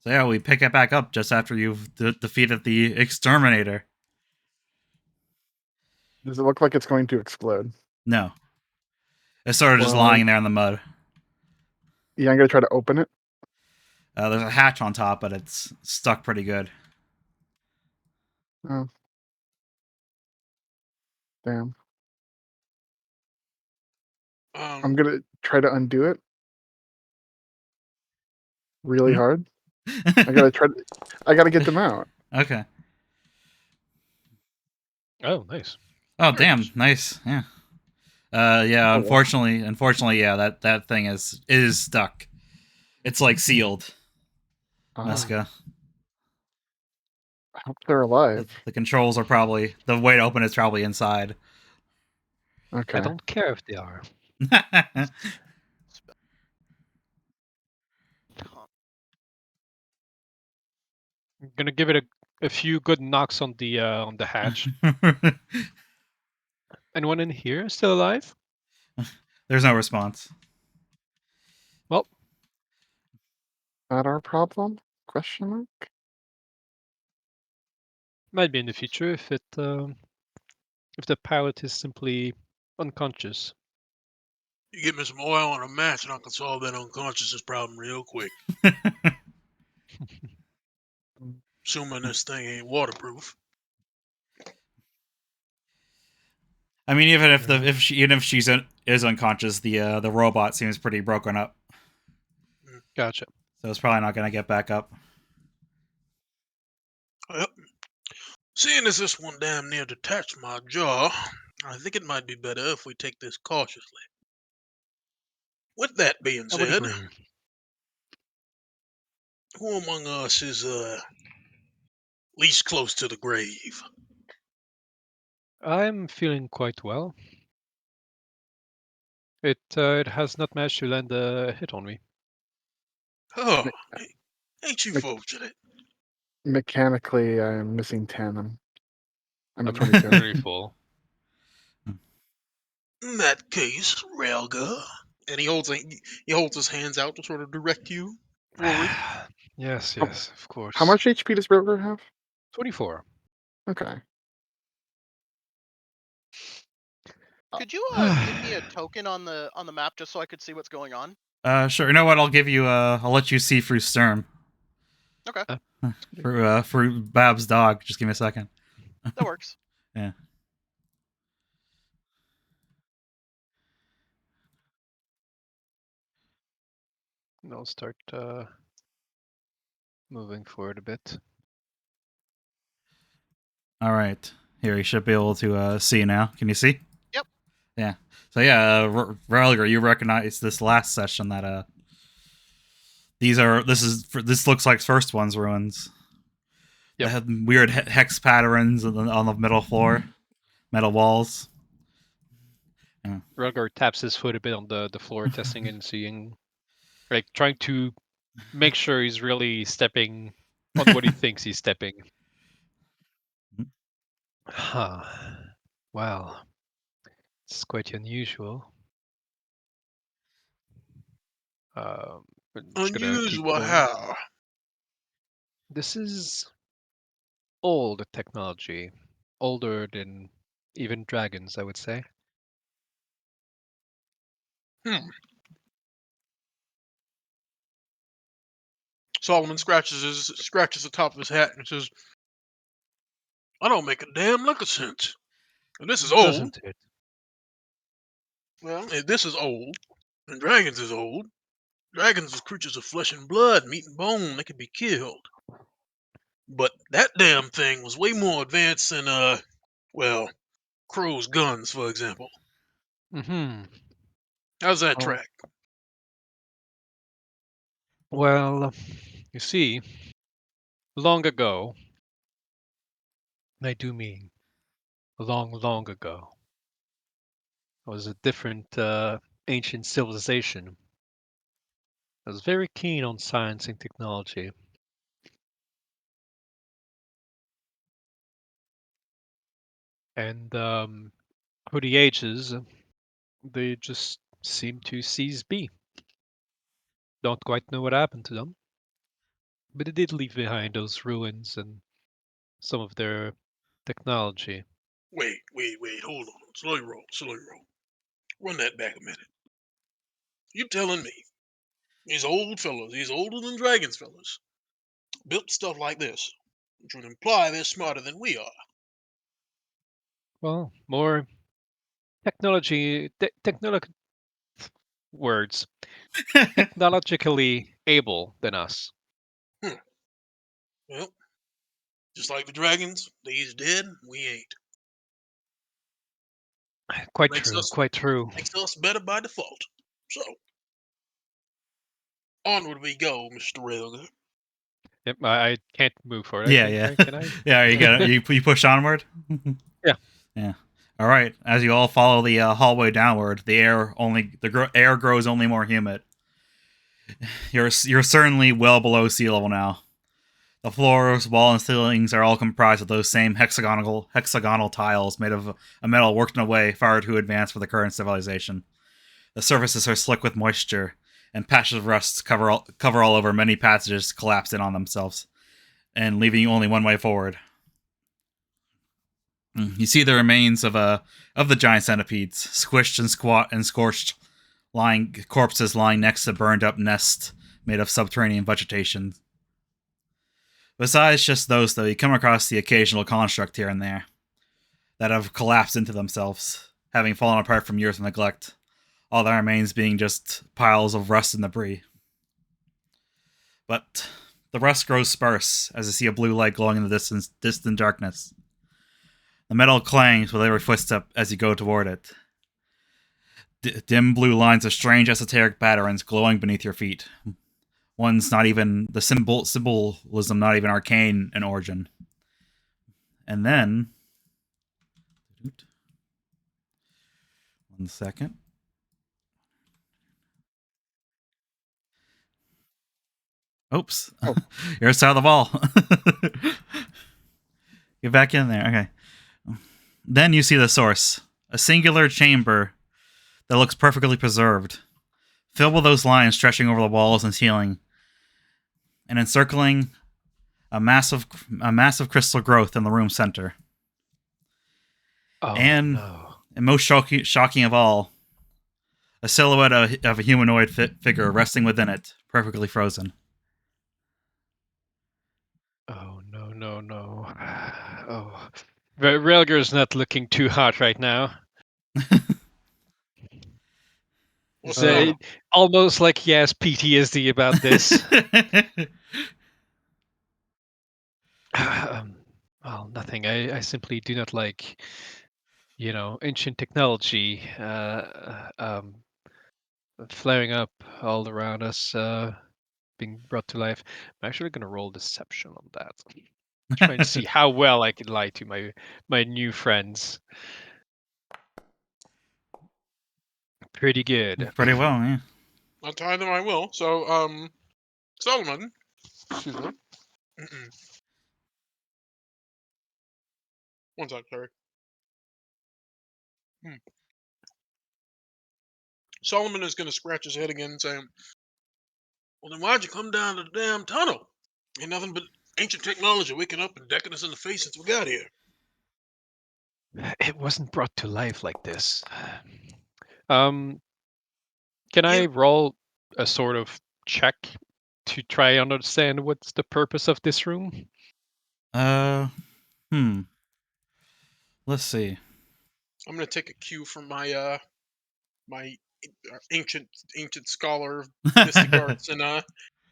So yeah, we pick it back up just after you've defeated the exterminator. Does it look like it's going to explode? No, it's sort of just Well, lying there in the mud. yeah, I'm gonna try to open it. There's a hatch on top, but it's stuck pretty good. Oh, damn. I'm gonna try to undo it really hard. I gotta get them out. Okay. Oh, nice. Oh, damn, nice. Yeah. Yeah. Oh, wow. Unfortunately, yeah. That thing is stuck. It's like sealed. Meska. I hope they're alive. The controls are probably the way to open it's probably inside. Okay. I don't care if they are. I'm gonna give it a few good knocks on the hatch. Anyone in here still alive? There's no response. Well, Not our problem? Question mark? might be in the future if the pilot is simply unconscious. You get me some oil and a match, and I can solve that unconsciousness problem real quick. Assuming this thing ain't waterproof. I mean, even if she's is unconscious, the robot seems pretty broken up. Gotcha. So it's probably not gonna get back up. Yep. Seeing as this one damn near detached my jaw, I think it might be better if we take this cautiously. With that being I would said, agree. who among us is least close to the grave? I'm feeling quite well. It has not managed to land a hit on me. Oh, ain't you fortunate? Mechanically, I'm missing 10. I'm at I'm 22. very full. In that case, Relga, and he holds his hands out to sort of direct you forward. Yes, of course. How much HP does Broker have? 24. Okay. Could you give me a token on the map just so I could see what's going on? Sure. You know what? I'll give you. I'll let you see through Sturm. Okay. For Bab's dog. Just give me a second. That works. Yeah. And I'll start moving forward a bit. All right. Here, you should be able to see now. Can you see? Yep. Yeah. So yeah, Relger, you recognize this last session that this looks like First One's ruins. Yep. They had weird hex patterns on the middle floor, metal walls. Yeah. Rugger taps his foot a bit on the floor, testing and seeing, like trying to make sure he's really stepping on what he thinks he's stepping. Huh. Well, it's quite unusual. I'm just gonna keep Unusual going. how? This is old technology, older than even dragons, I would say. Solomon scratches the top of his hat and says, "I don't make a damn lick of sense. And this is old. Doesn't it? Well, if this is old, and dragons is old, dragons is creatures of flesh and blood, meat and bone. They can be killed. But that damn thing was way more advanced than well, Crow's guns, for example. Mm-hmm. How's that Oh. track? Well, you see, long ago, and I do mean long, long ago, was a different ancient civilization. I was very keen on science and technology. And for the ages, they just seem to cease be. Don't quite know what happened to them. But it did leave behind those ruins and some of their technology. Wait, hold on. Slow roll. Run that back a minute. You telling me these old fellows, these older than dragons fellows, built stuff like this, which would imply they're smarter than we are. Well, more technology words technologically able than us. Well, just like the dragons, they's dead, we ain't. Quite Makes true. us Quite true. makes us better by default. So onward we go, Mr. Railgun. Yep, I can't move forward. Yeah, I think, yeah. right? Can I? Yeah, you push onward? Yeah. Yeah. All right. As you all follow the hallway downward, the air grows only more humid. You're certainly well below sea level now. The floors, wall, and ceilings are all comprised of those same hexagonal tiles made of a metal worked in a way far too advanced for the current civilization. The surfaces are slick with moisture, and patches of rust cover all over. Many passages collapse in on themselves, and leaving you only one way forward. You see the remains of the giant centipedes, squished and squat and scorched, corpses lying next to burned up nests made of subterranean vegetation. Besides just those, though, you come across the occasional construct here and there that have collapsed into themselves, having fallen apart from years of neglect, all that remains being just piles of rust and debris. But the rust grows sparse as you see a blue light glowing in the distant darkness. The metal clangs with every footstep as you go toward it. Dim blue lines of strange esoteric patterns glowing beneath your feet. One's not even the symbolism, not even arcane in origin. And then, 1 second. Oops, Oh. you're outside of the wall. Get back in there. Okay. Then you see the source, a singular chamber that looks perfectly preserved, filled with those lines stretching over the walls and ceiling, and encircling a massive crystal growth in the room center. Oh and no. most shocking of all, a silhouette of a humanoid figure resting within it, perfectly frozen. Oh no no no. Oh, Railger's not looking too hot right now. What's So the matter? it, almost like he has PTSD about this. Well, nothing. I simply do not like, ancient technology flaring up all around us, being brought to life. I'm actually going to roll deception on that. Trying to see how well I can lie to my new friends. Pretty good. Pretty well, yeah. I'll tie them I will. So, Solomon. Excuse me. One sec, sorry. Solomon is going to scratch his head again and say, well, then why'd you come down to the damn tunnel? Ain't nothing but ancient technology waking up and decking us in the face since we got here. It wasn't brought to life like this. Um, can Yeah. I roll a sort of check to try and understand what's the purpose of this room? Let's see. I'm going to take a cue from my ancient scholar mystic arts and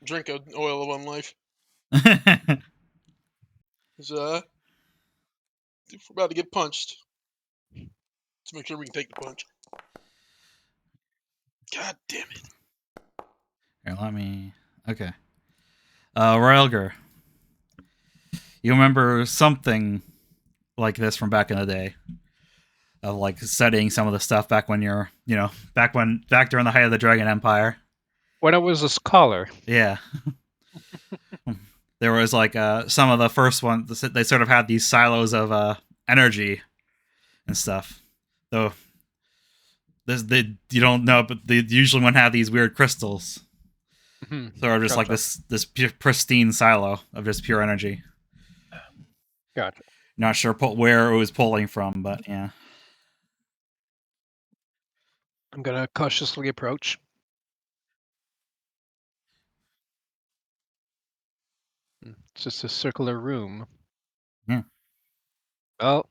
drink an oil of one life. 'Cause, if we're about to get punched, let's make sure we can take the punch. God damn it. Here, let me. Okay. Railger. You remember something like this from back in the day? Of like studying some of the stuff back when you're, back during the height of the Dragon Empire. When I was a scholar. Yeah. There was like some of the first ones. They sort of had these silos of energy and stuff. Though you don't know, but they usually wouldn't have these weird crystals. Sort of just like Gotcha. this pristine silo of just pure energy. Gotcha. Not sure where it was pulling from, but yeah. I'm gonna cautiously approach. It's just a circular room. Yeah. Well,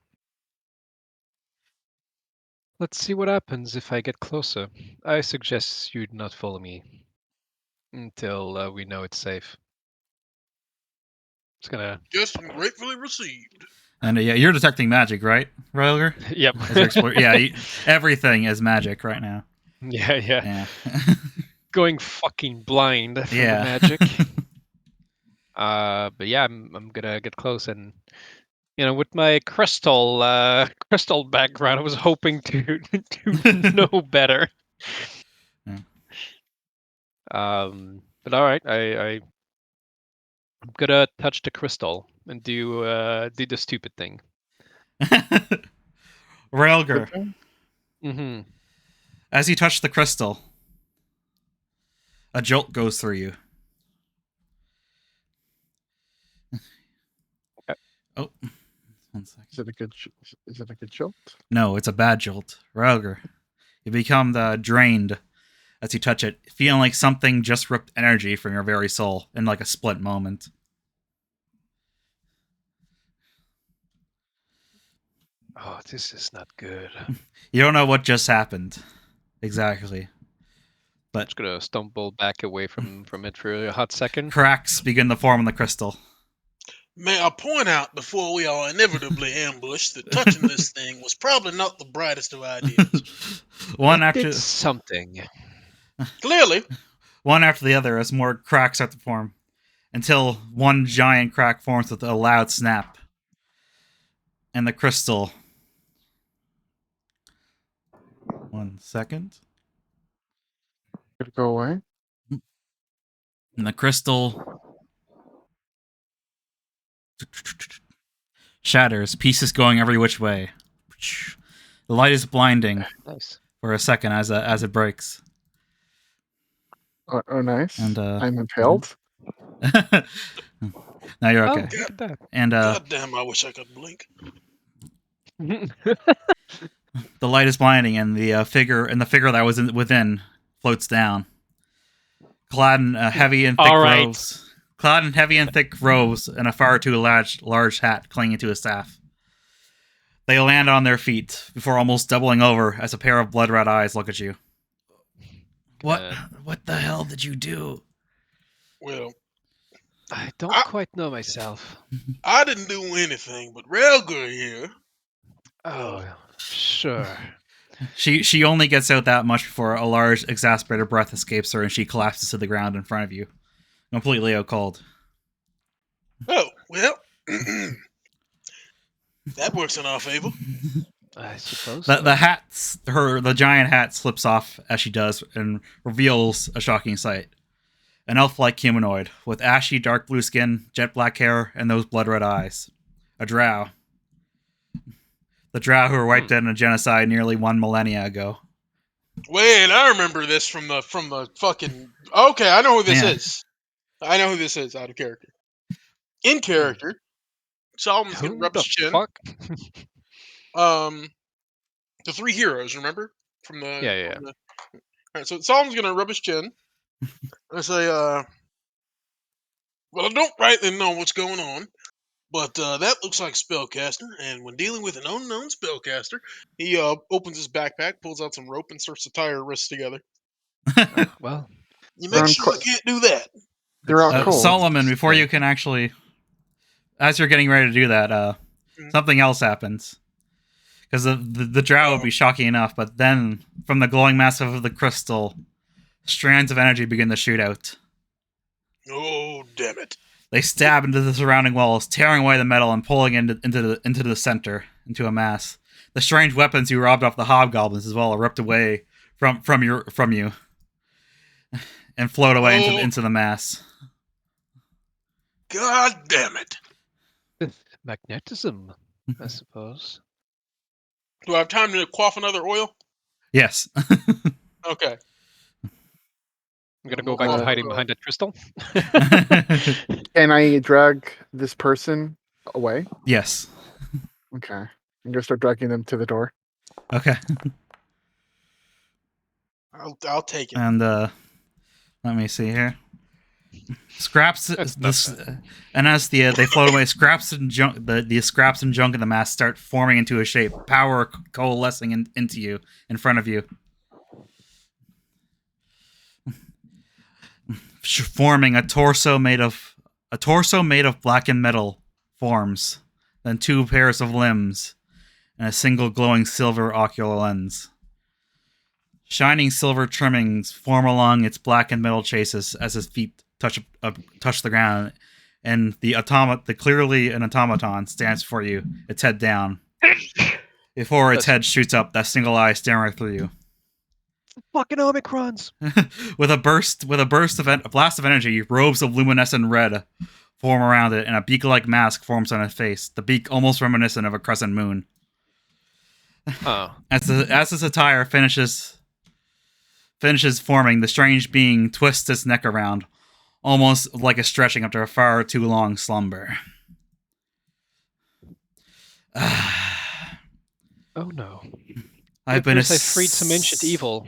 let's see what happens if I get closer. I suggest you not follow me until we know it's safe. It's gonna. Just gratefully received. And yeah, you're detecting magic, right, Railger? Yep. As you're exploring, yeah, everything is magic right now. Yeah, yeah. Yeah. Going fucking blind from the Yeah. magic. But yeah, I'm gonna get close, and with my crystal background, I was hoping to know better. Yeah. But all right, I'm gonna touch the crystal and do the stupid thing. Railger, Mm-hmm. as you touch the crystal, a jolt goes through you. Oh, 1 second. Is it a good? Is it a good jolt? No, it's a bad jolt. Railger, you become drained as you touch it, feeling like something just ripped energy from your very soul in like a split moment. Oh, this is not good. You don't know what just happened exactly, I'm but just gonna stumble back away from it for a hot second. cracks begin to form in the crystal. May I point out before we are inevitably ambushed that touching this thing was probably not the brightest of ideas. One It did after something. Clearly, one after the other, as more cracks start to form, until one giant crack forms with a loud snap, and the crystal. 1 second. Could it go away? And the crystal shatters, pieces going every which way. The light is blinding Nice. for a second as it breaks. Oh, nice. And I'm impaled. now you're Oh, okay. look at that. And God damn, I wish I could blink. the light is blinding, and the figure that was within floats down, clad in heavy and thick All right. robes. Clad in heavy and thick robes, and a far too large hat clinging to a staff. They land on their feet before almost doubling over as a pair of blood red eyes look at you. What the hell did you do? Well, I don't I- quite know myself. I didn't do anything, but Railgur here. Oh, sure. She only gets out that much before a large, exasperated breath escapes her and she collapses to the ground in front of you, completely out cold. Oh, well, that works in our favor. I suppose. The giant hat slips off as she does and reveals a shocking sight. An elf-like humanoid with ashy dark blue skin, jet black hair, and those blood red eyes. A drow. The drow who were wiped out in a genocide nearly 1 millennia ago. Wait, I remember this from the fucking. Okay, I know who this Yeah. is. I know who this is out of character. In character, Solomon's gonna Who rub his the chin. fuck? The 3 heroes, remember from the. Yeah. All right, so Solomon's gonna rub his chin. And say, well, I don't rightly know what's going on, but that looks like spellcaster. And when dealing with an unknown spellcaster, he opens his backpack, pulls out some rope, and starts to tie her wrists together. Well, You make sure I can't do that. They're out cold. Solomon, before you can actually, as you're getting ready to do that, something else happens. Because the drow would be shocking enough, but then from the glowing mass of the crystal, strands of energy begin to shoot out. Oh, damn it. They stab into the surrounding walls, tearing away the metal and pulling into the center, into a mass. The strange weapons you robbed off the hobgoblins as well are ripped away from you, and float away into the mass. God damn it. magnetism, I suppose. Do I have time to quaff another oil? Yes. Okay. I'm gonna go back to Uh, hiding behind that crystal. Can I drag this person away? Yes. Okay. I'm gonna start dragging them to the door. Okay. I'll take it. And let me see here. Scraps That's this, not bad. and as they float away, scraps and junk, the scraps and junk in the mass start forming into a shape, power coalescing into you, in front of you, forming a torso made of blackened metal forms, then two pairs of limbs, and a single glowing silver ocular lens. Shining silver trimmings form along its blackened metal chases as his feet touch the ground, and the clearly an automaton stands for you, its head down. Before its head shoots up, that single eye staring through you. Fucking Omicrons. with a blast of energy, robes of luminescent red form around it, and a beak-like mask forms on its face. The beak almost reminiscent of a crescent moon. Oh. As its attire finishes forming, the strange being twists its neck around, almost like a stretching after a far too long slumber. Oh no. I've been I freed some ancient evil.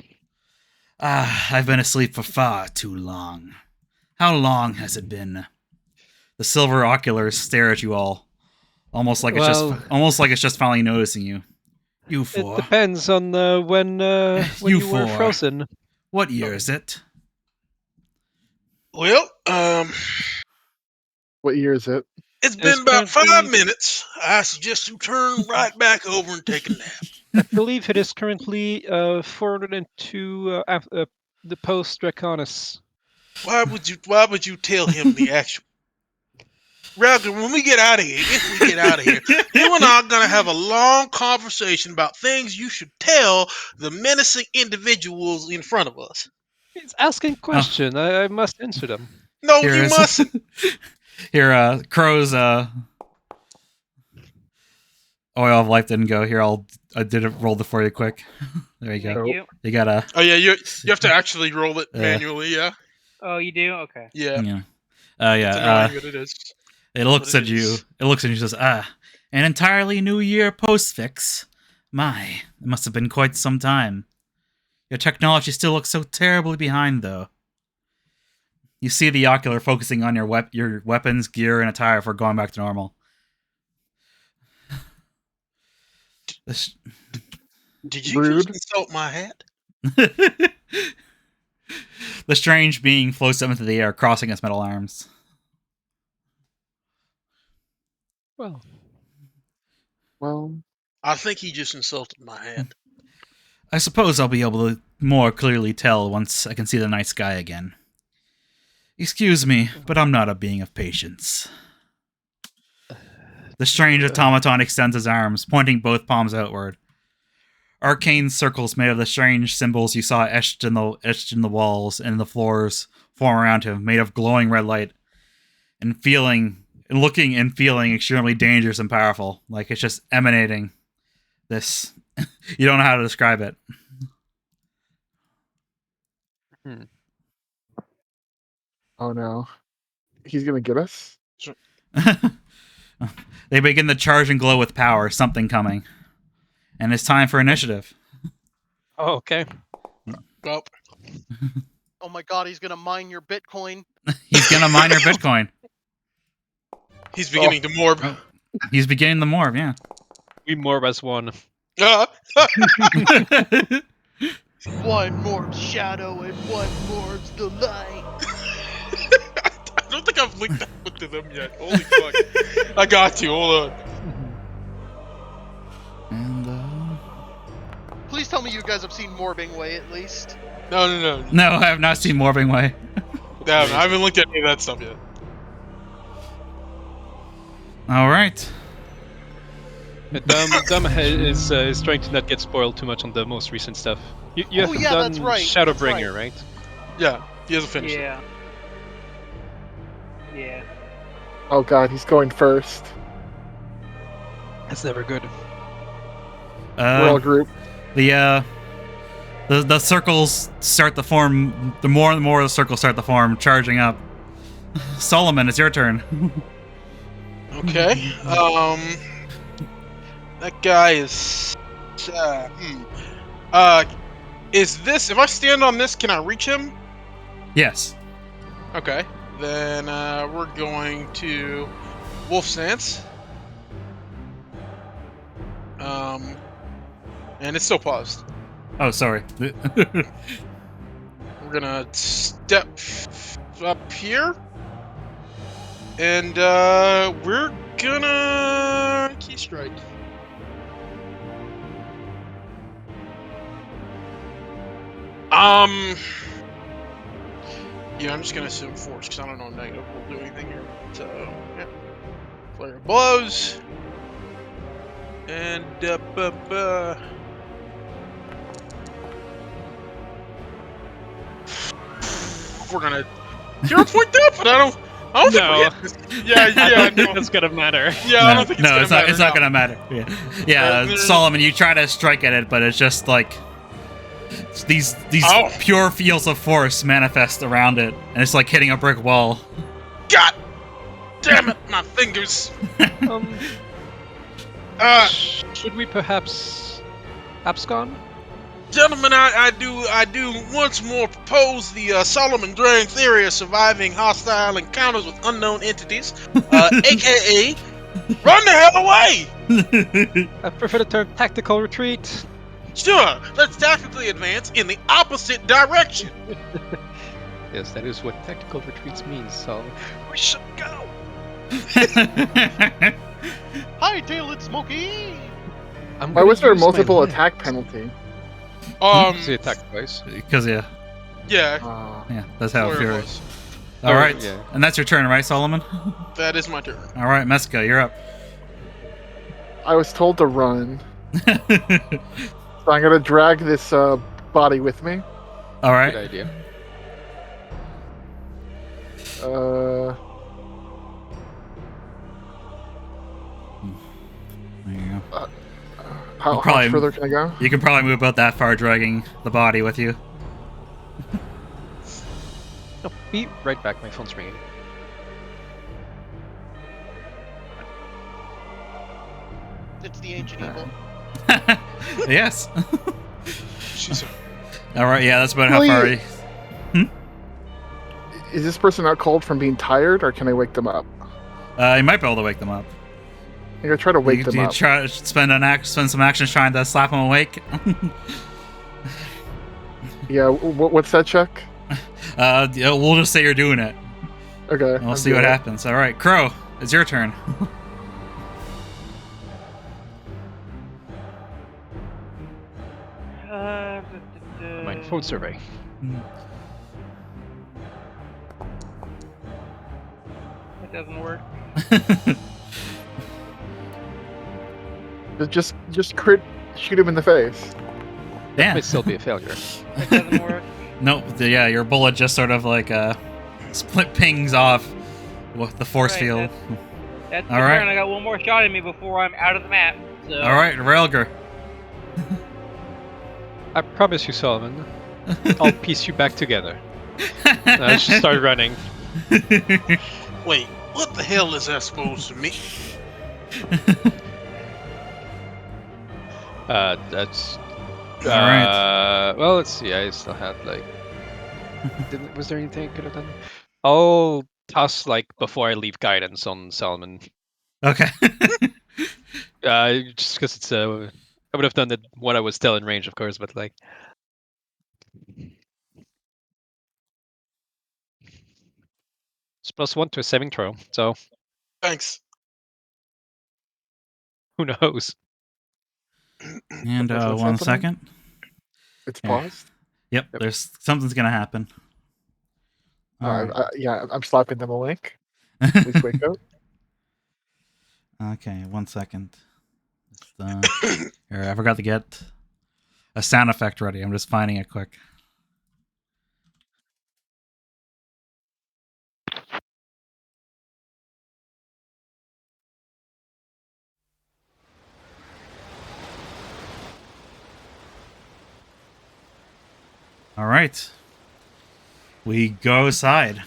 I've been asleep for far too long. How long has it been? The silver oculars stare at you all, almost like it's just finally noticing you. You four. It depends on when you were four. frozen. What year is it? Well, What year is it? it's been about currently- 5 minutes. I suggest you turn right back over and take a nap. I believe it is currently 402 the post Draconis. Why would you tell him the actual? Rather, when we get out of here, if we get out of here, you and I are gonna have a long conversation about things you should tell the menacing individuals in front of us. He's asking question. I must answer them. No, Here you is- mustn't. Here, Crow's oil of life didn't go. Here, I did it. Rolled it for you quick. There you go. Nope. Thank you. You gotta. Oh yeah, you have to actually roll it manually. Yeah, Oh, you do? Okay. yeah. Yeah. It's annoying, but it is. It looks But at it you. is. It looks at you and says, an entirely new year post-fix. My, it must have been quite some time. Your technology still looks so terribly behind, though. You see the ocular focusing on your weapons, gear, and attire for going back to normal. Did you Rude. just insult my hat? The strange being floats up into the air, crossing its metal arms. Well, Well, I think he just insulted my hat. I suppose I'll be able to more clearly tell once I can see the night sky again. Excuse me, but I'm not a being of patience. The strange automaton extends his arms, pointing both palms outward. Arcane circles made of the strange symbols you saw etched in the walls and the floors form around him, made of glowing red light, and looking and feeling extremely dangerous and powerful. Like it's just emanating this. You don't know how to describe it. oh no. He's gonna get us? They begin to charge and glow with power, something coming. And it's time for initiative. oh, okay. Well, Oh my god, he's gonna mine your Bitcoin. He's gonna mine your Bitcoin. he's beginning to morb. He's beginning the morph, yeah. We morb as one. One morbs shadow and one morbs the light. I don't think I've linked that one to them yet. Holy fuck. I got you. Hold on. And, Please tell me you guys have seen Morbing Way at least. No. no, I have not seen Morphing Way. No, I haven't looked at any of that stuff yet. Alright. Dom is trying to not get spoiled too much on the most recent stuff. You Oh, haven't yeah, done that's right, Shadowbringer, that's right? Yeah, he hasn't finished it. Yeah. Yeah. Oh god, he's going first. That's never good. We're all group. The The circles start to form. The more and more the circles start to form, charging up. Solomon, it's your turn. Okay. That guy is. Uh, hmm. Is this? If I stand on this, can I reach him? Yes. Okay. Then we're going to Wolf Stance. And it's still paused. Oh, sorry. We're gonna step up here, and we're gonna key strike. Yeah, I'm just gonna assume force because I don't know if negative will do anything here. So yeah, flare of blows, and we're gonna hero point that, but I don't No. think we're hitting this. Yeah, I yeah, don't think no. that's gonna matter. Yeah, I don't think it's gonna it's matter. not. It's not no. gonna matter. Yeah. There's- Solomon, you try to strike at it, but it's just like these Oh. pure fields of force manifest around it, and it's like hitting a brick wall. God damn it, my fingers. Um, should we perhaps abscond? Gentlemen, I do once more propose the Solomon Drain theory of surviving hostile encounters with unknown entities, aka run the hell away! I prefer the term tactical retreat. Sure, let's tactically advance in the opposite direction. Yes, that is what tactical retreats means. So we should go. Hightail it, Smokey! Why was there a multiple attack penalty? The attack twice. Because yeah, that's how it Flare feels. blows. All right, yeah. and that's your turn, right, Solomon? That is my turn. All right, Meska, you're up. I was told to run, so I'm gonna drag this body with me. All Good right. idea. There you go. How Probably- much further can I go? You can probably move about that far, dragging the body with you. No, be right back. My phone's ringing. It's the ancient evil. Yes. She's All right. Yeah, that's about how Really? far. Is this person out cold from being tired, or can I wake them up? You might be able to wake them up. I'm gonna try to wake them you up. try to spend some actions trying to slap them awake. Yeah, what's that check? Yeah, we'll just say you're doing it. Okay. And we'll see what happens. All right, Crow, it's your turn. My phone survey. It doesn't work. Just crit, shoot him in the face. Damn. Might still be a failure. It doesn't work. Nope. Yeah, your bullet just sort of like split pings off with the force Right, field. That's All the right. turn. I got one more shot at me before I'm out of the map. So. All right, Railger. I promise you, Solomon. I'll piece you back together. Let's just start running. Wait, what the hell is that supposed to mean? That's. All right. Well, let's see. I still had like. Was there anything I could have done? I'll toss like before I leave guidance on Solomon. Okay. Just because it's I would have done it when I was still in range, of course, but like. It's +1 to a saving throw, so Thanks. who knows? And What's 1 happening? second. It's Yeah. paused. Yep, there's something's gonna happen. All right. Yeah, I'm slapping them awake. Please wake up. Okay, 1 second. Just, here, I forgot to get a sound effect ready. I'm just finding it quick. All right. We go outside.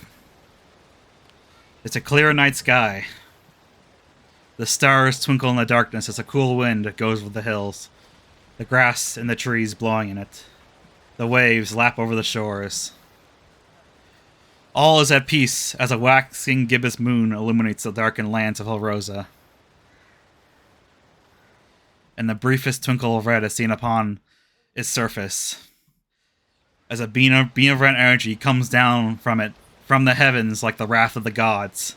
It's a clear night sky. The stars twinkle in the darkness as a cool wind goes over the hills, the grass and the trees blowing in it. The waves lap over the shores. All is at peace as a waxing gibbous moon illuminates the darkened lands of Elrosa. And the briefest twinkle of red is seen upon its surface, as a beam of red energy comes down from it, from the heavens like the wrath of the gods.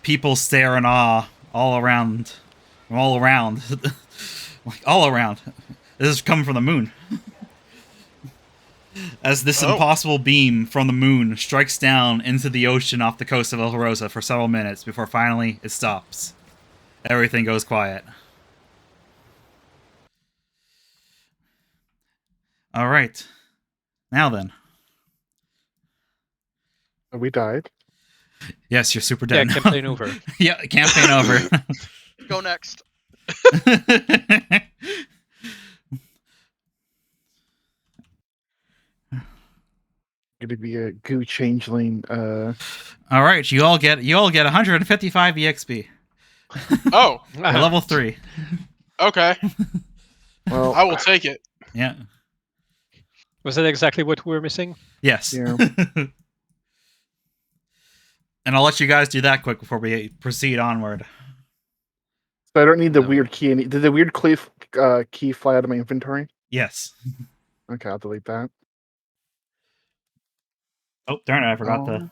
People stare in awe all around. Like, all around. This is coming from the moon. As this impossible beam from the moon strikes down into the ocean off the coast of El Rosa for several minutes before finally it stops. Everything goes quiet. Alright. Now then. We died. Yes, you're super Yeah, dead. now. campaign over. Yeah, campaign over. Go next. Gonna be a goo changeling. All right, you all get 155 EXP. Oh, You're level 3. okay. Well, I will take it. Yeah. Was that exactly what we were missing? Yes. Yeah. And I'll let you guys do that quick before we proceed onward. So I don't need the No. weird key. Did the weird key fly out of my inventory? Yes. Okay, I'll delete that. Oh, darn it! I forgot to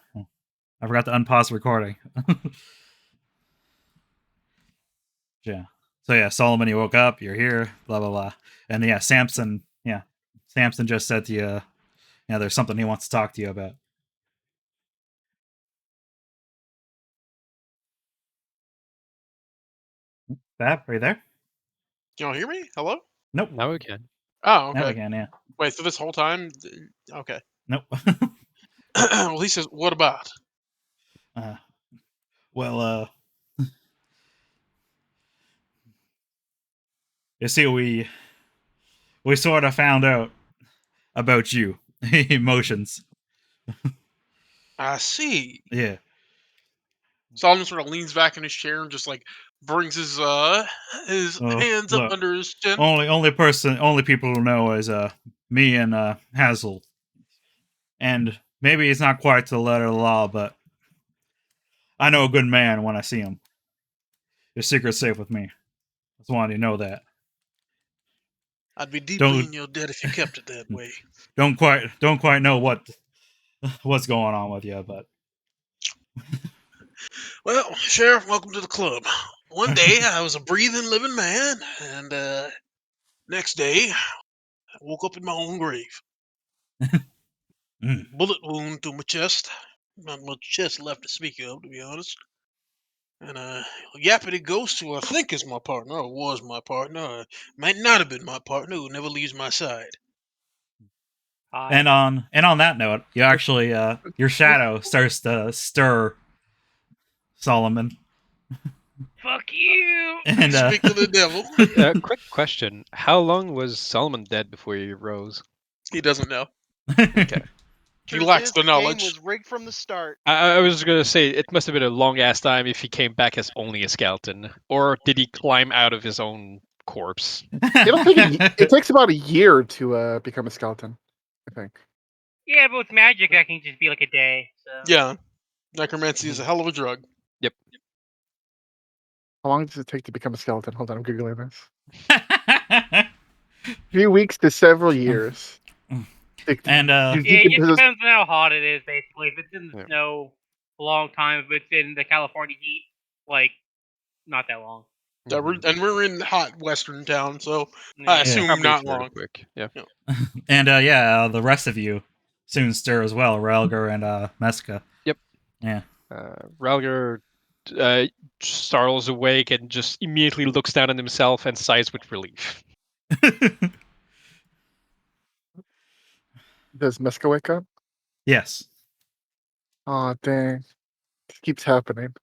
unpause the recording. Yeah. So yeah, Solomon, you woke up. You're here. Blah blah blah. And yeah, Samson. Yeah, Samson just said to you, yeah, there's something he wants to talk to you about. Bab, are you there? Can y'all hear me? Hello? Nope. Now we can. Oh, Now we okay. can. Yeah. Wait, so this whole time? Okay. Nope. Well, he says, what about? Well, you see, we sort of found out about you, emotions. I see. Yeah. Solomon sort of leans back in his chair and just like brings his hands up Look, under his chin. only people who know is me and Hazel. And maybe it's not quite to the letter of the law, but I know a good man when I see him. Your secret's safe with me. Just wanted you to know that. I'd be deeply Don't- in your debt if you kept it that way. Don't quite know what's going on with you, but Well, Sheriff, welcome to the club. One day I was a breathing, living man, and next day I woke up in my own grave. Mm. Bullet wound through my chest. Not much chest left to speak of, to be honest. And a yappity ghost who I think is my partner, or was my partner, or might not have been my partner, who never leaves my side. Hi. And on that note, you actually your shadow starts to stir, Solomon. Fuck you. And Speak of the devil. Quick question. How long was Solomon dead before he rose? He doesn't know. Okay. He Truth lacks is, the the game knowledge. was rigged from the start. I was going to say, it must have been a long-ass time if he came back as only a skeleton. Or did he climb out of his own corpse? It'll take it takes about a year to become a skeleton, I think. Yeah, but with magic, that can just be like a day. So. Yeah. Necromancy is a hell of a drug. How long does it take to become a skeleton? Hold on, I'm googling this. A few weeks to several years. And Yeah, it just depends on how hot it is, basically. If it's in the Yeah. snow, a long time. If it's in the California heat, like, not that long. Yeah, we're in hot western town, so I Yeah. assume Probably not fairly long. quick. Yeah. and the rest of you soon stir as well, Relger and Meska. Yep. Yeah. Ralger startles awake and just immediately looks down on himself and sighs with relief. Does Meska wake up? Yes. Aw, dang. This keeps happening.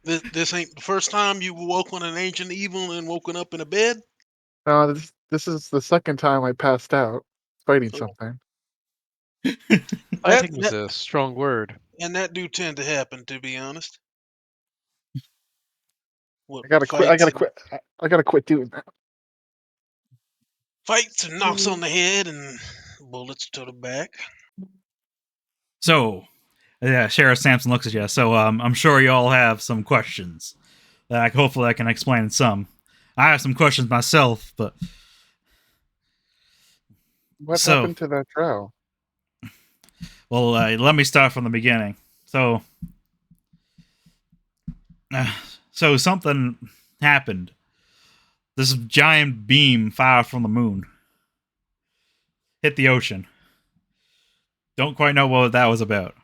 This ain't the first time you woke on an ancient evil and woken up in a bed. No, This is the second time I passed out fighting Oh. something. Fighting is a strong word. And that do tend to happen, to be honest. What, I gotta quit. I fights gotta and- quit. I gotta quit doing that. Fights and knocks on the head and bullets to the back. So, yeah, Sheriff Sampson looks at you. So, I'm sure you all have some questions that hopefully I can explain some. I have some questions myself, but What So- happened to that drow? well, let me start from the beginning. So, so something happened. This giant beam fired from the moon hit the ocean. Don't quite know what that was about.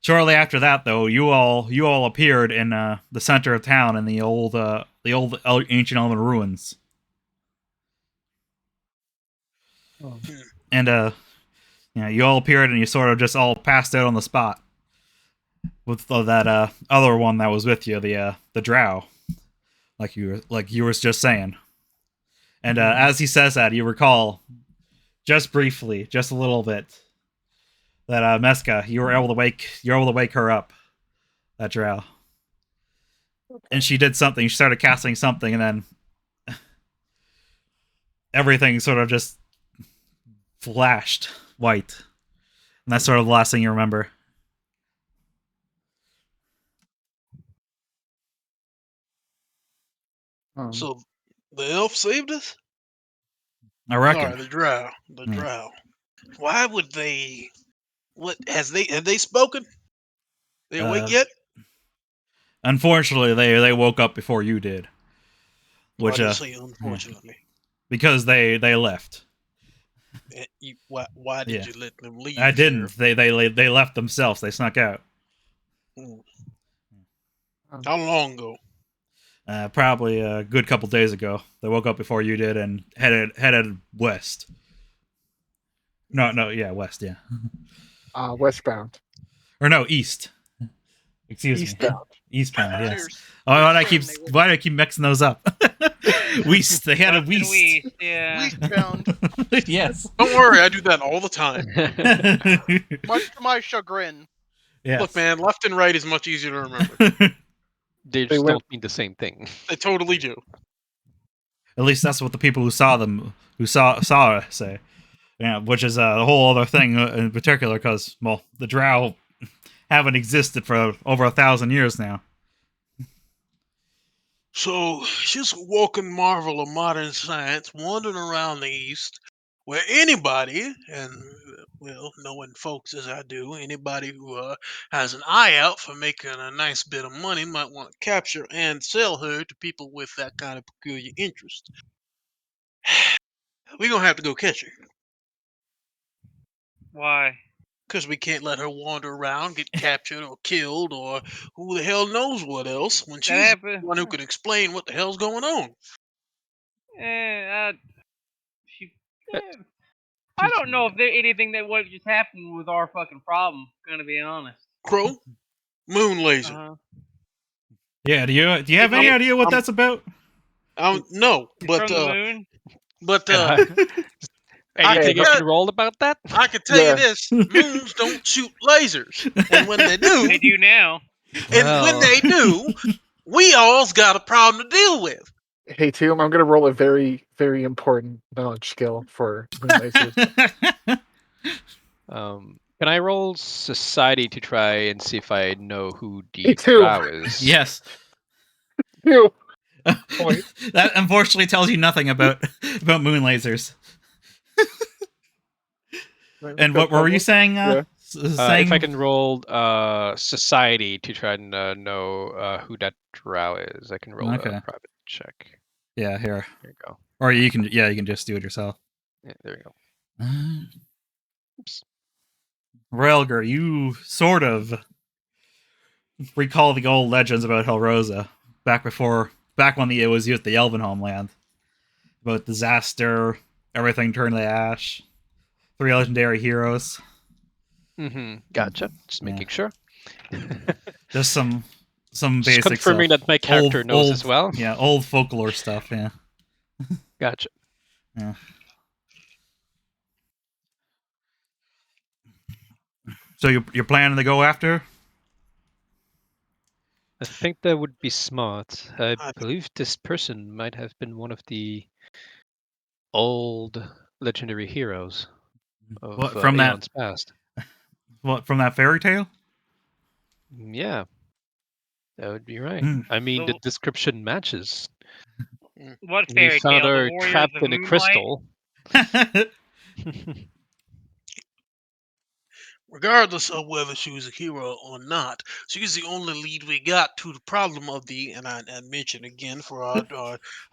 Shortly after that, though, you all appeared in the center of town in the old ancient elven ruins, Oh. and you all appeared and you sort of just all passed out on the spot with that other one that was with you, the drow, like you were just saying. And as he says that, you recall just briefly, just a little bit, that Meska, you're able to wake her up, that drow. And she did something. She started casting something, and then everything sort of just flashed white. And that's sort of the last thing you remember. So the elf saved us? I reckon. Sorry, the drow. The Yeah. drow. Why would they... What, have they spoken? They awake yet? Unfortunately, they woke up before you did. Why Which do you say unfortunately? because they left. Why did Yeah. you let them leave? I didn't. Sheriff? They left themselves. They snuck out. Hmm. How long ago? Probably a good couple days ago. They woke up before you did and headed west. No, yeah, west, yeah. Westbound. Or no, east. Excuse Eastbound. me. Eastbound, yes. Cheers. Oh, Cheers, why do I keep mixing those up? West. They had a West and west. West, yeah. Westbound. Yes. Don't worry, I do that all the time. Much to my chagrin. Yes. Look, man, left and right is much easier to remember. They They just went- don't mean the same thing. They totally do. At least that's what the people who saw saw say. Yeah, which is a whole other thing in particular, because well, the drow haven't existed for over 1,000 years now. So, just a walking marvel of modern science, wandering around the East, where anybody, and well, knowing folks as I do, anybody who has an eye out for making a nice bit of money might want to capture and sell her to people with that kind of peculiar interest. We're gonna have to go catch her, Why? because we can't let her wander around, get captured or killed, or who the hell knows what else, when she's the happened. one who could explain what the hell's going on. She. I don't know if there anything that would just happen with our fucking problem. Gonna be honest. Crow, moon laser. Uh-huh. Yeah, do you have any idea what that's about? No, It's but from the moon. Anything you I- can roll about that? I can tell Yeah. you this: moons don't shoot lasers, and when they do, They do now. and when they do, we all's got a problem to deal with. Hey, Tom, I'm gonna roll a very, very important knowledge skill for moon lasers. Can I roll society to try and see if I know who Me the too. drow is? Yes. Ew. Point. That unfortunately tells you nothing about moon lasers. And what were you saying? Yeah. Saying If I can roll society to try and know who that drow is, I can roll Okay. a private check. Yeah, here. There you go. Or you can just do it yourself. Yeah, there you go. Oops. Railger, you sort of recall the old legends about Helrosa back when it was used the Elven homeland. About disaster, everything turned to ash. 3 legendary heroes. Mm-hmm. Gotcha. Just Yeah. making sure. Just some Just basic confirming stuff. that my character knows Old- as well. Yeah, old folklore stuff, yeah. Gotcha. Yeah. So you're planning to go after? I think that would be smart. I I- believe this person might have been one of the old legendary heroes of What from that? eons past. What from that fairy tale? Yeah, that would be right. Hmm. I mean, the So- description matches. What We fairy found tale? The her Warriors trapped of in a Moonlight? crystal. Regardless of whether she was a hero or not, she's the only lead we got to the problem of the, and I mention again for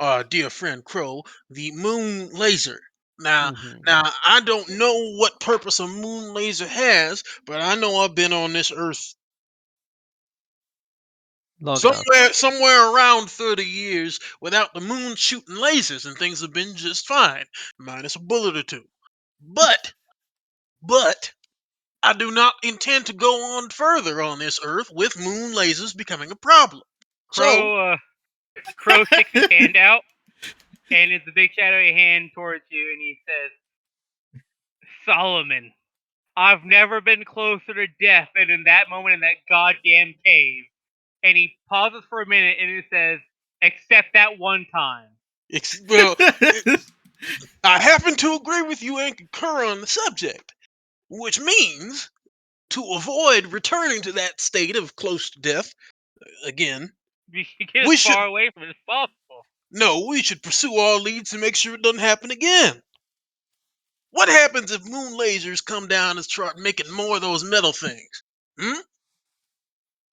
our dear friend Crow, the moon laser. Now, Mhm. I don't know what purpose a moon laser has, but I know I've been on this Earth Long enough. somewhere around 30 years without the moon shooting lasers, and things have been just fine, minus a bullet or two. But I do not intend to go on further on this Earth with moon lasers becoming a problem. So, Crow sticks his hand out, and it's a big shadowy hand towards you, and he says, Solomon, I've never been closer to death than in that moment in that goddamn cave. And he pauses for a minute, and he says, except that one time. well, I happen to agree with you and concur on the subject, which means to avoid returning to that state of close to death again, You should get we as should far away from it as possible. we should pursue our leads to make sure it doesn't happen again. What happens if moon lasers come down and start making more of those metal things? Hmm?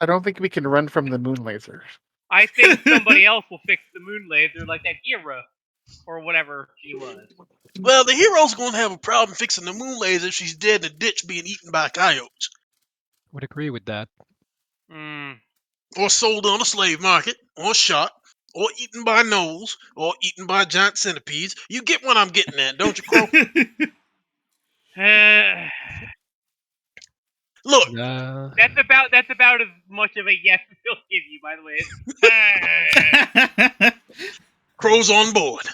I don't think we can run from the moon lasers. I think somebody else will fix the moon laser, like that Hera, or whatever she was. Well, the hero's gonna have a problem fixing the moon laser if she's dead in a ditch being eaten by coyotes. Would agree with that. Hmm. Or sold on a slave market, or shot, or eaten by gnolls, or eaten by giant centipedes. You get what I'm getting at, don't you, Crow? Look, That's about as much of a yes as he'll give you, by the way. Crow's on board.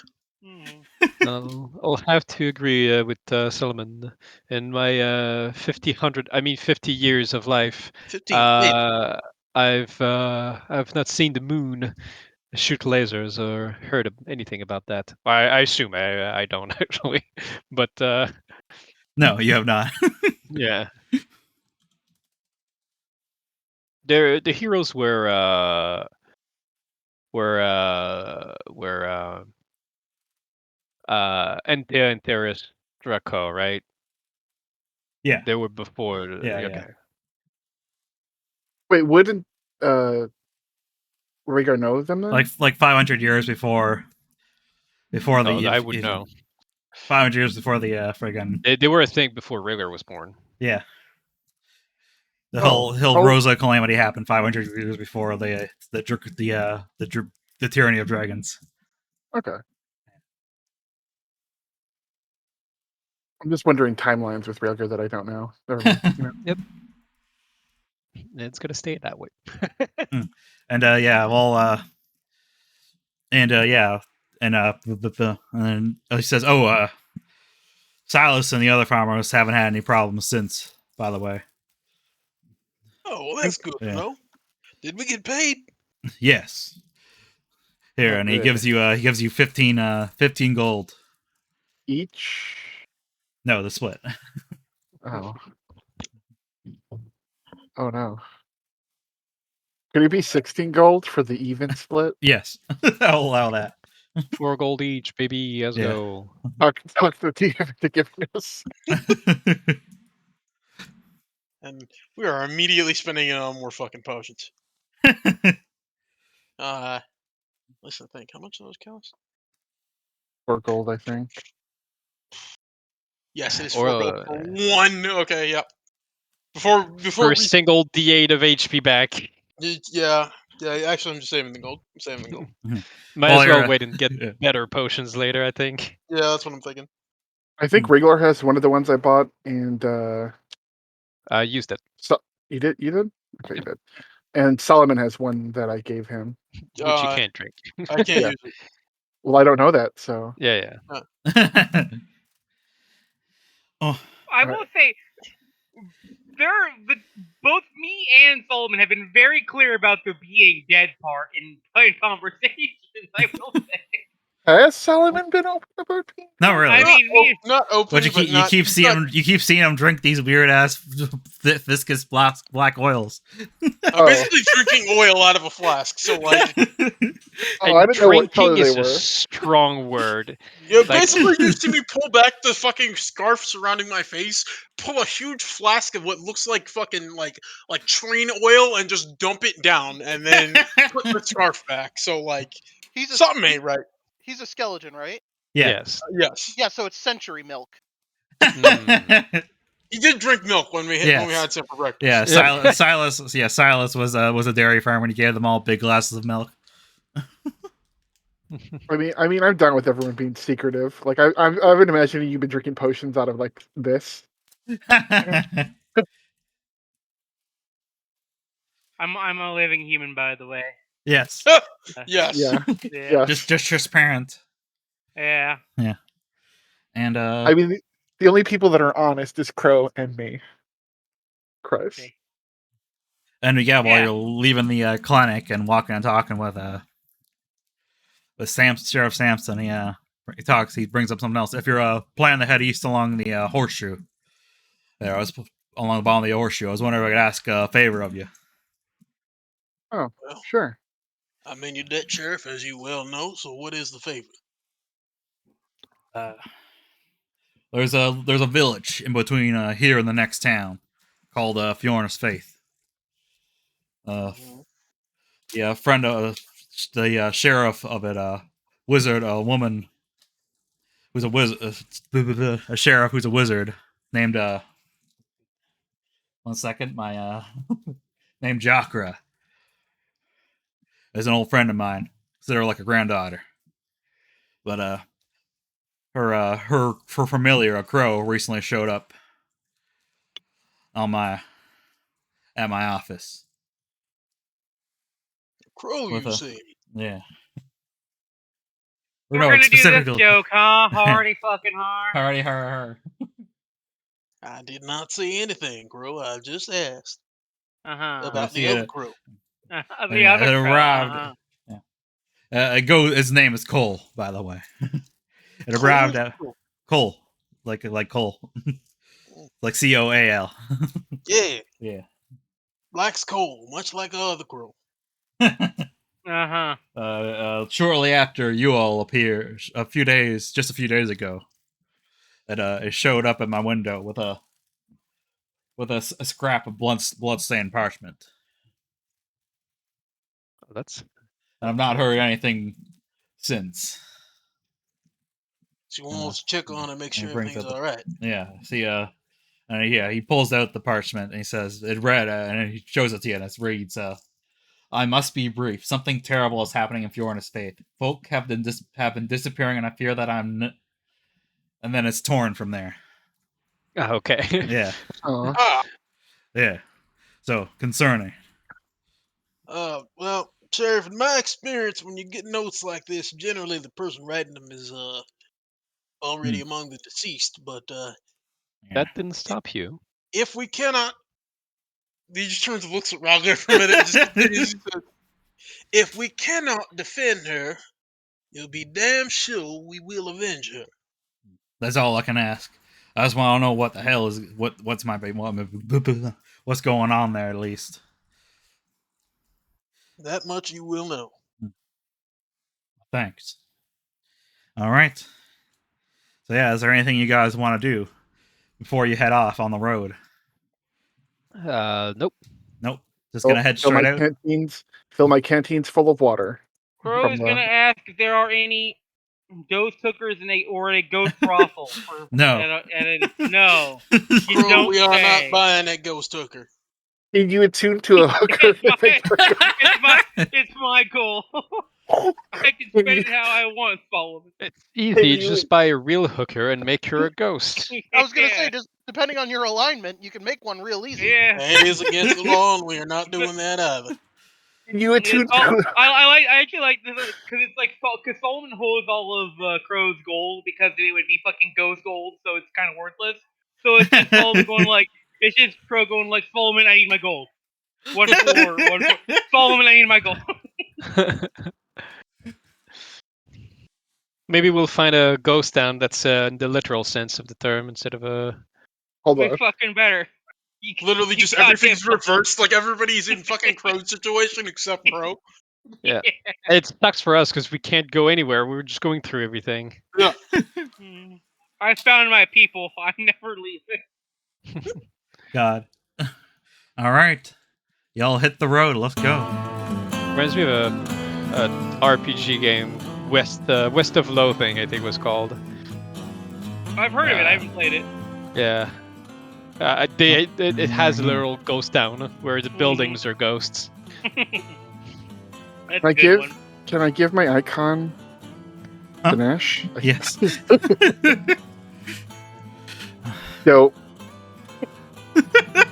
I'll have to agree with Solomon. In my 50 years of life, 15, maybe. I've not seen the moon shoot lasers or heard of anything about that. I assume I don't actually, but No, you have not. yeah, the heroes were and Theris Draco, right? Yeah. They were before. Yeah, Okay. yeah. Wait, wouldn't Rhaegar know them then? Like 500 years before Oh, the I would know. 500 years before the friggin' They were a thing before Rhaegar was born. yeah. The Oh. whole Rosa calamity happened 500 years before the tyranny of dragons. Okay. I'm just wondering timelines with Rhaegar that I don't know. Never mind. Yep. It's gonna stay that way. And yeah, well and yeah, and and then he says, "Oh, Silas and the other farmers haven't had any problems since, by the way." Oh, well, that's good to Yeah. know. Did we get paid? Yes. Here, Oh, and good. he gives you 15 gold. Each. No, the split. Oh. Oh no. Could it be 16 gold for the even split? Yes. I'll allow that. 4 gold each, baby. Let's Yeah. go. Talk to the DM to give us. And we are immediately spending it on more fucking potions. Listen, think, how much of those cost? 4 gold, I think. Yes, it is Or 4 gold for one. Okay, yep. Before for a we, single D8 of HP back. yeah. Actually, I'm just saving the gold. I'm saving the gold. Might Well, as well you're, wait and get yeah. better potions later, I think. Yeah, that's what I'm thinking. I think Rhaegar has one of the ones I bought, and I used it. so you did? You did? Okay, you did. And Solomon has one that I gave him. Which you can't drink. I can't Yeah. use it. Well, I don't know that, so Yeah. Oh, I Alright. will say, both me and Solomon have been very clear about the being dead part in conversations. I will say. has Solomon been open about being? not really. I mean, me, Not But openly, but not. you keep seeing him drink these weird ass viscous black oils. Basically drinking oil out of a flask. So like, Oh, I And didn't know what drinking color they is a were. strong word. yeah, Like- basically you see me pull back the fucking scarf surrounding my face, pull a huge flask of what looks like fucking like train oil, and just dump it down, and then put the scarf back. So like, He's a something ain't right. he's a skeleton, right? Yeah. Yes. Yes, Yeah, so it's century milk. he did drink milk when we had some for breakfast. Yeah, Yep. Silas was a dairy farmer and he gave them all big glasses of milk. I mean, I'm done with everyone being secretive. Like, I've been imagining you've been drinking potions out of like this. I'm a living human, by the way. Yes. Yes. Yeah, Yeah. yeah. Just transparent. Yeah. And I mean, the only people that are honest is Crow and me. Crows. Okay. while Yeah. you're leaving the clinic and walking and talking with Sheriff Sampson, he brings up something else. If you're planning to head east along the horseshoe, along the bottom of the horseshoe, I was wondering if I could ask a favor of you. Oh, Well, sure. I mean, you're dead sheriff, as you well know. So what is the favor? There's a village in between here and the next town called Fiorna's Faith. Yeah, a friend of the sheriff of it, wizard, a woman who's a wizard, a sheriff who's a wizard named 1 second, my named Jakra, is an old friend of mine. Consider her like a granddaughter. But her familiar, a crow, recently showed up at my office. Crow, With you a say? yeah. We're gonna do this joke, huh? Hardy fucking hard. Hardy her. I did not say anything, Crow. I just asked about see the other it. crow. The other It crow, arrived. His name is Cole, by the way. It arrived at Cole, like Cole, like Coal. Yeah, Yeah. black's coal, much like the other crow. Shortly after you all appeared, just a few days ago, it showed up at my window with a scrap of blood-stained parchment. That's And I've not heard anything since. She wants to check on her, make sure everything's all right. Yeah. See, he pulls out the parchment and he says, "It read," and he shows it to you, and it reads, "I must be brief. Something terrible is happening in Fiorna's Faith. Folk have been disappearing, and I fear that I'm." And then it's torn from there. okay. Yeah. Aw. Yeah. So concerning. Well, Sheriff, in my experience, when you get notes like this, generally the person writing them is already among the deceased. But That didn't stop you. if we cannot, he just turns and looks at Roger for a minute and just continues. If we cannot defend her, you'll be damn sure we will avenge her. That's all I can ask. I just want to know what the hell is what's going on there at least. That much you will know. Thanks. All right. So yeah, is there anything you guys want to do before you head off on the road? Nope. Nope. Just gonna head straight out. Fill my canteens full of water. Crow is gonna ask if there are any ghost hookers or a ghost brothel. No. No. You Crow, don't we are say. not buying that ghost hooker. Can you attune to a hooker? It's my goal. I can spend it how I want, Solomon. It's easy. Just buy a real hooker and make her a ghost. I was gonna say, just depending on your alignment, you can make one real easy. Yeah. That is against the law, and we are not doing that either. You attuned to I actually like this because it's like because Solomon holds all of Crow's gold because it would be fucking ghost gold, so it's kind of worthless. So it's just Solomon going like, it's just Crow going like, Solomon, I need my gold. 1-4, 1-4. Solomon, I need my gold. Maybe we'll find a ghost town that's in the literal sense of the term instead of a. Hold Way on. fucking better. Literally, just everything's reversed. Like everybody's in fucking Crow's situation except Crow. Yeah. It sucks for us because we can't go anywhere. We're just going through everything. Yeah. I found my people. I'm never leaving. God. All right. Y'all hit the road. Let's go. Reminds me of a RPG game, West of Loathing, I think it was called. I've heard of it. I haven't played it. Yeah. It has a literal ghost town where the buildings are ghosts. That's a good one. Can I give my icon Huh? to Nash? Yes. No.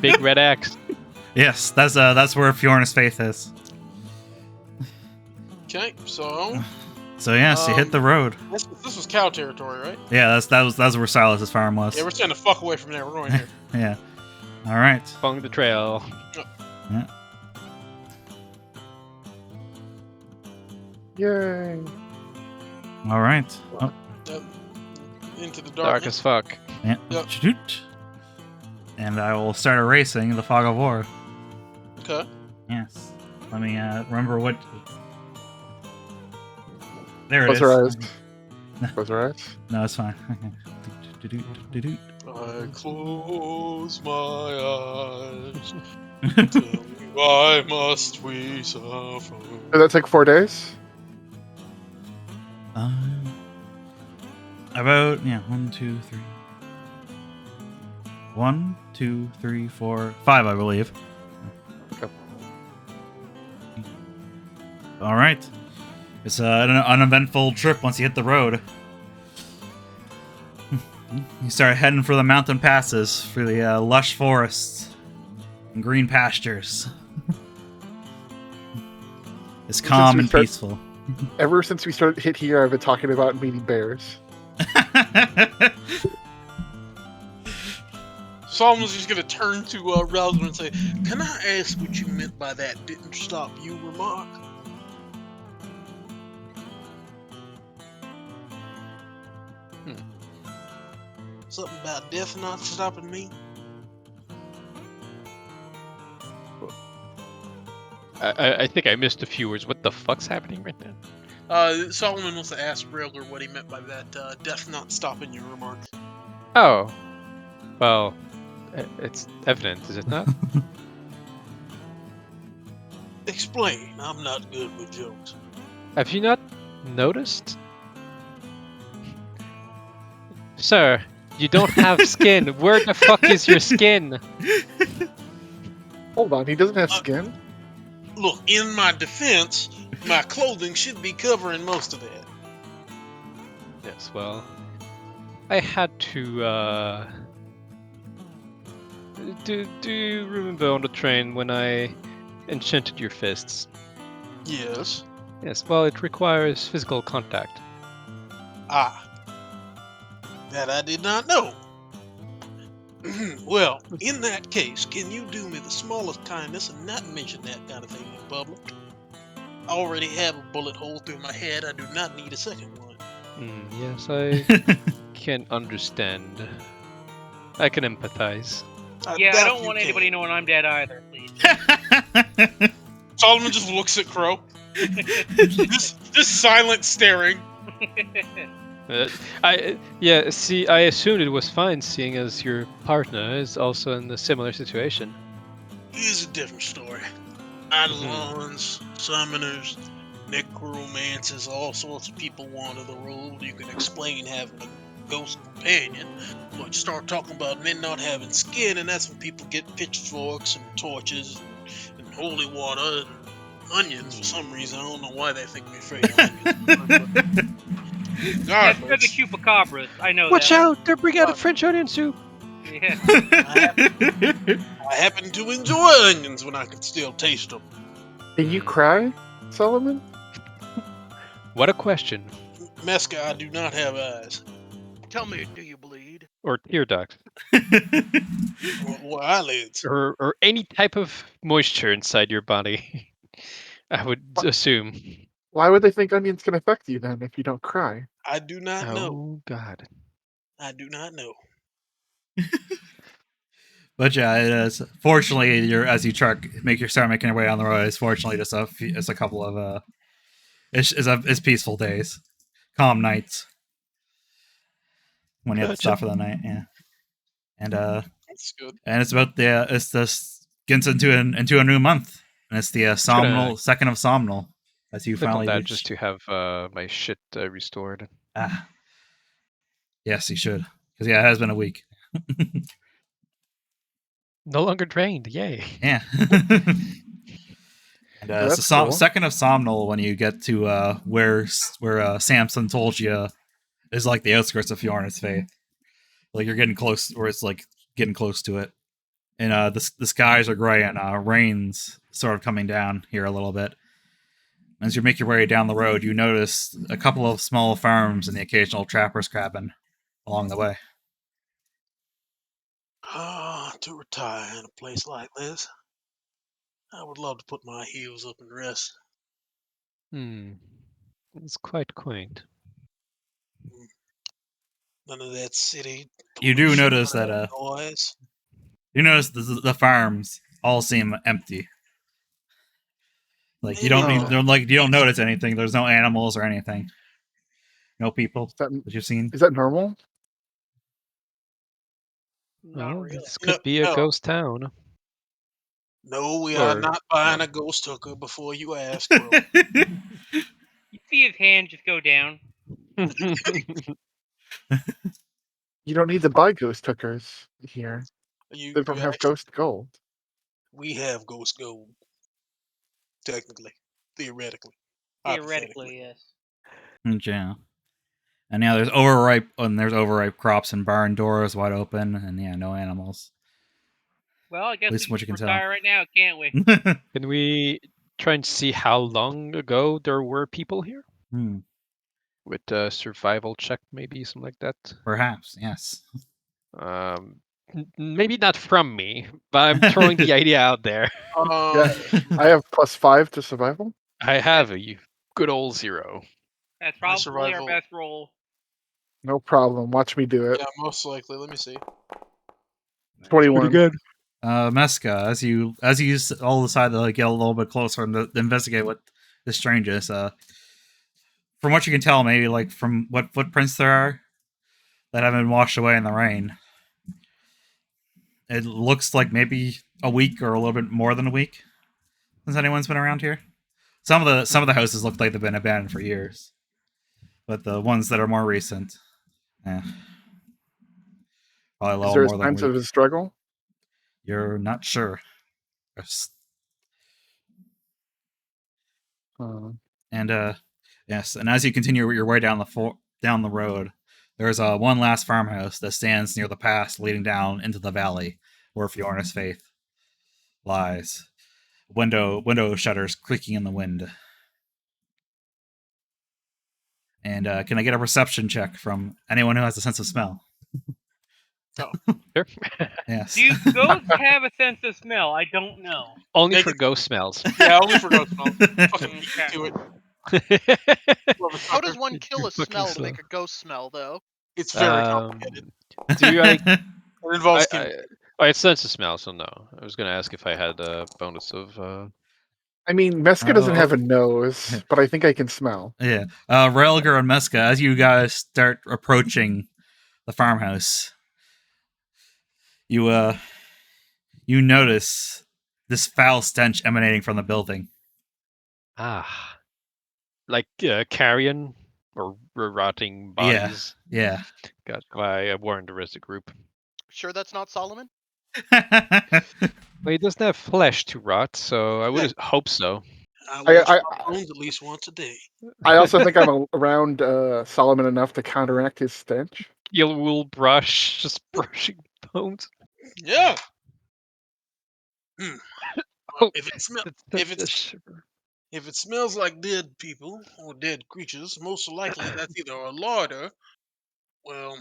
Big red axe. Yes, that's where Fiona's faith is. Okay, so So yes, you hit the road. this was cow territory, right? Yeah, that was where Silas's farm was. Yeah, we're staying the fuck away from there. We're going here. Yeah. All right. Along the trail. Yeah. Yay. All right. Oh, Into the Dark darkness. as fuck. yeah. Yep. Shoot. And I will start erasing the fog of war. Okay. Yes. Let me remember what. There it Close is. your eyes. Close your eyes. No, it's fine. I close my eyes. Tell me why must we suffer? Did that take 4 days? About 1, 2, 3. 1, 2, 3, 4, 5, I believe. Okay. All right. It's an uneventful trip once you hit the road. You start heading for the mountain passes, for the lush forests and green pastures. It's calm and peaceful. Ever since we started hit here, I've been talking about meeting bears. Solomon's just gonna turn to Rouser and say, "Can I ask what you meant by that didn't stop you remark?" Something about death not stopping me? I think I missed a few words. What the fuck's happening right now? Solomon wants to ask Railger what he meant by that death not stopping you remark. Oh. Well, it's evident, is it not? Explain. I'm not good with jokes. Have you not noticed? Sir, you don't have skin. Where the fuck is your skin? Hold on, he doesn't have skin? Look, in my defense, my clothing should be covering most of that. Yes, well, I had to, Do you remember on the train when I enchanted your fists? Yes. Yes, well, it requires physical contact. Ah. That I did not know. Well, in that case, can you do me the smallest kindness and not mention that kind of thing in public? I already have a bullet hole through my head. I do not need a second one. Yes, I can understand. I can empathize. Yeah, I doubt don't you want can. anybody knowing I'm dead either, please. Solomon just looks at Crow. just silent staring. I assumed it was fine, seeing as your partner is also in a similar situation. Here's a different story. Eidolons, summoners, necromancers, all sorts of people wander the road. You can explain having a ghost companion, but you start talking about men not having skin, and that's when people get pitchforks and torches and holy water and onions for some reason. I don't know why they think we're afraid of onions. That's because of chupacabras. I know Watch that. out! They're bringing out a French onion soup. Yeah. I happen to enjoy onions when I can still taste them. Can you cry, Solomon? What a question. Mesca, I do not have eyes. Tell me, do you bleed? Or tear ducts. Or eyelids. Or any type of moisture inside your body. I would assume. Why would they think onions can affect you then if you don't cry? I do not know. Oh God. I do not know. But yeah, it is. Fortunately, as you start making your way on the road, it's fortunately just it's a couple of it's peaceful days, calm nights when you have to Gotcha. stop for the night. Yeah, and That's good. and it's about it's this gets into a new month, and it's the gonna Somnal second of Somnal as you Click on finally that reach. just to have my shit restored. Yes, you should, because yeah, it has been a week. No longer drained. Yay. Yeah. And Oh, it's that's the cool. second of Somnal when you get to where Samson told you is like the outskirts of Fjorn's Faith. Like you're getting close, or it's like getting close to it. And the skies are gray and rain's sort of coming down here a little bit. As you make your way down the road, you notice a couple of small farms and the occasional trapper's cabin along the way. To retire in a place like this, I would love to put my heels up and rest. It's quite quaint. None of that city You do pollution, notice none of that noise. you notice the farms all seem empty. Like you Maybe don't notice anything. There's no animals or anything. No people that you've seen. Is that normal? Not Well, really. this could be a ghost town. No, we are Or- not buying oh. a ghost hooker before you ask, bro. You see his hand just go down. You don't need to buy ghost hookers here. You They don't have actually, ghost gold. we have ghost gold. Technically, theoretically, Theoretically, yes. Yeah. And yeah, there's overripe crops and barn doors wide open, and yeah, no animals. Well, I guess At we least what you should can retire right now, can't we? tell. Can we try and see how long ago there were people here? With a survival check, maybe something like that. Perhaps, yes. Maybe not from me, but I'm throwing the idea out there. Yeah, I have +5 to survival. I have a good old 0. That's My probably our survival- best roll. No problem. Watch me do it. Yeah, most likely. Let me see. 21. good. Meska, as you all decide to get a little bit closer and to investigate what this strange is, from what you can tell, maybe like from what footprints there are that have been washed away in the rain, it looks like maybe a week or a little bit more than a week since anyone's been around here. Some of the houses look like they've been abandoned for years, but the ones that are more recent, probably a Is little there more than a signs week. of a struggle? You're not sure. And yes, and as you continue your way down the road, there's one last farmhouse that stands near the pass leading down into the valley where Fjorna's Faith lies. Window shutters creaking in the wind. And can I get a perception check from anyone who has a sense of smell? Sure. Yes. Do ghosts have a sense of smell? I don't know. Only Yeah, for ghost smells. Yeah, only for ghost smells. Fucking beat me to it. How does one kill a Fucking smell to slow. make a ghost smell, though? It's very complicated. Do I? It involves It's sense of smell, so no. I was gonna ask if I had a bonus of. I mean, Meska doesn't have a nose, but I think I can smell. Yeah. Relgar and Meska, as you guys start approaching the farmhouse, you notice this foul stench emanating from the building. Like carrion or rotting bodies. Yeah. Got why I warned the rest of the group. Sure that's not Solomon? Well, he doesn't have flesh to rot, so I would hope so. I wash my bones at least once a day. I also think I'm around Solomon enough to counteract his stench. Will brush, just brushing bones. Yeah. Oh, If it If it smells like dead people or dead creatures, most likely that's either a larder, well,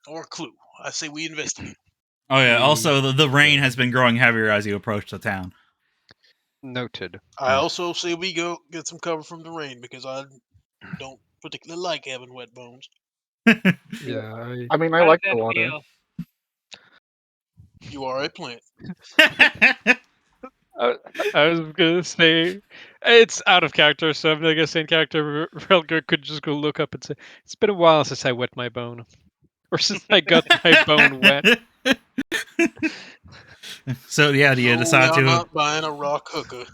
or a clue. I say we investigate. Oh yeah. We- Also, the rain has been growing heavier as you approach the town. Noted. I Yeah. also say we go get some cover from the rain because I don't particularly like having wet bones. Yeah, I mean, I How like does the that water. feel? You are a plant. I was gonna say it's out of character, so I'm gonna say in character. Relger could just go look up and say, "It's been a while since I wet my bone, or since I got my bone wet." So yeah, do you No, decide I'm to? not buying a rock hooker.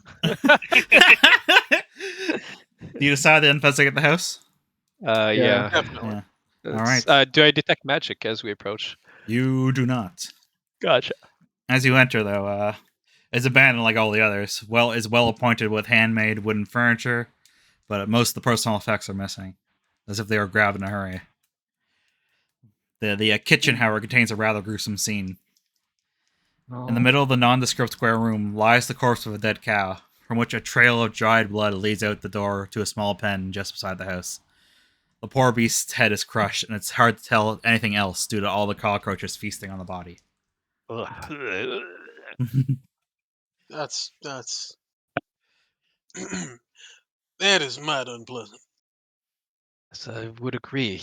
Do you decide to investigate the house? Yeah. Definitely. Yeah. It's, All right. do I detect magic as we approach? You do not. Gotcha. As you enter, though, it's abandoned like all the others. Well, it's well appointed with handmade wooden furniture, but most of the personal effects are missing, as if they were grabbed in a hurry. The kitchen, however, contains a rather gruesome scene. In the middle of the nondescript square room lies the corpse of a dead cow, from which a trail of dried blood leads out the door to a small pen just beside the house. The poor beast's head is crushed, and it's hard to tell anything else due to all the cockroaches feasting on the body. That's that is mad unpleasant. Yes, I would agree.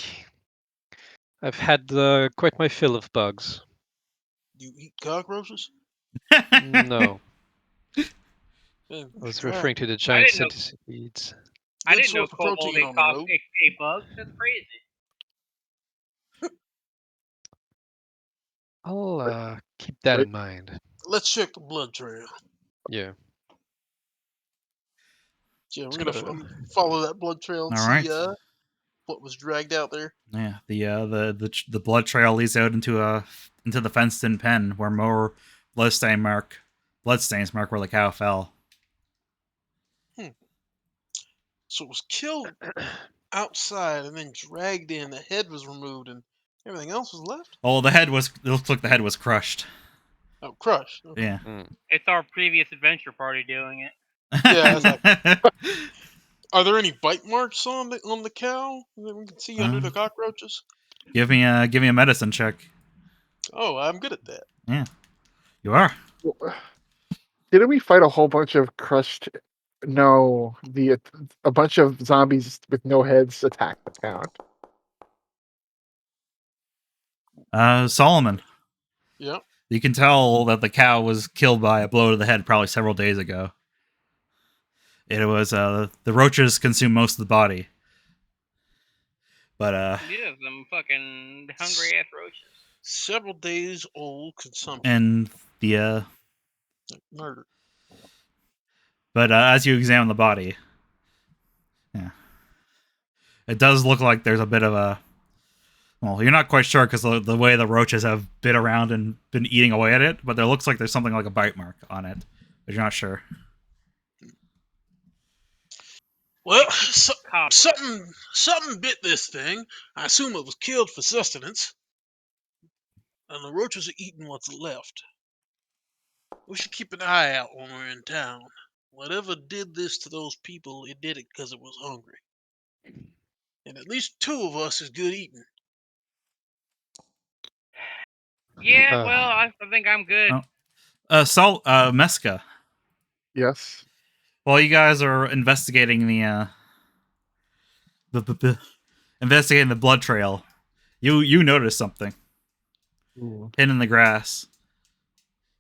I've had quite my fill of bugs. You eat cockroaches? No, Yeah, I was try referring it. to the giant didn't know- centipedes. I Good didn't know source of kobold protein on the road. ate bugs. That's crazy. I'll keep that Wait. in mind. Let's check the blood trail. Yeah. Yeah, we're Just gonna gotta- follow that blood trail and All see right. what was dragged out there. Yeah, the blood trail leads out into the fenced-in pen where more bloodstains mark where the cow fell. So it was killed outside and then dragged in. The head was removed and everything else was left. Oh, the head was. It looks like the head was crushed. Oh, crushed. Okay. Yeah. It's our previous adventure party doing it. Yeah, it's like- Are there any bite marks on the cow that we can see under the cockroaches? give me a medicine check. Oh, I'm good at that. Yeah, you are. Didn't we fight a whole bunch of crushed? No, a bunch of zombies with no heads attacked the town. Solomon. Yeah. You can tell that the cow was killed by a blow to the head probably several days ago. It was the roaches consumed most of the body, but Yeah, some fucking hungry ass roaches. Several days old consumption. and the Murder. but as you examine the body, yeah, it does look like there's a bit of a. Well, you're not quite sure because the way the roaches have bit around and been eating away at it, but there looks like there's something like a bite mark on it, but you're not sure. Well, Copper. something bit this thing. I assume it was killed for sustenance. And the roaches are eating what's left. We should keep an eye out when we're in town. Whatever did this to those people, it did it because it was hungry. And at least two of us is good eating. Yeah, well, I think I'm good. Oh. Mesca. Yes. While you guys are investigating investigating the blood trail, you notice something hidden in the grass.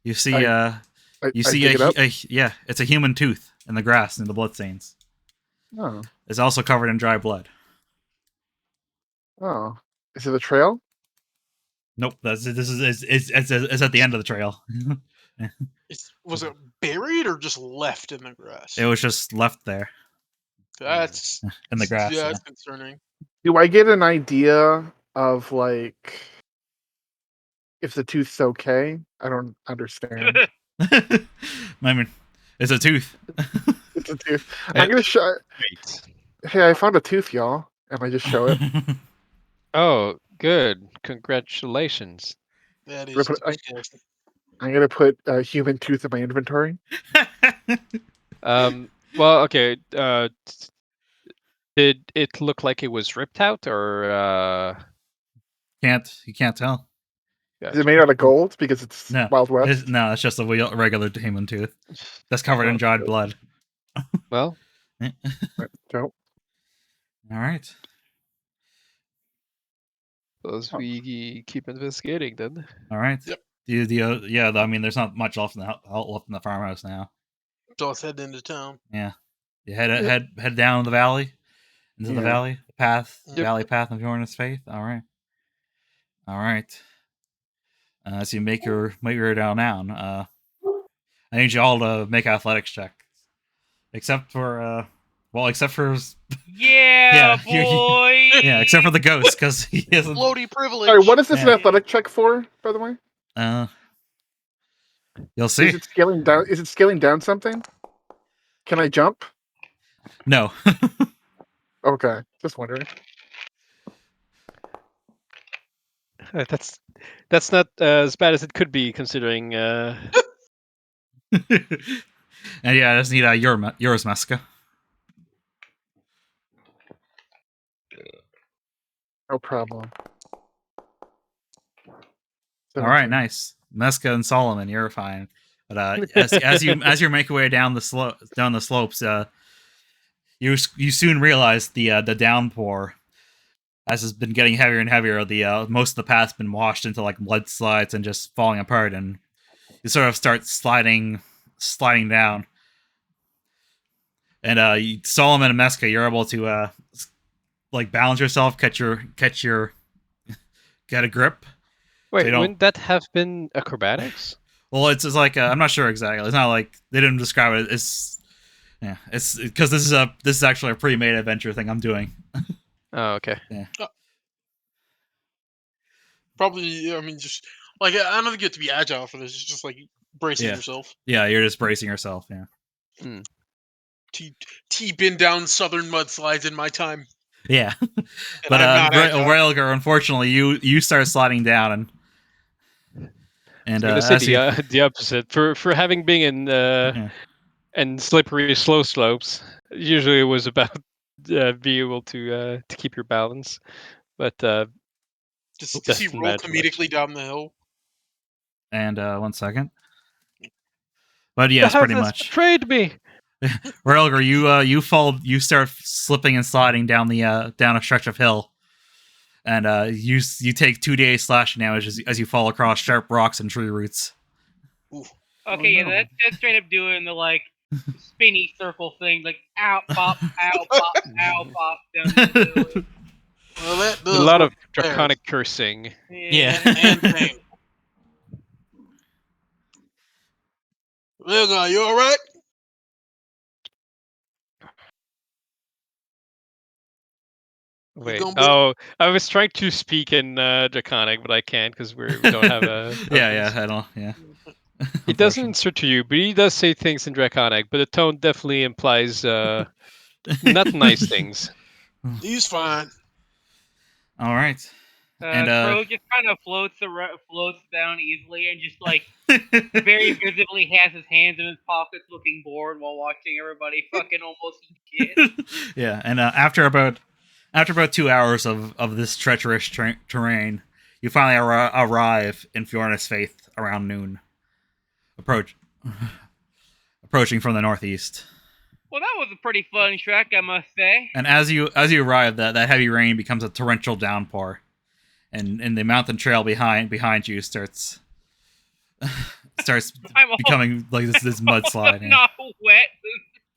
You see I you see dig it up. yeah, it's a human tooth in the grass in the bloodstains. Oh, It's also covered in dry blood. oh, is it a trail? Nope, it's at the end of the trail. Was it buried or just left in the grass? It was just left there That's in the grass. yeah, Yeah. that's concerning. Do I get an idea of like if the tooth's okay? I don't understand. I mean, it's a tooth. It's a tooth. I'm gonna show. Great. Hey, I found a tooth, y'all, and I just show it. Oh, good. Congratulations. That Rip is it- I- disgusting. I'm gonna put a human tooth in my inventory. Um, Well, okay. Did it look like it was ripped out, or You can't tell. Is it made out of gold because it's No, Wild West? no, it's just a regular demon tooth that's covered in dried blood. Well, All Don't. right. suppose we keep investigating then. All right. Yep. Yeah, I mean, there's not much left in the farmhouse now. So let's head into town. Yeah. You head down the valley, into the Yeah. valley, the path, Yep. valley path of Jordan's faith. All right. All right. As you make your way down, I need you all to make athletics check, except for except for Yeah, Yeah, boy. yeah, except for the ghost because he isn't. Floaty privilege. Sorry, what is this an Yeah. athletic check for, by the way? You'll see. Is it scaling down? Is it scaling down something? Can I jump? No. Okay, just wondering. That's not as bad as it could be, considering. And yeah, I just need yours, Meska. No problem. All right, 17. nice. Meska and Solomon, you're fine. But as you make your way down the slopes, you soon realize the downpour, as it's been getting heavier and heavier. The most of the path's been washed into like mudslides and just falling apart, and you sort of start sliding down. And Solomon and Meska, you're able to like balance yourself, get a grip. Wait, don't- wouldn't that have been acrobatics? Well, it's like I'm not sure exactly. It's not like they didn't describe it. It's because this is actually a pre-made adventure thing I'm doing. Oh, okay. Probably, I mean, just like I don't think you have to be agile for this. It's just like bracing Yeah. yourself. Yeah, you're just bracing yourself. Yeah. T-been down southern mudslides in my time. Yeah. And But I'm not agile. Railgar, unfortunately, you start sliding down and I was gonna as say you, the opposite. For having been in Yeah. and slippery slow slopes, usually it was about being able to keep your balance, but Does he doesn't roll matter much. comedically down the hill? and 1 second. But yes, The house pretty has much. betrayed me. Railgar, you start slipping and sliding down the down a stretch of hill, and you take 2 days slashing damage as you fall across sharp rocks and tree roots. Ooh. Okay, yeah, no. that's straight up doing the like spinny circle thing, like ow pop, ow pop, ow pop down the hill. Well, that A does lot of work there. draconic cursing. Yeah. and pain. Well, you all right? Wait. gonna be- Oh, I was trying to speak in draconic, but I can't because we don't have a. Yeah, I don't. Yeah. He doesn't insert to you, but he does say things in draconic. But the tone definitely implies not nice things. He's fine. All right. And Crow just kind of floats down easily and just like very visibly has his hands in his pockets, looking bored while watching everybody fucking almost eat kids. Yeah, and after about 2 hours of this treacherous terrain, you finally arrive in Fjorna's Faith around noon. Approaching from the northeast. Well, that was a pretty fun trek, I must say. And as you arrive, that heavy rain becomes a torrential downpour, and the mountain trail behind you starts I'm all becoming like this mudslide. Yeah. not wet.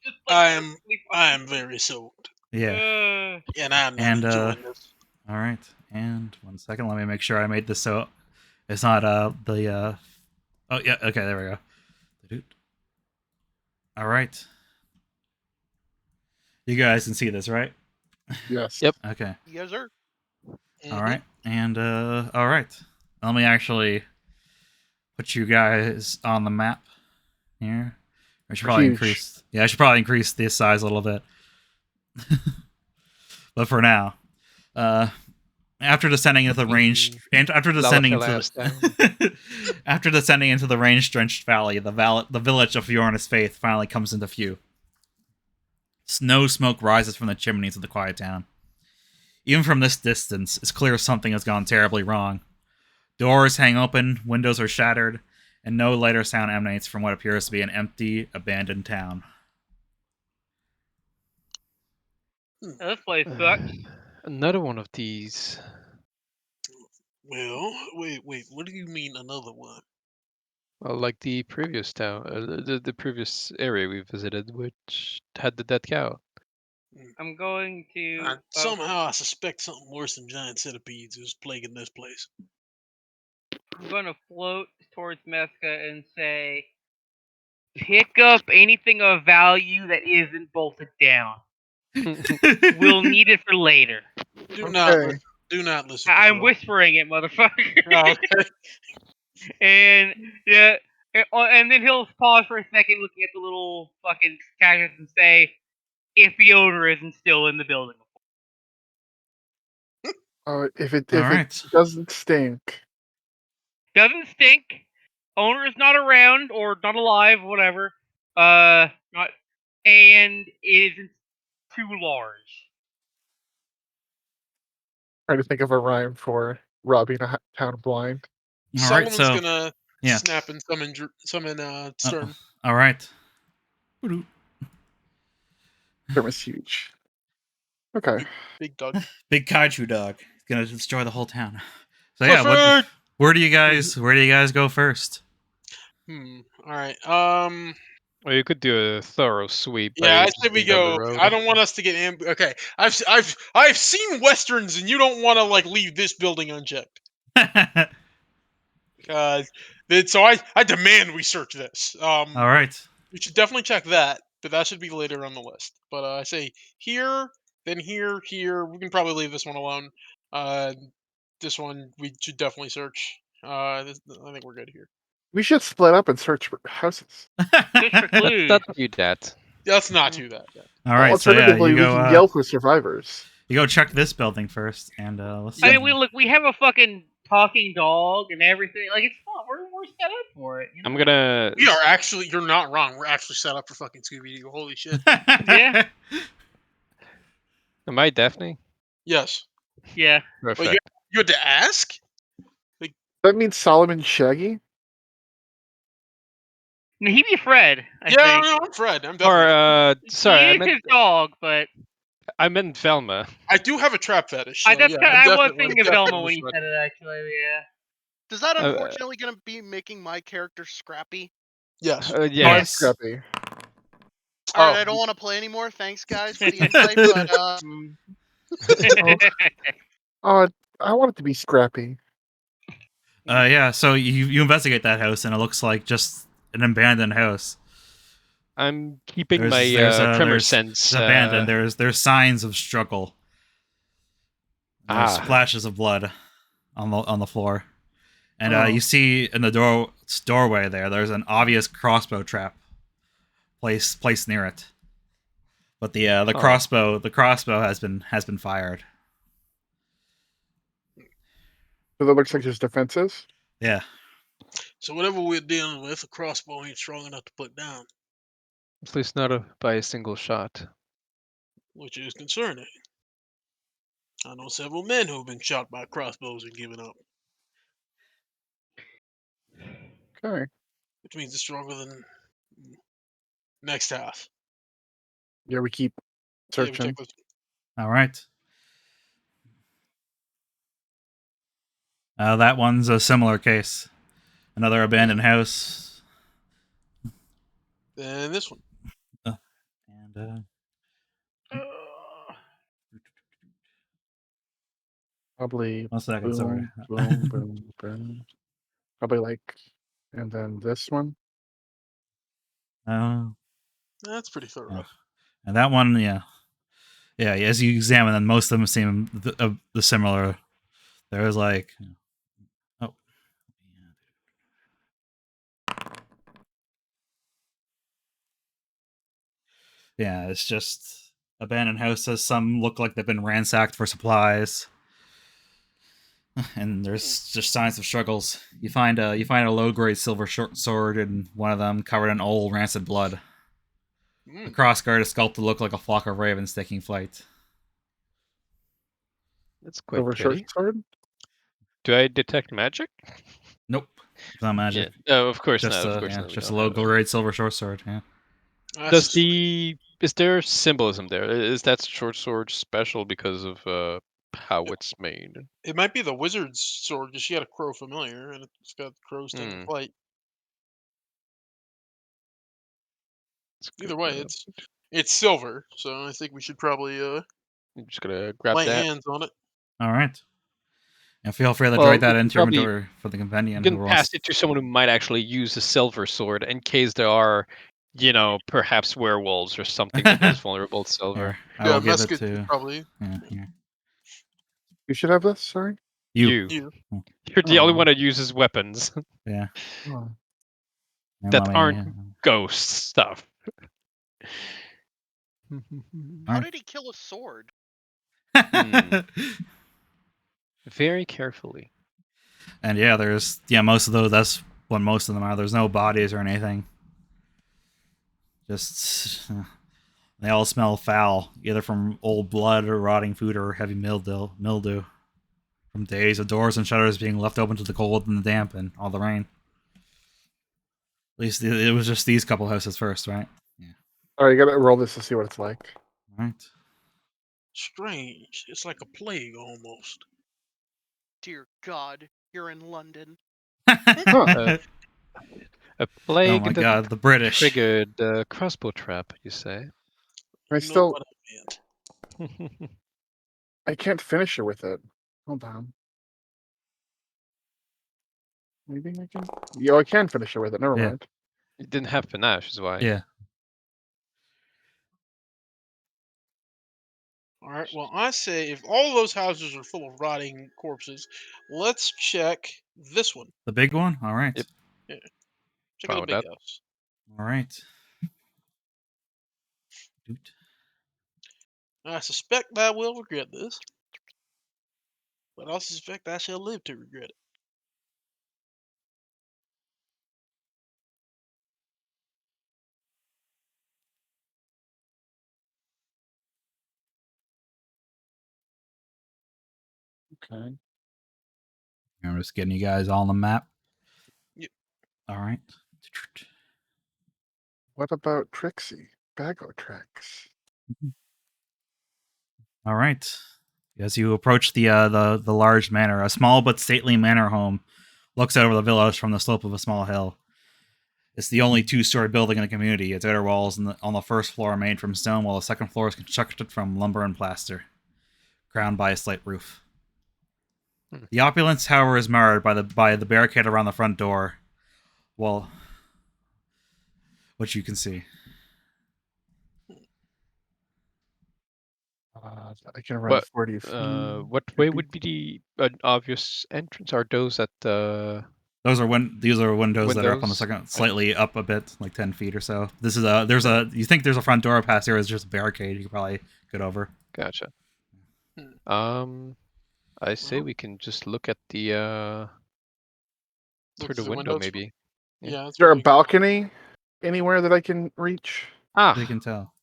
Just like I am perfectly I fine. am very soaked, Yeah. and I'm not And, enjoying this. All right. And 1 second, let me make sure I made this so it's not the. Oh yeah. Okay. There we go. All right. You guys can see this, right? Yes. Yep. Okay. Yes, sir. Mhm. All right. And all right. Let me actually put you guys on the map here. I should probably Huge. increase. Yeah, I should probably increase the size a little bit. But for now, after descending into the range, and after descending into after descending into the range-drenched valley, the village of Fjorna's Faith finally comes into view. No smoke rises from the chimneys of the quiet town. Even from this distance, it's clear something has gone terribly wrong. Doors hang open, windows are shattered, and no lighter sound emanates from what appears to be an empty, abandoned town. This place sucks. Another one of these. Well, wait. What do you mean another one? Well, like the previous town, the previous area we visited, which had the dead cow. I'm going to. Somehow I suspect something worse than giant centipedes is plaguing this place. I'm going to float towards Meska and say, pick up anything of value that isn't bolted down. We'll need it for later. Do Okay. not listen. To I'm Carl. whispering it, motherfucker. Oh, okay. And yeah, and then he'll pause for a second, looking at the little fucking cactus, and say, "If the odor isn't still in the building." If it All right. doesn't stink, Doesn't stink. Owner is not around or not alive, whatever. Not, and it isn't too large. trying to think of a rhyme for robbing a town blind. All right, Solomon's so gonna yeah. snap and summon Stern. All right. Term is huge. Okay. Big dog. Big kaiju dog. He's gonna destroy the whole town. So yeah, Clifford! where do you guys go first? All right. Well, you could do a thorough sweep. Yeah, by I just say we being down the go. road. I don't want us to get okay. I've seen westerns, and you don't want to like leave this building unchecked. So I demand we search this. All right. We should definitely check that, but that should be later on the list. But I say here, then here. We can probably leave this one alone. This one we should definitely search. I think we're good here. We should split up and search for houses. Just for clues. Let's not do that. Let's not do that. Yeah. All right. So yeah, Alternatively, you we go. can yell for survivors. You go check this building first, and let's. I see. mean, we have a fucking talking dog and everything. Like, it's fun. We're set up for it. You know? I'm gonna. We are actually. You're not wrong. We're actually set up for fucking Scooby Doo. Holy shit. Yeah. Am I Daphne? Yes. Yeah. Perfect. You had to ask. That means Solomon Shaggy. No, he'd be Fred. I Yeah, think. no, I'm Fred. I'm Or definitely. sorry, he is his dog, but I meant Velma. I do have a trap fetish. I So, yeah, I'm was definitely- thinking of Velma definitely when you Fred. said it. Actually, yeah. Does that Uh, unfortunately gonna be making my character scrappy? Yes. I'm Yes. Scrappy. All right, Oh. I don't want to play anymore. Thanks, guys, for the insight. But Oh, I want it to be Scrappy. Yeah. So you investigate that house, and it looks like just an abandoned house. I'm keeping There's- my there's, tremor there's- sense. It's abandoned. There's signs of struggle. There's Ah. splashes of blood on the floor, and Oh. you see in the doorway there's an obvious crossbow trap placed near it. But the crossbow has been fired. So that looks like there's defenses. Yeah. So whatever we're dealing with, a crossbow ain't strong enough to put down, At least not by a single shot. which is concerning. I know several men who have been shot by crossbows and given up, Okay. which means it's stronger than next half. Yeah, we keep Yeah, we searching. check this. All right. That one's a similar case. Another abandoned house. Then this one. And Probably 1 second, sorry. boom, boom, boom. Probably like, and then this one. That's pretty thorough. Yeah. And that one, yeah. As you examine them, most of them seem the similar. There's like, oh, yeah, it's just abandoned houses. Some look like they've been ransacked for supplies, and there's just signs of struggles. You find a low grade silver short sword in one of them, covered in old rancid blood. The Mm. crossguard is sculpted to look like a flock of ravens taking flight. That's quite Silver short pretty. sword. Do I detect magic? Nope, it's not magic. Yeah. Oh, of course Just not. Of a course not. We just a don't have local it. grade silver short sword. Yeah. Does is there symbolism there? Is that short sword special because of how it's made? It might be the wizard's sword because she had a crow familiar, and it's got crows taking Hmm. flight. It's Either good, way, it's silver, so I think we should probably I'm just gonna grab lay that. hands on it. All right. And feel free to Well, droid that we can into your probably inventory for the you companion can who pass wants. it to someone who might actually use a silver sword in case there are, perhaps werewolves or something that is vulnerable to silver. Here, I Yeah, will give it musket to. probably. Yeah, here. You should have this. Sorry. You. You. You're the only Oh. one that uses weapons Yeah. Oh. And that let me, aren't ghost stuff. How Alright. did he kill a sword? Very carefully. And yeah, there's most of those. That's what most of them are. There's no bodies or anything. Just they all smell foul, either from old blood or rotting food or heavy mildew from days of doors and shutters being left open to the cold and the damp and all the rain. At least it was just these couple houses first, right? Yeah. All right, you gotta roll this to see what it's like. All right. Strange. It's like a plague almost. Dear God, you're in London. A Oh plague my that god, the British. triggered the crossbow trap, you say? I You know still, what I meant. I can't finish it with it. Hold on. Maybe I can. Yo, I can finish it with it. Never Yeah. mind. It didn't have panache, is why. Yeah. All right. Well, I say if all those houses are full of rotting corpses, let's check this one. The big one? All right. Yep. Yeah. Check Fine out the with big that. house. All right. Doot. I suspect I will regret this, but I suspect I shall live to regret it. Okay. I'm just getting you guys all on the map. Yep. All right. What about Trixie? Bago Trex. All right. As you approach the large manor, a small but stately manor home looks out over the village from the slope of a small hill. It's the only two-story building in the community. Its outer walls on the first floor are made from stone, while the second floor is constructed from lumber and plaster, crowned by a slate roof. The opulence, however, is marred by the barricade around the front door. Well, which you can see. I can run What 40 feet. what way would be the an obvious entrance? Are those at the These are windows that are up on the windows? second, slightly up a bit, like 10 feet or so. This is you think there's a front door past here? It's just a barricade. You could probably get over. Gotcha. Hmm. I say Well, we can just look at the look through the through the window, windows. maybe. Yeah. Yeah, Is that's there a probably good. balcony anywhere that I can reach? What you Ah. can tell.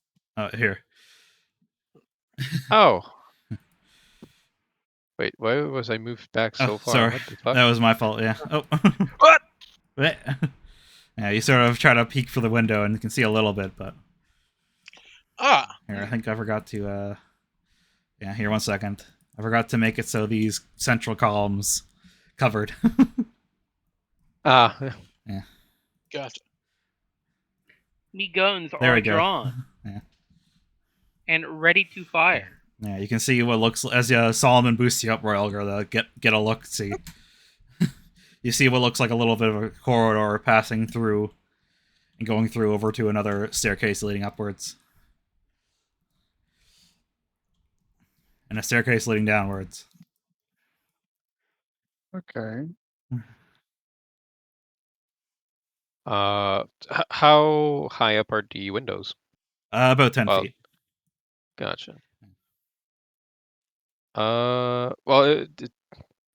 Here. Oh. Wait, why was I moved back Oh, so far? sorry. What the fuck? That was my fault. Yeah. Oh. What? Yeah, you sort of try to peek through the window and you can see a little bit, but Ah. here, I think I forgot to. Yeah, here, 1 second. I forgot to make it so these central columns covered. Ah. Yeah. Gotcha. Me guns There are we go. drawn Yeah. and ready to fire. Yeah, you can see what looks as Solomon boosts you up, Royal to get a look. See, you see what looks like a little bit of a corridor passing through and going through over to another staircase leading upwards, and a staircase leading downwards. Okay. How high up are the windows? About 10 Well, feet. gotcha. Well,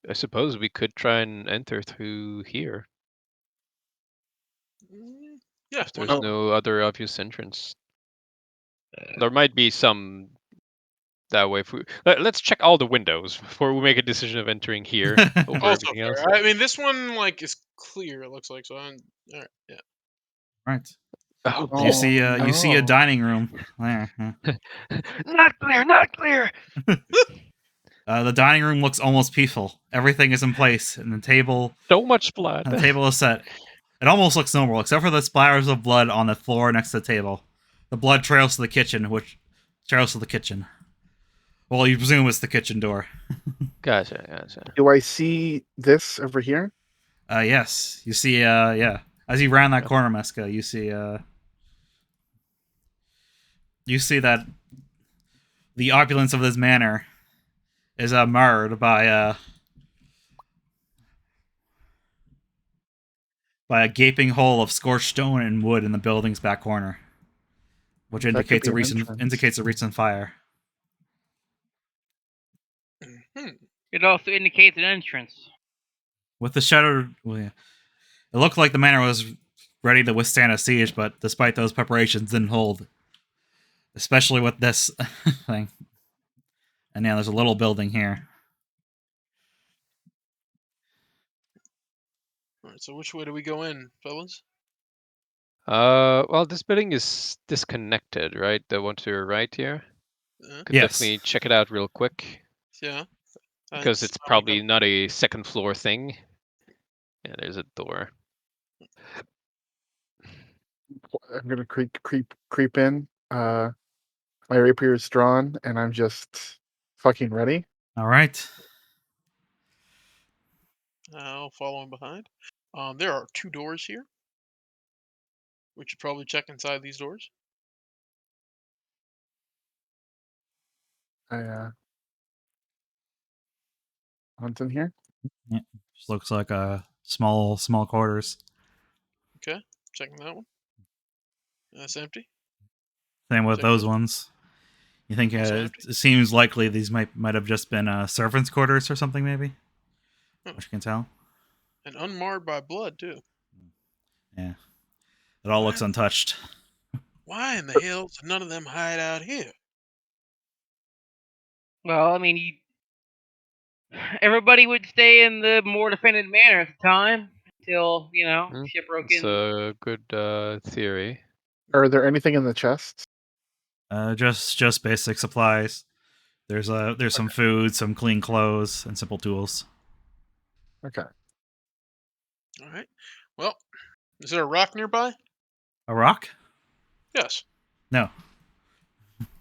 I suppose we could try and enter through here Mm, yeah. if Why there's not? Oh, no other obvious entrance. There might be some that way. If let's check all the windows before we make a decision of entering here over Also everything fair. else. I mean, this one like is clear. It looks like so. All right, yeah. Right. Oh, Oh, You see you see a no. dining room there. not clear, not clear. The dining room looks almost peaceful. Everything is in place, and the table So much blood. is set. It almost looks normal, except for the splatters of blood on the floor next to the table. The blood trails to the kitchen, which trails to the kitchen. Well, you presume it's the kitchen door. Gotcha. Do I see this over here? Yes, you see. Yeah, as you round that corner, Meska, you see. You see that the opulence of this manor is marred by a gaping hole of scorched stone and wood in the building's back corner, which That could indicates be a an recent entrance. fire. Hmm. It also indicates an entrance. With the shuttered, well, yeah. It looked like the manor was ready to withstand a siege, but despite those preparations, didn't hold. Especially with this thing. And now there's a little building here. All right. So which way do we go in, fellas? Well, this building is disconnected, right? The one to your right here. Could Yes. definitely check it out real quick Yeah. because it's probably not a second floor thing. Yeah, there's a door. I'm gonna creep in. My rapier is drawn, and I'm just fucking ready. All right. I'll follow him behind. There are 2 doors here. We should probably check inside these doors. What's in here? Yeah. Just looks like a small quarters. Okay, checking that one. That's empty. Same with Check those this. ones. You think Also it empty. seems likely these might have just been servants' quarters or something, maybe? Huh. Which you can tell. And unmarred by blood too. Yeah. It all looks Why? untouched. Why in the hell did none of them hide out here? Well, I mean, everybody would stay in the more defended manor at the time until ship broke It's in. a good theory. Are there anything in the chests? Just basic supplies. There's some food, some clean clothes, and simple tools. Okay. All right. Well, is there a rock nearby? A rock? Yes. No.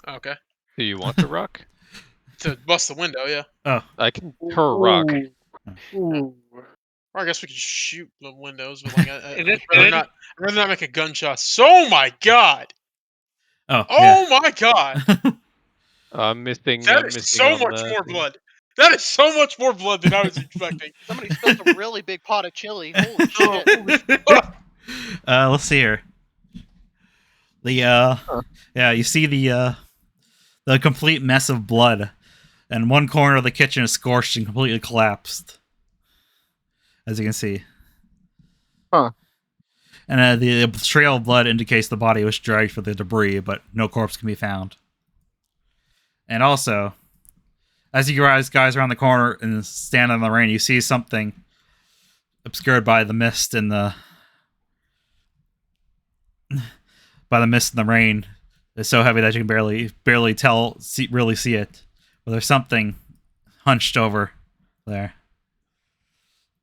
Okay. Do you want the rock? To bust the window, yeah. Oh. I can throw a rock. Ooh. Or I guess we could shoot the windows, but like, Is this I'd good? rather not make a gunshot. So, my God! Oh. Oh my God! I'm missing. That I'm is missing so on much the more thing. blood. That is so much more blood than I was expecting. Somebody spilled a really big pot of chili. Holy shit! Let's see here. Yeah, you see the complete mess of blood, and one corner of the kitchen is scorched and completely collapsed, as you can see. Huh. And the trail of blood indicates the body was dragged for the debris, but no corpse can be found. And also, as you guys around the corner and stand in the rain, you see something obscured by the mist and the rain. It's so heavy that you can barely really see it. But there's something hunched over there.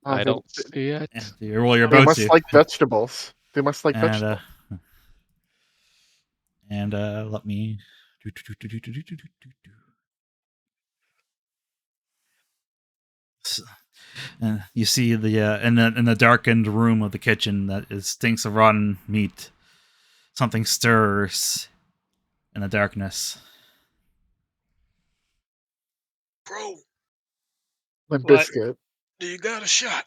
I don't see it. You roll your They boat must to. like vegetables. They must like And vegetables. let me. You see the in the darkened room of the kitchen that stinks of rotten meat. Something stirs in the darkness. Bro, Limp What? Biscuit. do you got a shot?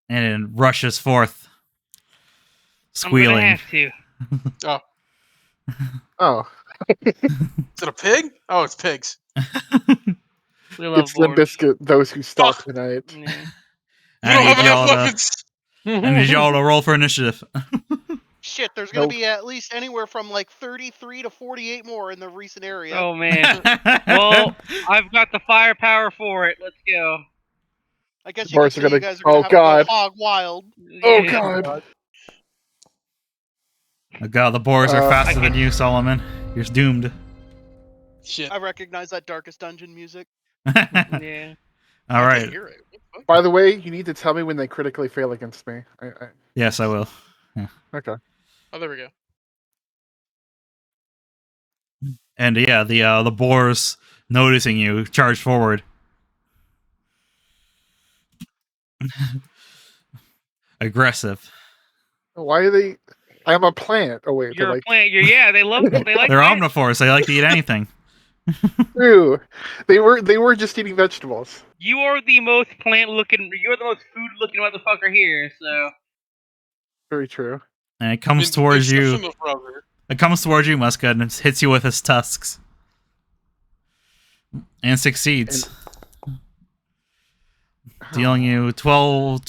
And it rushes forth, I'm gonna squealing. have to. Oh, Is it a pig? Oh, it's pigs. We love it's Limp boars. Biscuit. Those who stalk Fuck. the night. Yeah. We don't have enough weapons. I need y'all to roll for initiative. Shit, there's gonna Nope. be at least anywhere from like 33 to 48 more in the recent area. Oh man. Well, I've got the firepower for it. Let's go. I guess you Boris could are say you gonna. guys are gonna Oh have to go god. hog wild. Oh Yeah. god. Oh god, the boars are faster than you, Solomon. You're doomed. Shit. I recognize that Darkest Dungeon music. Yeah. All I right. can't hear it. What the fuck? By the way, you need to tell me when they critically fail against me. Yes, I will. Okay. Oh, there we go. And yeah, the boars noticing you charge forward. Aggressive. Why are they? I'm a plant. Oh wait, they're You're a like. plant. Yeah, they love. They like They're plants. omnivores. They like to eat anything. Ew. They were just eating vegetables. You are the most plant looking. You're the most food looking motherfucker here. So Very true. And it comes With the towards you. exception of Roger. It comes towards you, Muska, and it hits you with its tusks. And succeeds. Dealing you 12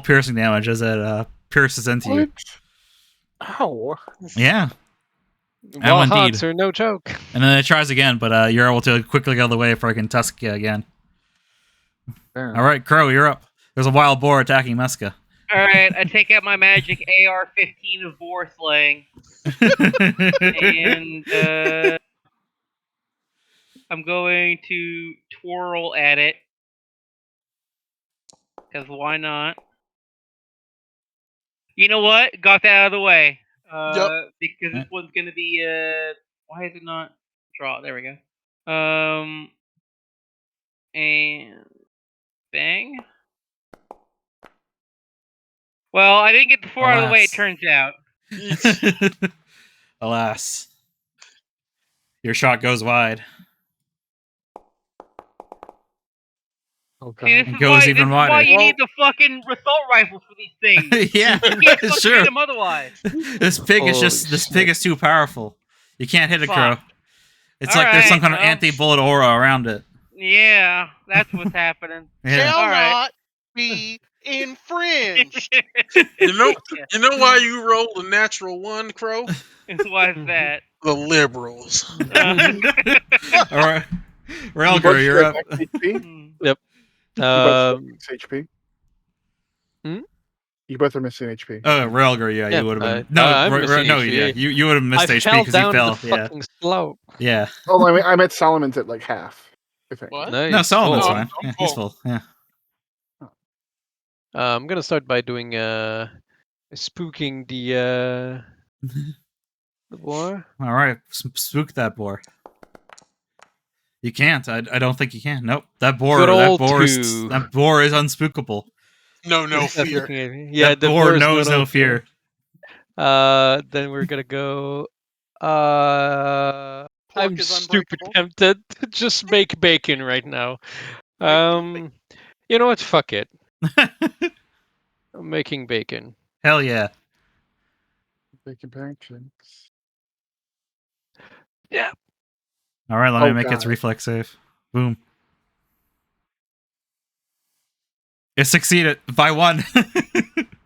piercing damage as it pierces into you. What? Ow. Yeah. Wall indeed. hogs are no joke. And then it tries again, but you're able to quickly get out of the way before I can tusk you again. Damn. Alright, Crow, you're up. There's a wild boar attacking Muska. all right, I take out my magic AR-15 of boar slaying, and I'm going to twirl at it. Because why not? You know what? Got that out of the way. Because this one's gonna be why is it not draw? There we go. And bang. Well, I didn't get the 4 out of the way. It Alas. turns out. Alas. Your shot goes wide. Oh See, god. this is goes why, even this is why wider. you need the fucking assault rifles for these things. Yeah, You can't it's fucking true. hit them otherwise. This pig is Holy just this shit. pig is too powerful. You can't hit a crow. Fuck. It's like there's some Alright, kind of well. anti-bullet aura around it. Yeah, that's what's happening. Yeah. Shall All right. not be infringed. You know why you rolled a natural 1, Crow? Why is that? The liberals. All right, You both Relger, you're share up. max HP? Hmm. You both share Um, max HP? Hmm? You both are missing HP. Oh, Relger, yeah, Yeah, you would have been. no, No, I'm missing no, HP. yeah, you would have missed I HP fell because you down fell. the Yeah, fucking slope. yeah. Oh, I meant Solomon's at like half. I think. What? No, No, he's Solomon's full. fine. I'm Yeah, he's full. full. Yeah. I'm gonna start by doing spooking the boar. All right, spook that boar. You can't. I don't think you can. Nope. That boar. Good That old boar is two. unspookable. No Start fear. looking at me. Yeah, that the boar boar's knows not no okay. fear. Then we're gonna go. Pork I'm is stupid unbreakable. tempted to just make bacon right now. You know what? Fuck it. I'm making bacon. Hell yeah. Bacon pancakes. Yeah. All right, let me Oh, make its God. reflex save. Boom. It succeeded by 1.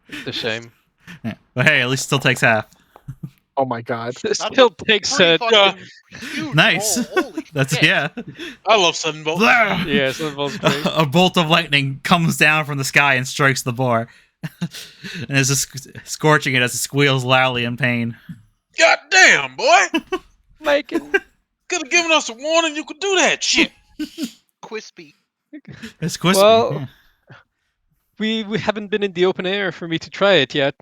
It's a shame. Yeah. But hey, at least it still takes half. Oh my god. It That's still takes Pretty a fucking huge Nice. roll. Holy That's shit. yeah. I love sudden bolt. Blah! yeah, so involves great. A bolt of lightning comes down from the sky and strikes the boar, and is just scorching it as it squeals loudly in pain. God damn, boy! Bacon. Could have given us a warning. You could do that shit. Crispy. It's crispy. Well, yeah. we haven't been in the open air for me to try it yet.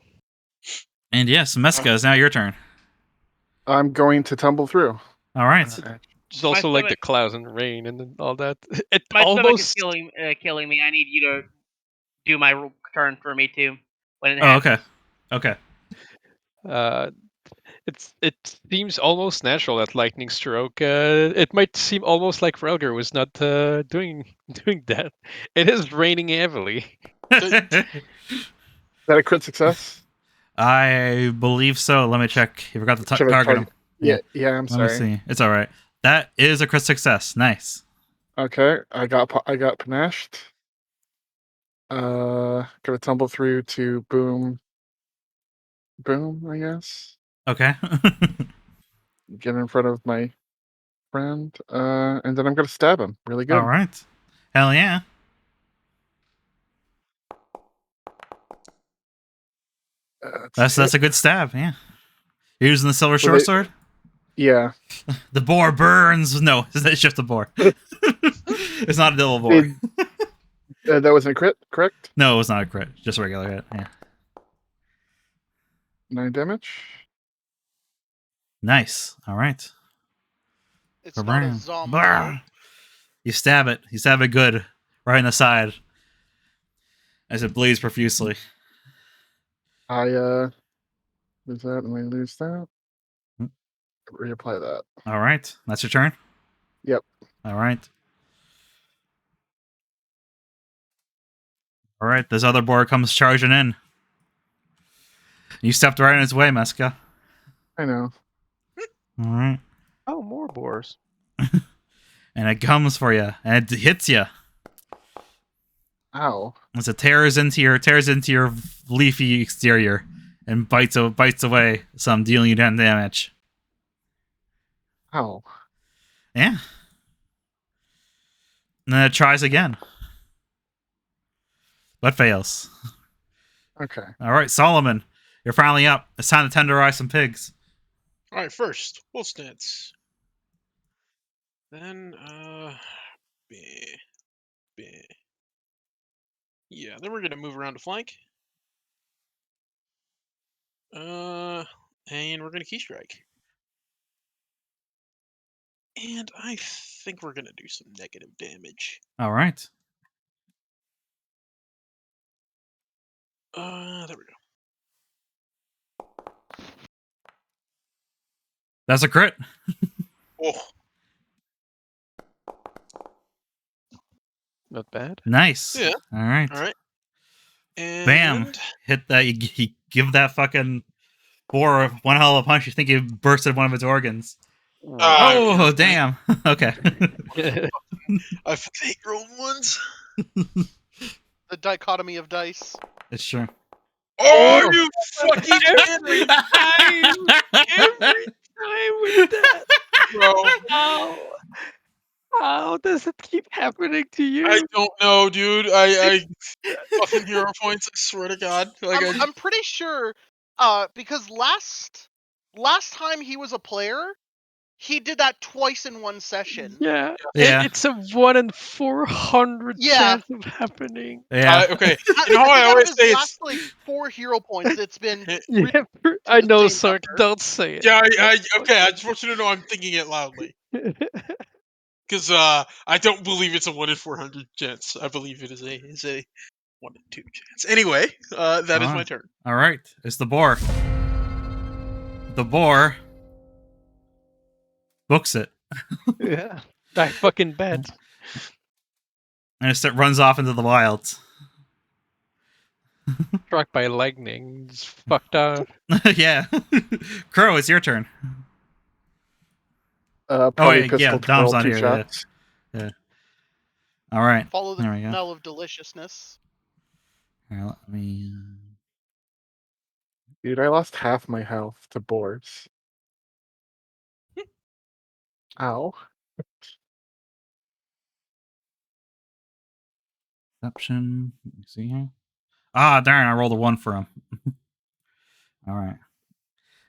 And yes, Meska, is now your turn. I'm going to tumble through. All right. Just also like the stomach- clouds and rain and then all that. It My stomach is almost. killing me. I need you to do my turn for me too. When it Oh, happens. okay. Okay. It seems almost natural that lightning stroke. It might seem almost like Relger was not doing that. It is raining heavily. Is that a crit success? I believe so. Let me check. You forgot to Should I target him. Yeah, I'm Let me sorry. see. It's all right. That is a crit success. Nice. Okay, I got panashed. Gonna tumble through to boom. boom, I guess. Okay. Get in front of my friend, and then I'm gonna stab him really good. All right. Hell yeah. That's a good stab. Yeah. You're using the silver Well, short sword. Yeah. The boar burns. No, it's just a boar. It's not a double boar. That wasn't a crit, correct? No, it was not a crit. Just a regular hit. Yeah. 9 damage. Nice. All right. It's not a Bam. zombie. Bah! You stab it. You stab it good, right in the side, as it bleeds profusely. I lose that and I lose that. Hmm. Reapply that. All right. That's your turn. Yep. All right. All right. This other boar comes charging in. You stepped right in his way, Meska. I know. All right. Oh, more boars. And it comes for you, and it hits you. Ow. As it tears into your leafy exterior and bites away some, dealing you 10 damage. Ow. Yeah. And then it tries again, but fails. Okay. All right, Solomon, you're finally up. It's time to tenderize some pigs. All right, first full stance. Then bleh, bleh. Yeah. Then we're gonna move around to flank. And we're gonna key strike. And I think we're gonna do some negative damage. All right. There we go. That's a crit. Oh, Not bad. Nice. Yeah. All right. all right. And Bam. Hit that. You give that fucking boar one hell of a punch. You think you bursted one of its organs. Ah, Oh, you're damn. Okay. I hate rolling ones. The dichotomy of dice. It's true. Oh, you fucking Every time! Every time with that! bro! How does it keep happening to you? I don't know, dude. I fucking hero points. I swear to God. Like I'm pretty sure, because last time he was a player, he did that twice in one session. Yeah. Yeah. It's a 1 in 400 Yeah. chance of happening. Yeah. okay. You know how I Out of always his say last it's. like 4 hero points, it's been Yeah, I the know, same Sark. number. Don't say it. Yeah. Okay. I just want you to know I'm thinking it loudly because I don't believe it's a 1 in 400 chance. I believe it is a 1 in 2 chance. Anyway, that is my turn. All right. It's the boar. The boar books it. Yeah. I fucking bet. And it runs off into the wilds. Struck by lightning. It's fucked up. Yeah. Crow, it's your turn. Probably wait, pistol yeah, to Dom's roll not 2 here, yeah. shots. All right. Follow the There we go. smell of deliciousness. Here, let me. Dude, I lost half my health to boars. Ow. Perception. Let me see here. Ah, darn! I rolled a 1 for him. All right.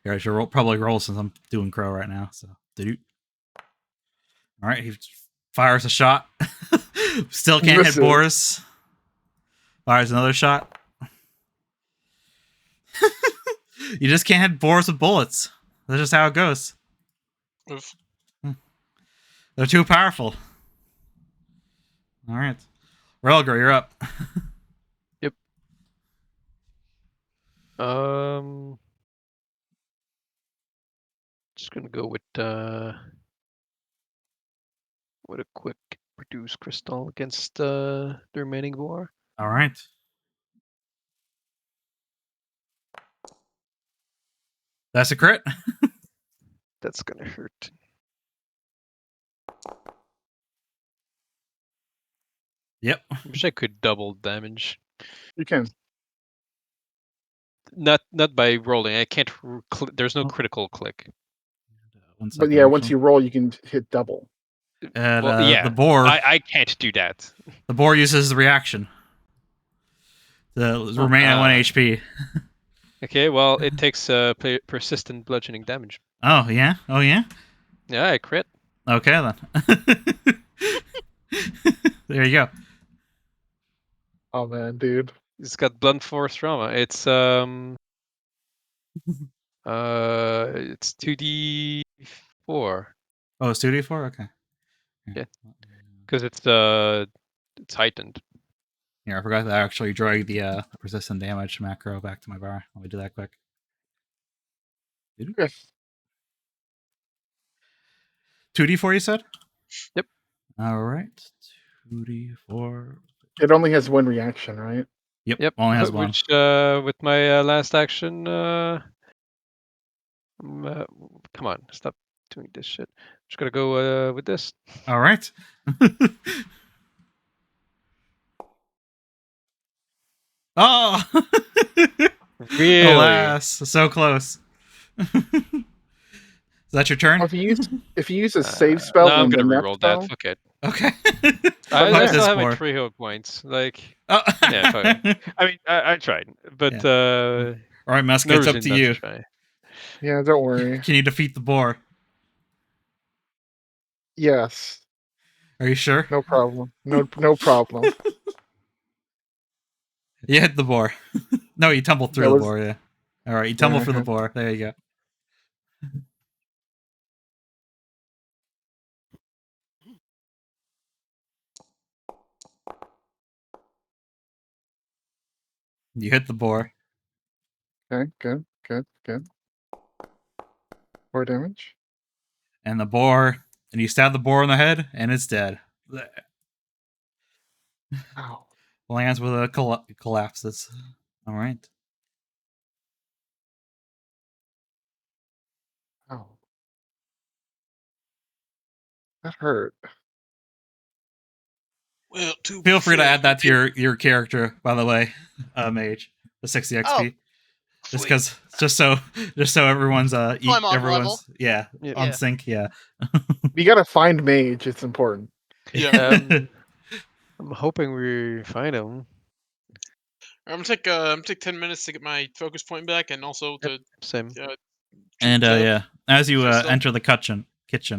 Here, I should probably roll since I'm doing crow right now. So, all right. He fires a shot. Still can't hit Misses. boars. Fires another shot. You just can't hit boars with bullets. That's just how it goes. Oof. They're too powerful. All right. Relgar, you're up. Just gonna go with a quick produce crystal against the remaining boar. All right. That's a crit. That's gonna hurt. Yep. Wish I could double damage. You can. not by rolling. I can't. There's no Oh. critical click. One But second, yeah, once actually. you roll, you can hit double. And, Well, yeah, the boar. I can't do that. The boar uses the reaction. The remain at 1 HP. Okay, well, it takes persistent bludgeoning damage. Oh yeah. Oh yeah. Yeah, I crit. Okay then. There you go. Oh man, dude. It's got blunt force trauma. It's 2d4 Oh, it's 2d4. Okay. Yeah. because it's heightened. Here, I forgot to actually drag the persistent damage macro back to my bar. Let me do that quick. Yes. 2d4, you said? Yep. All right. 2d4. It only has one reaction, right? Yep. Only has one. Which with my last action, come on, stop doing this shit. Just gotta go with this. All right. Oh! Really? Alas, so close. Is that your turn? Oh, if you use a save spell, no, I'm and gonna then reroll spell, that. Fuck it. Okay. I Fuck still this have my boar. 3 hit points. Like, Oh. yeah, fuck it. I mean, I tried, but All right, Musk, no it's up reason to not you. try. yeah, don't worry. Can you defeat the boar? Yes, Are you sure? no problem. No problem. You hit the boar. No, you tumbled through That the was- boar, yeah. All right, you tumbled through the Yeah. boar. There you go. You hit the boar. Okay, good. 4 damage. And you stab the boar in the head, and it's dead. Ow. Lands with a collapses. All right. Ow. That hurt. Well, Feel free to add that to your character, by the way, Mage. The 60 XP. Just Sweet. because, just so everyone's I'm on everyone's level. yeah Yeah. on Yeah. sync, yeah. You gotta find mage. It's important. Yeah. I'm hoping we find him. I'm gonna take 10 minutes to get my focus point back, and also to Same. And yeah, as you Just so- enter the kitchen,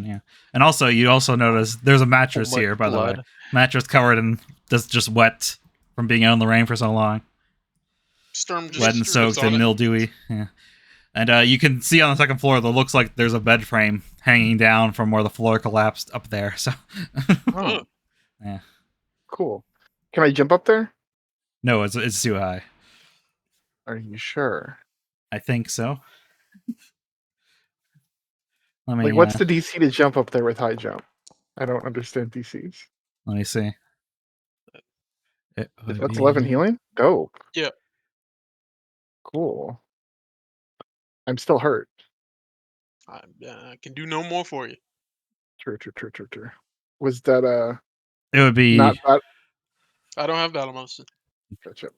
yeah, and also you also notice there's a mattress Oh my here, by the way. blood. Mattress covered in just wet from being out in the rain for so long, Sturm just wet and sits soaked on and it. mildewy. Yeah, and you can see on the second floor that looks like there's a bed frame hanging down from where the floor collapsed up there. So, Oh, yeah, cool. Can I jump up there? no, it's too high. Are you sure? I think so. Let me Like, what's the DC to jump up there with high jump? I don't understand DCs. let me see. It would That's be- 11 healing? Dope. Yeah. Cool. I'm still hurt. I can do no more for you. True. Was that It would be not that? I don't have battle medicine. Gotcha.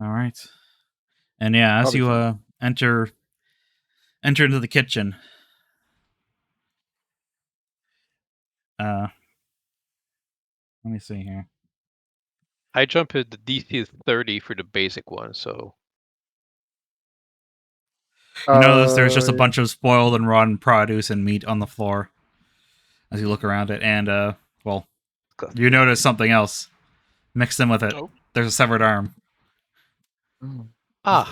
all right. And yeah, as I'll be you fine. enter into the kitchen, let me see here. I jump at the DC is 30 for the basic one, so You notice there's just a Yeah. bunch of spoiled and rotten produce and meat on the floor as you look around it, and well, you notice something else mixed in with it. Oh. There's a severed arm. Mm.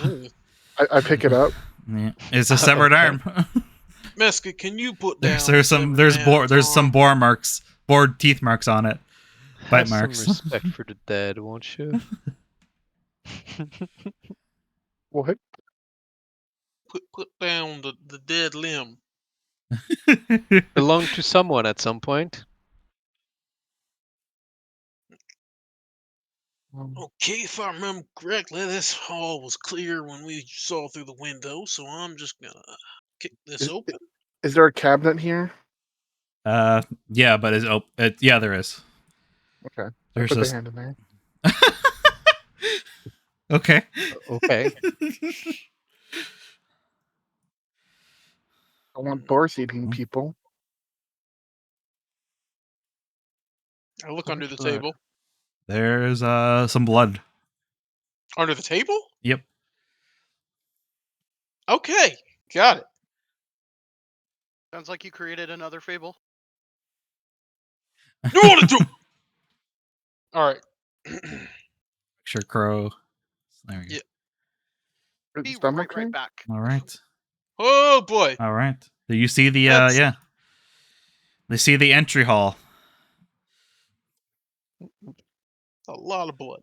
Ooh. I pick it up. Yeah. It's a severed Okay. arm. Meska, can you put down? there's some boar marks, bored teeth marks on it. Bite have marks. some respect for the dead, won't you? What? Put down the dead limb. Belong to someone at some point. Okay, if I remember correctly, this hall was clear when we saw through the window, so I'm just gonna kick this open. Is there a cabinet here? Yeah, but yeah, there is. Okay. I There's put just the hand in there. Okay. Okay. I want boars eating Hmm. people. I look How under much the blood? table. There's some blood. Under the table? Yep. Okay, got it. Sounds like you created another fable. You want to do? All right. Sure, crow. There we go. Yeah. Is Be the stomach right thing? back. All right. Oh boy, All right. Do you see the That's- yeah? They see the entry hall. a lot of blood.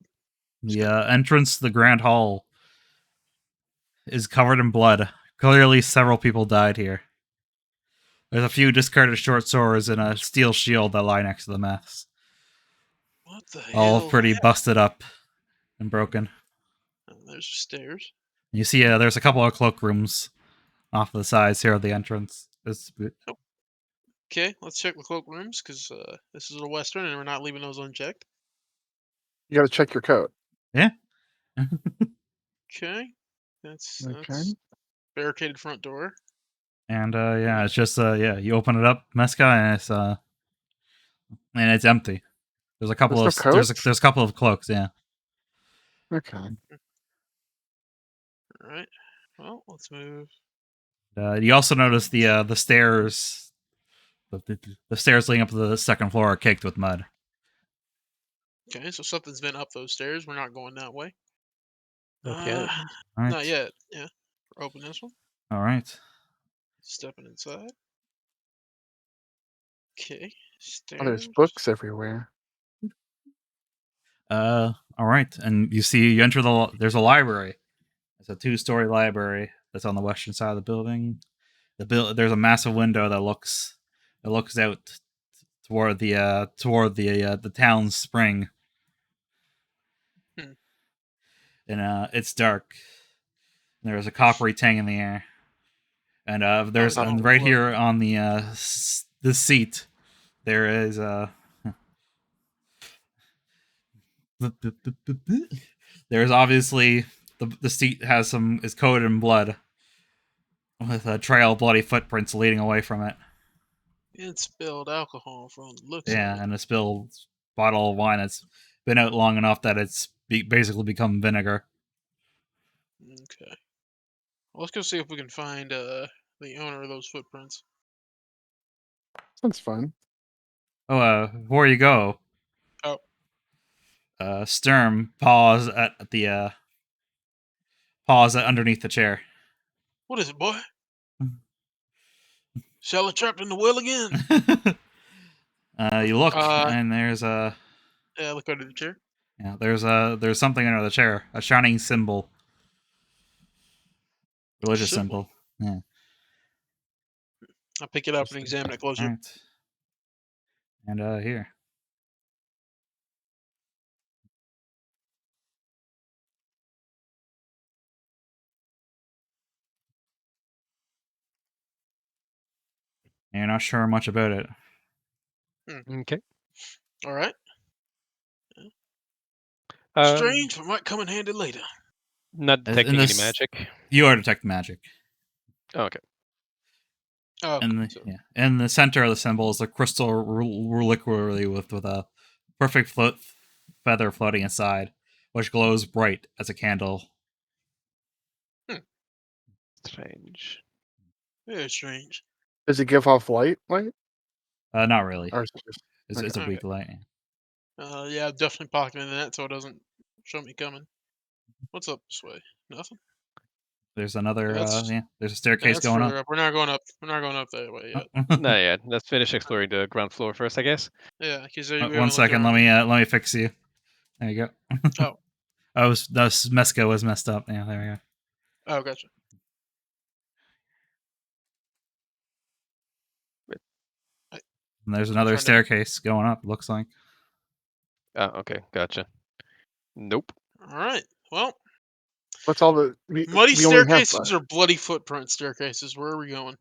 The entrance to the grand hall is covered in blood. Clearly, several people died here. There's a few discarded short swords and a steel shield that lie next to the mess. What the All hell? pretty busted up and broken. There's stairs. You see, there's a couple of cloakrooms off the sides here of the entrance. Okay, let's check the cloakrooms because this is a western and we're not leaving those unchecked. You got to check your coat. Yeah. Okay, that's Okay. barricaded front door. And yeah, it's just yeah, you open it up, Mesca, and it's empty. There's a couple There's of no there's coats? there's a couple of cloaks, yeah. Okay. All right. Well, let's move. You also notice the stairs, the stairs leading up to the second floor are caked with mud. Okay, so something's been up those stairs. We're not going that way. Okay. All right. Not yet. Yeah. Open this one. All right. Stepping inside. Okay. Oh, there's Stairs. books everywhere. All right, and you enter there's a library. It's a 2-story library that's on the western side of the building. There's a massive window that looks out toward the town's spring. Hmm. And it's dark. There's a coppery tang in the air, and there's Oh, no. and right here on the the seat there is there's obviously the seat is coated in blood with a trail of bloody footprints leading away from it. It spilled alcohol from the looks Yeah, of it. and a spilled bottle of wine that's been out long enough that it's basically become vinegar. Okay. Well, let's go see if we can find the owner of those footprints. Sounds fun. Oh, before you go, Oh. Sturm paws at the paws underneath the chair. What is it, boy? Shella trapped in the well again? You look, Uh, and there's Yeah, look under the chair. there's something under the chair, a shining symbol, religious symbol. Yeah. I'll pick it up and examine it closer. All right. And here. You're not sure much about it. Okay. All right. Um, Strange, but might come in handy later. Not In detecting any this- magic. You are detect magic. Oh, okay. Oh, And so- in the center of the symbol is a crystal reliquary with a perfect feather floating inside, which glows bright as a candle. Strange. very strange. Does it give off light? Light? Not really. Or is it just It's a Okay. weak light. Yeah, definitely pocketing that so it doesn't show me coming. What's up this way? Nothing. There's another. That's- There's a Yeah, staircase that's going further up. up. We're not going up. We're not going up that way yet. No, yeah. Let's finish exploring the ground floor first, I guess. Yeah, because One second. Let me fix you. There you go. Oh. Mesca was messed up. Yeah, there we go. Oh, gotcha. And there's another trying to- staircase going up. Looks like. Oh, okay. Gotcha. Nope. All right. Well, what's all the muddy we only have, staircases or bloody footprint staircases? Where are we going?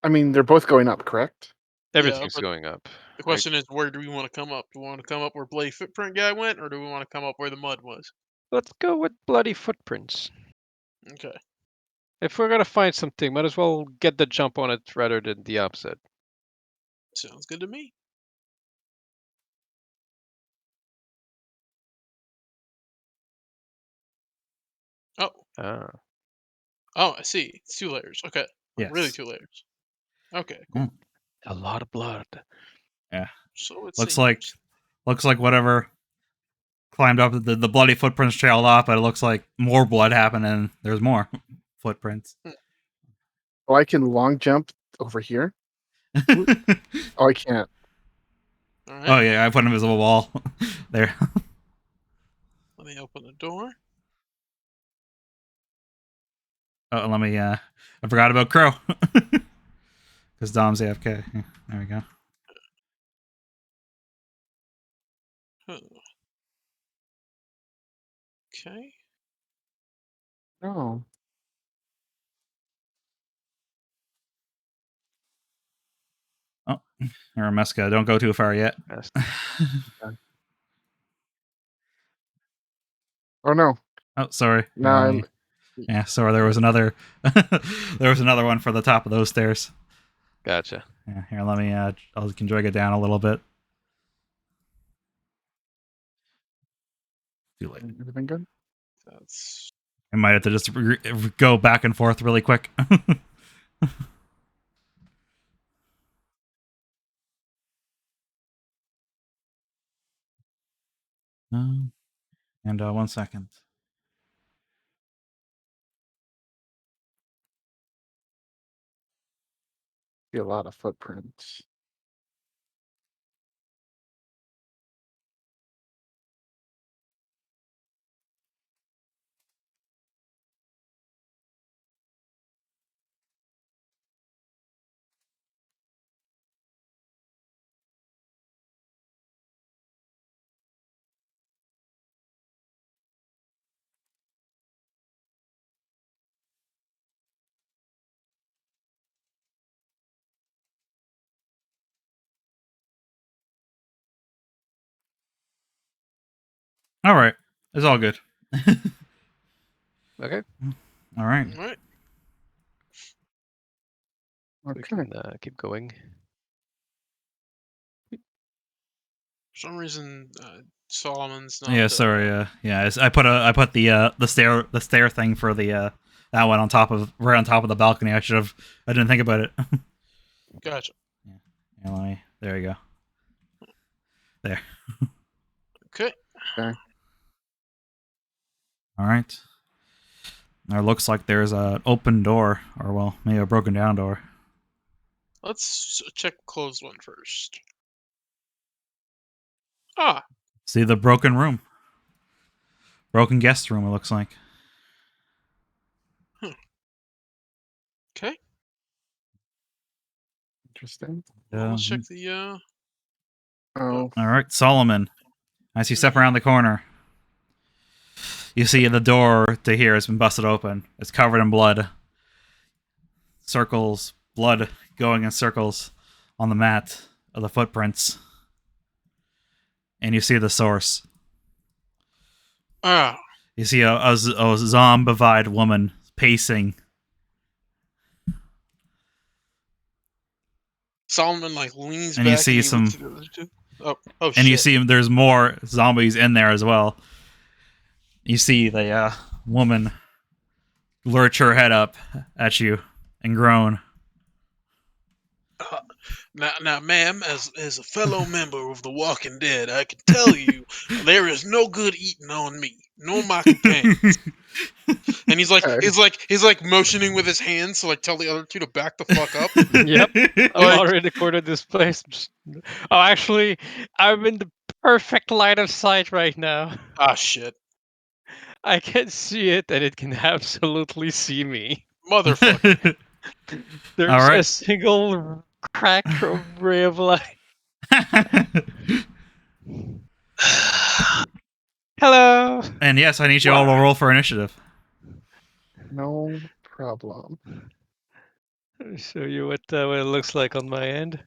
I mean, they're both going up, correct? Everything's but going up. The question is, where do we want to come up? Do we want to come up where bloody footprint guy went, or do we want to come up where the mud was? Let's go with bloody footprints. Okay. If we're gonna find something, might as well get the jump on it rather than the opposite. Sounds good to me. Oh. Ah. Oh, I see. It's 2 layers. Okay. Like, really Yes. 2 layers. Okay, cool. Mm. A lot of blood. Yeah. So it Looks seems. like whatever climbed up the bloody footprints trailed off, but it looks like more blood happened and there's more footprints. Oh, I can long jump over here. Oh Oh, I can't. All right. yeah, I put an invisible wall there. Let me open the door. Oh, let me. I forgot about Crow because Dom's AFK. Yeah, there we go. Huh. Okay. No. Oh, you're a Mesca. Don't go too far yet. Yes. Oh no. Oh, sorry. No. Here, let me- yeah, sorry. There was another. There was another one for the top of those stairs. Gotcha. Yeah, here, let me. I can drag it down a little bit. Too late. Everything good? That's. I might have to just go back and forth really quick. And 1 second. See a lot of footprints. All right, it's all good. Okay. All right. All right. We Okay. can keep going. For some reason, Solomon's not. Yeah, sorry. Yeah, I put the stair thing for the that one on top of right on top of the balcony. I didn't think about it. Gotcha. Yeah, let me. There you go. There. Okay. Okay. All right. There looks like there's an open door, or well, maybe a broken down door. Let's check the closed one first. Ah. See the broken room, broken guest room. It looks like. Okay. Interesting. Well, let's check the. Oh. All right, Solomon. As you step Mhm. around the corner, you see the door to here has been busted open. It's covered in blood. Circles, blood going in circles on the mat of the footprints. And you see the source. Ah. You see a zombified woman pacing. Solomon like leans And you back see and he some- looks at the other two. Oh And shit. you see there's more zombies in there as well. You see the woman lurch her head up at you and groan. Now, ma'am, as a fellow member of the Walking Dead, I can tell you there is no good eating on me, nor my companions. And he's like motioning with his hands to like tell the other two to back the fuck up. Yep. I'm Like- already in the corner of this place. Oh, actually, I'm in the perfect line of sight right now. Ah, shit, I can see it, and it can absolutely see me. motherfucker. There's All right. a single crack or ray of light. Hello. And yes, I need you all to roll for initiative. No problem. Let me show you what it looks like on my end.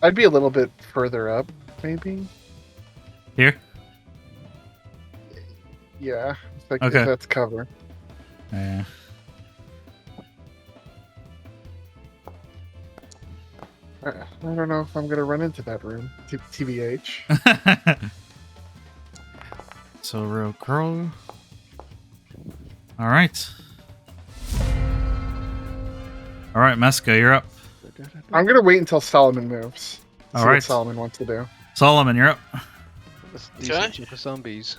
I'd be a little bit further up, maybe. Here. Yeah, it's like Okay. that's cover. Yeah. I don't know if I'm gonna run into that room. TBH. So real crow. All right. All right, Meska, you're up. I'm gonna wait until Solomon moves. All See right. what Solomon wants to do. Solomon, you're up. That's Okay. decent chunk of zombies.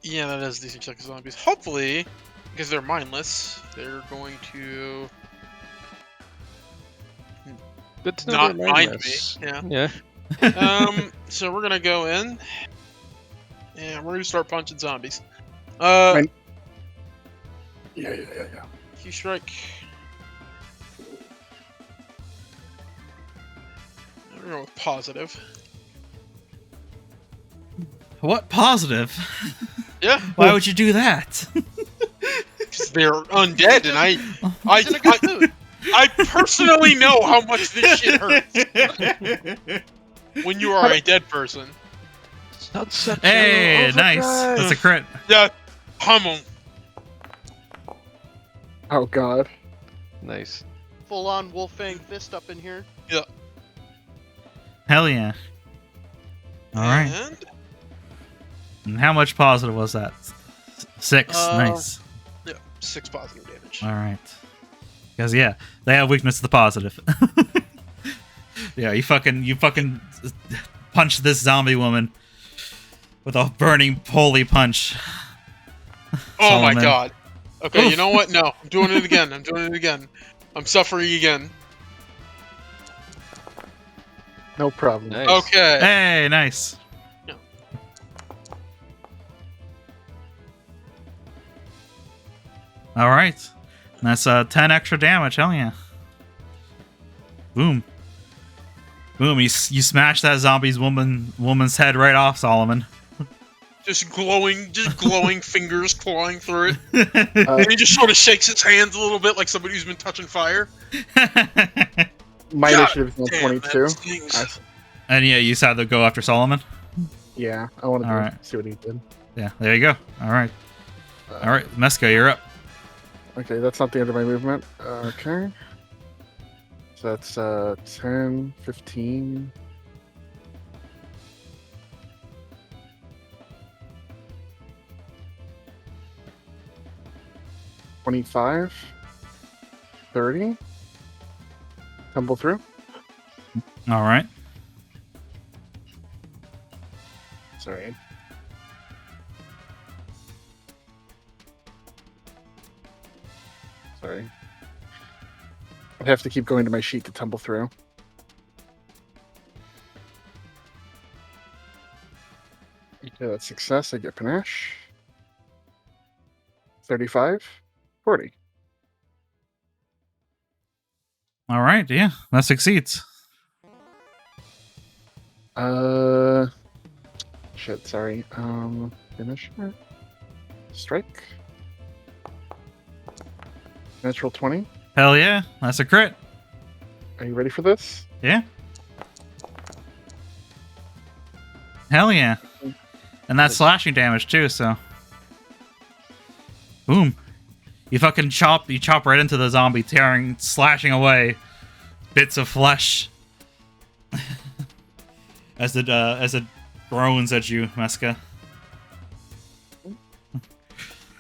Yeah, that is a decent chunk of zombies. Hopefully, because they're mindless, they're going to Good to know not they're mind me. mindless. Yeah. Yeah. So we're gonna go in, and we're gonna start punching zombies. Yeah. Key strike. We're gonna go with positive. What positive? Yeah, Why would you do that? because they're undead, and He's in a good mood. I personally know how much this shit hurts when you are a dead person. It's not such Hey, a nice. That's a crit. Yeah, hum 'em. Oh God. Nice. Full on Wolfang fist up in here. Hell yeah. All right. And And how much positive was that? 6. Nice. yeah, 6 positive damage. All right. Because yeah, they have weakness to the positive. Yeah, you fucking punch this zombie woman with a burning holy punch. Oh my Solomon. god. Okay, Oof. you know what? No, I'm doing it again. I'm suffering again. No problem. Nice. Okay. Hey, nice. Yeah. All right. That's 10 extra damage. Hell yeah. Boom. Boom. You smash that woman's head right off, Solomon. Just glowing fingers clawing through it. Uh, And he just sort of shakes his hands a little bit like somebody who's been touching fire. My God initiative is damn, on that 22. stings. And yeah, you decided to go after Solomon? Yeah, I wanted to All right. see what he did. Yeah, there you go. All right. All right, Meska, you're up. Okay, that's not the end of my movement. Okay. So that's 10, 15. 25, 30. Tumble through. All right. Sorry. Sorry. I'd have to keep going to my sheet to tumble through. Okay, that's success. I get panache. 35, 40. All right, yeah, that succeeds. Shit, sorry. Finisher. Strike. Natural 20. Hell yeah, that's a crit. Are you ready for this? Yeah. Hell yeah. And that's slashing damage too, so. Boom. You fucking chop right into the zombie, slashing away bits of flesh. as it groans at you, Meska.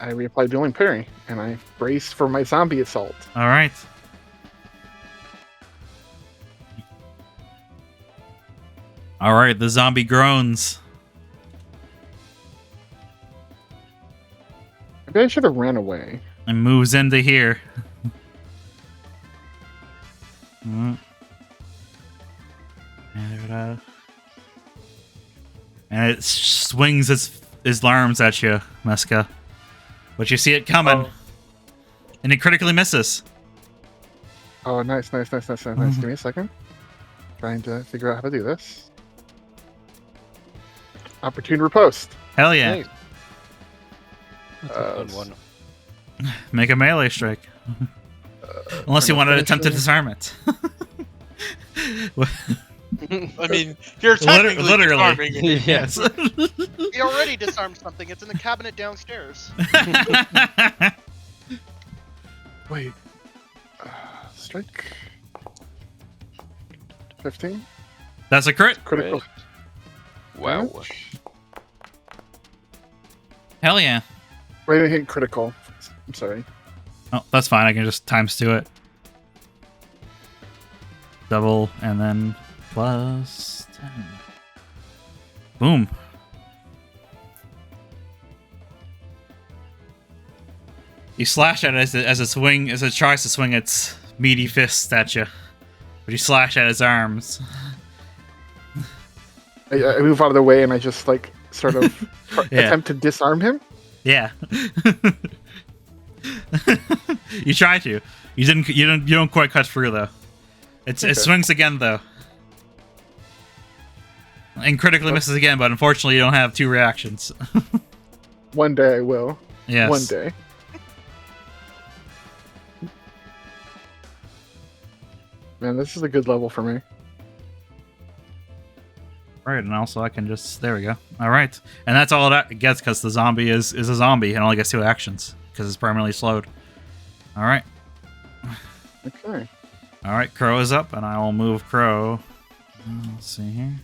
I reapply dueling parry, and I brace for my zombie assault. All right. All right, the zombie groans. Maybe I should have ran away. And moves into here. And it swings its arms at you, Meska. But you see it coming. And it critically misses. Oh, nice. Give me a second. Trying to figure out how to do this. Opportune riposte. Hell yeah. Nice. That's a fun one. Make a melee strike. Unless you want to attempt to disarm it. I mean, you're technically Literally. disarming it. Yes. He already disarmed something. It's in the cabinet downstairs. Wait. Strike. 15. That's a crit. Critical. Wow. damage. Hell yeah. Wait, I hit critical. I'm sorry. Oh, that's fine. I can just times 2 it. Double and then plus 10. Boom. You slash at it as it tries to swing its meaty fist at you. But you slash at its arms. I move out of the way and I just like sort of Yeah. attempt to disarm him. Yeah. You try to. You don't quite cut through though. It Okay. swings again though. And critically misses again, but unfortunately you don't have 2 reactions. One day I will. Yes. One day. Man, this is a good level for me. Right, and also I can just... There we go. Alright. And that's all it gets, because the zombie is a zombie and only gets 2 actions, because it's permanently slowed. Alright. Okay. Alright, Crow is up, and I will move Crow. Let's see here.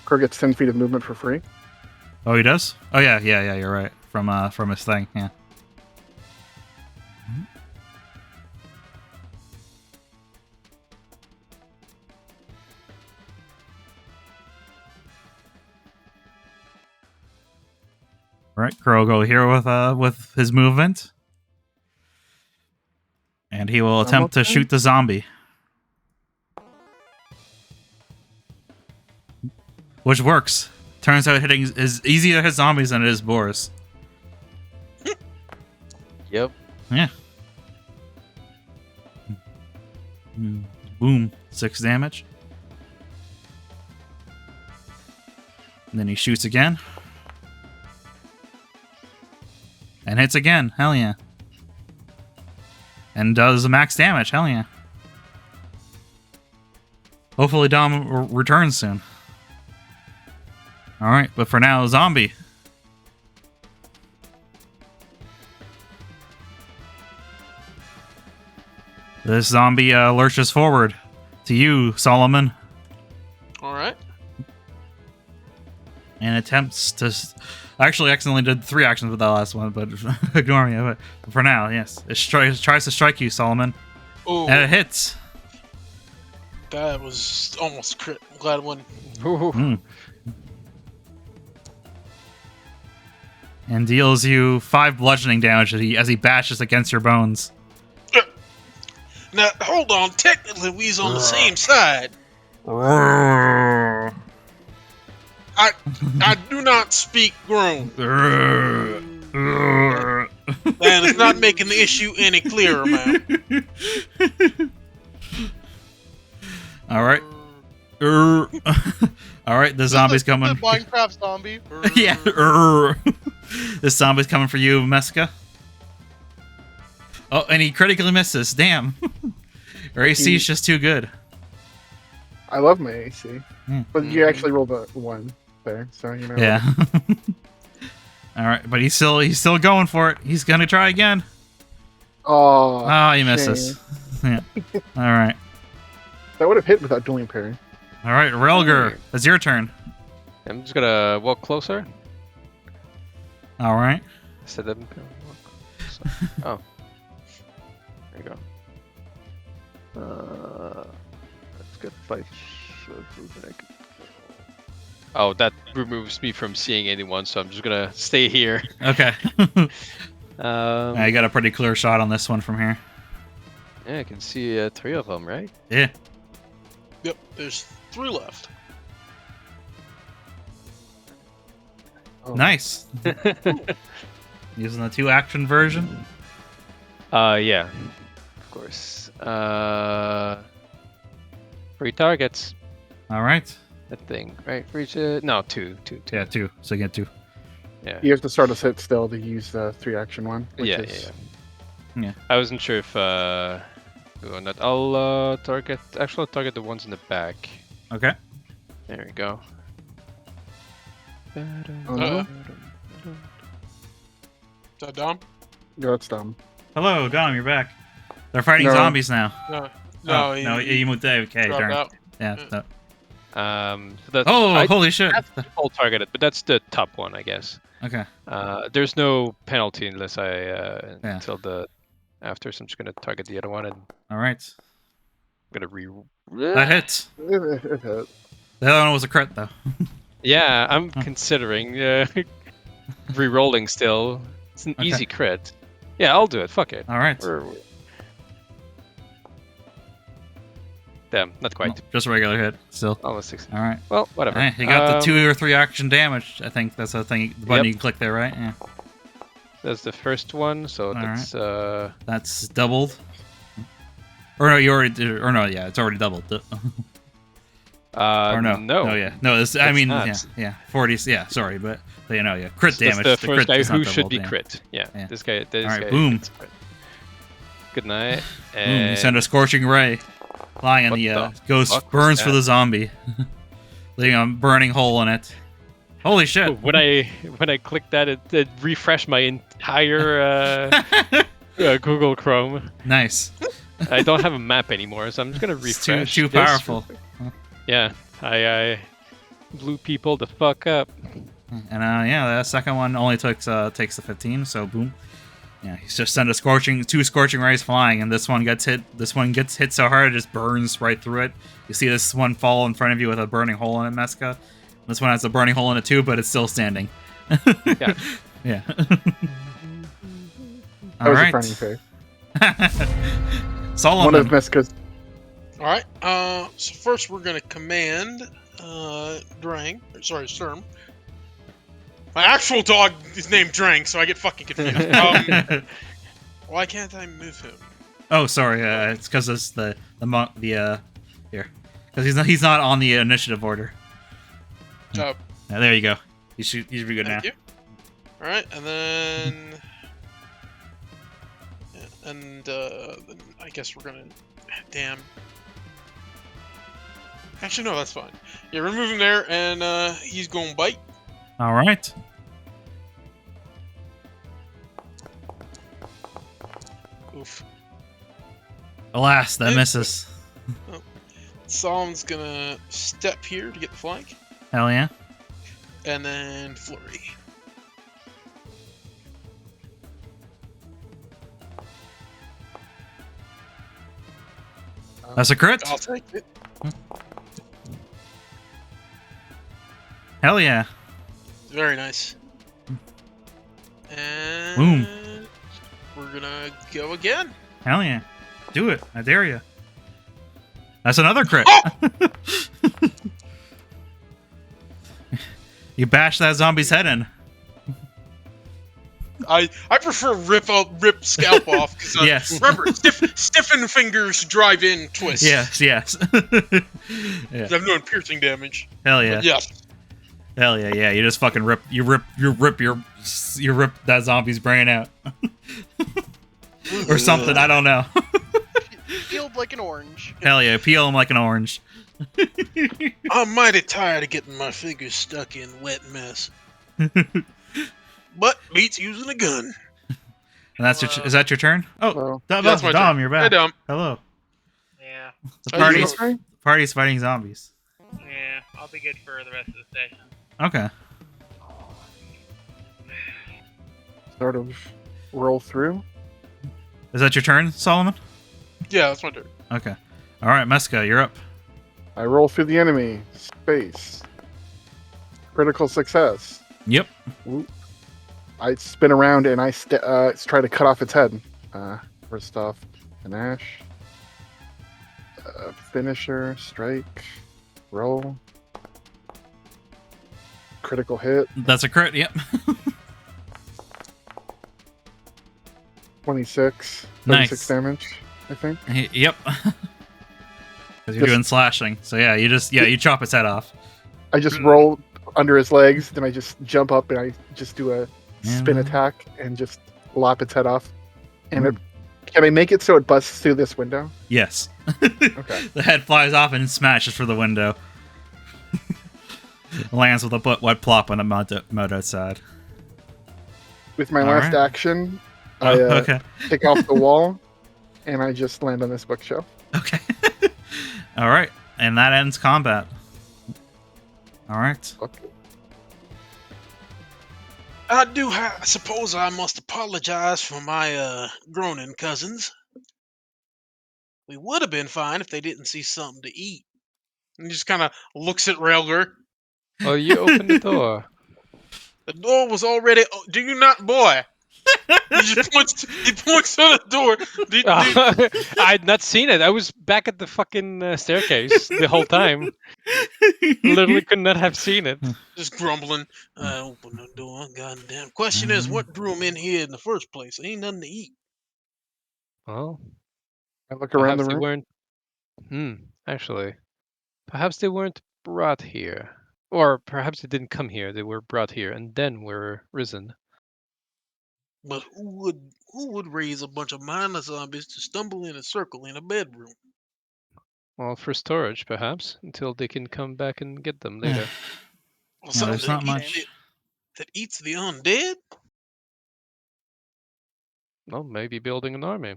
Crow gets 10 feet of movement for free. Oh, he does? Oh, yeah, you're right. From his thing, yeah. Right, Crow will go here with his movement, and he will attempt to okay. shoot the zombie, which works. Turns out hitting is easier to hit zombies than it is boars. Yep. Yeah. Boom, 6 damage, and then he shoots again. And hits again, hell yeah. And does max damage, hell yeah. Hopefully Dom returns soon. Alright, but for now, zombie. This zombie lurches forward to you, Solomon, All right. and attempts to... Actually, accidentally did 3 actions with that last one, but ignore me. But for now, yes. It tries to strike you, Solomon. Oh, And it hits. that was almost crit. I'm glad it wasn't. Ooh. Mm. And deals you 5 bludgeoning damage as he bashes against your bones. Now, hold on. Technically, we's on the same side. I do not speak grown. And it's not making the issue any clearer, man. All right. All right, the zombie's The coming. Minecraft zombie. Yeah. This zombie's coming for you, Meska. Oh, and he critically misses. Damn. Your AC is just too good. I love my AC. Hmm. But you actually rolled a 1 there, so you know. Yeah. All right, but he's still going for it. He's gonna try again. Oh, He misses. Yeah. All right. That would have hit without dueling parry. All right, Relger, it's your turn. I'm just gonna walk closer. All right. I said I'm gonna walk closer. Oh. There you go. Let's get 5 movement. Oh, that removes me from seeing anyone, so I'm just gonna stay here. Okay. Yeah, I got a pretty clear shot on this one from here. I can see 3 of them, right? Yeah. Yep, there's 3 left. Oh. Nice. Using the 2 action version. Yeah, of course. 3 targets. All right. That thing, right? For each, no, two. Yeah, 2. So you get 2. Yeah. You have to start a sit still to use the 3 action one. Which Yeah, is... Yeah. I wasn't sure if Ooh, not. I'll target. Actually, I'll target the ones in the back. Okay. There we go. Oh, no? Is that Dom? No, that's dumb. Hello, Dom, you're back. They're fighting No. zombies now. No. Oh, no, you moved there. Okay, dropped darn. out. Yeah. Yeah. So that's, Oh, holy shit. that's all targeted, but that's the top one, I guess. Okay. There's no penalty unless I Yeah. until the after. So I'm just gonna target the other one and All right. I'm gonna re. That hits. It hit. The other one was a crit, though. Yeah, I'm considering re-rolling still. It's an Okay. easy crit. Yeah, I'll do it. Fuck it. All right. Damn, not quite. Just a regular hit, still. Almost 60. All right. Well, whatever. All right, you got the 2 or 3 action damage. I think that's the thing. The button Yep. you can click there, right? Yeah. That's the first one, so that's That's doubled. Or no, you already did. Or no, yeah, it's already doubled. Or no. no. Oh yeah. No, this. I It's mean, not. yeah. 40. Yeah. Sorry, but you know, yeah. Crit That's damage. the the first crit guy is not who should doubled, be yeah. crit. Yeah. Yeah. This guy. This Alright, guy boom. gets crit. Good night. Boom, And you send a scorching ray, flying, and What the the ghost fuck was burns for that? the zombie, leaving a burning hole in it. Holy shit! when I clicked that, it refreshed my entire Google Chrome. Nice. I don't have a map anymore, so I'm just gonna It's refresh. too this. powerful. Yeah, I blew people the fuck up. And yeah, the second one only takes the 15, so boom. Yeah, he's just sent two scorching rays flying, and this one gets hit. This one gets hit so hard it just burns right through it. You see this one fall in front of you with a burning hole in it, Meska. This one has a burning hole in it too, but it's still standing. Yeah. Yeah. That All was right. a funny face. Solomon. One of Meska's. All right. So first we're gonna command Sturm. My actual dog is named Drang, so I get fucking confused. Why can't I move him? Oh, sorry. It's because it's the here, because he's not on the initiative order. Uh, Yeah, there you go. You should be good now. Thank you. All right, and then, then I guess we're gonna. Damn. Actually, no, that's fine. Yeah, remove him there, and he's going to bite. All right. Oof. Alas, that Oof. misses. Solomon's gonna step here to get the flank, Hell yeah. and then flurry. That's a crit. I'll take it. Hell yeah. Very nice. And Boom. we're gonna go again. Hell yeah. Do it. I dare you. That's another crit. You bash that zombie's head in. I prefer rip scalp off because Yes. remember stiffen fingers drive in twist. Yes, yes. Yeah. I'm doing piercing damage. Hell yeah. But yes. Hell yeah, yeah. You just fucking rip that zombie's brain out. Or something, I don't know. Peeled like an orange. Hell yeah, peel him like an orange. I'm mighty tired of getting my fingers stuck in wet mess. But beats using a gun. And that's is that your turn? Oh, Well, that's my Dom, turn. you're Hey, back. Dom. Hello. Yeah, The Are you party's fighting zombies. yeah. I'll be good for the rest of the session. Okay. Sort of roll through. Is that your turn, Solomon? Yeah, that's my turn. Okay. All right, Meska, you're up. I roll through the enemy. Space. Critical success. Yep. I spin around and I try to cut off its head. First off, panache. Finisher, strike, roll. Critical hit. That's a crit. Yep. 26. Nice. 36 damage, I think. Yep. Because you're doing slashing. So yeah, you chop its head off. I just roll under his legs, then I just jump up and I just do a spin Yeah. attack and just lop its head off. And it Can I make it so it busts through this window? Yes. Okay. The head flies off and smashes through the window. Lands with a wet plop on a mud outside. With my All last right. action, Oh, I okay. take off the wall, and I just land on this bookshelf. Okay. All right. And that ends combat. All right. Okay. I suppose I must apologize for my groaning cousins. We would have been fine if they didn't see something to eat. And he just kind of looks at Railger. Oh, you opened the door. The door was already. Do you not, boy? He just points. He points to the door. I had not seen it. I was back at the fucking staircase the whole time. Literally could not have seen it. Just grumbling. I opened the door. Goddamn. Question is, what drew him in here in the first place? Ain't nothing to eat. Well, I look around the perhaps they room. weren't. Actually, perhaps they weren't brought here, or perhaps they didn't come here. They were brought here and then were risen. But who would raise a bunch of mindless zombies to stumble in a circle in a bedroom? Well, for storage, perhaps, until they can come back and get them later. Or Yeah, something there's not much. that eats the undead? Well, maybe building an army.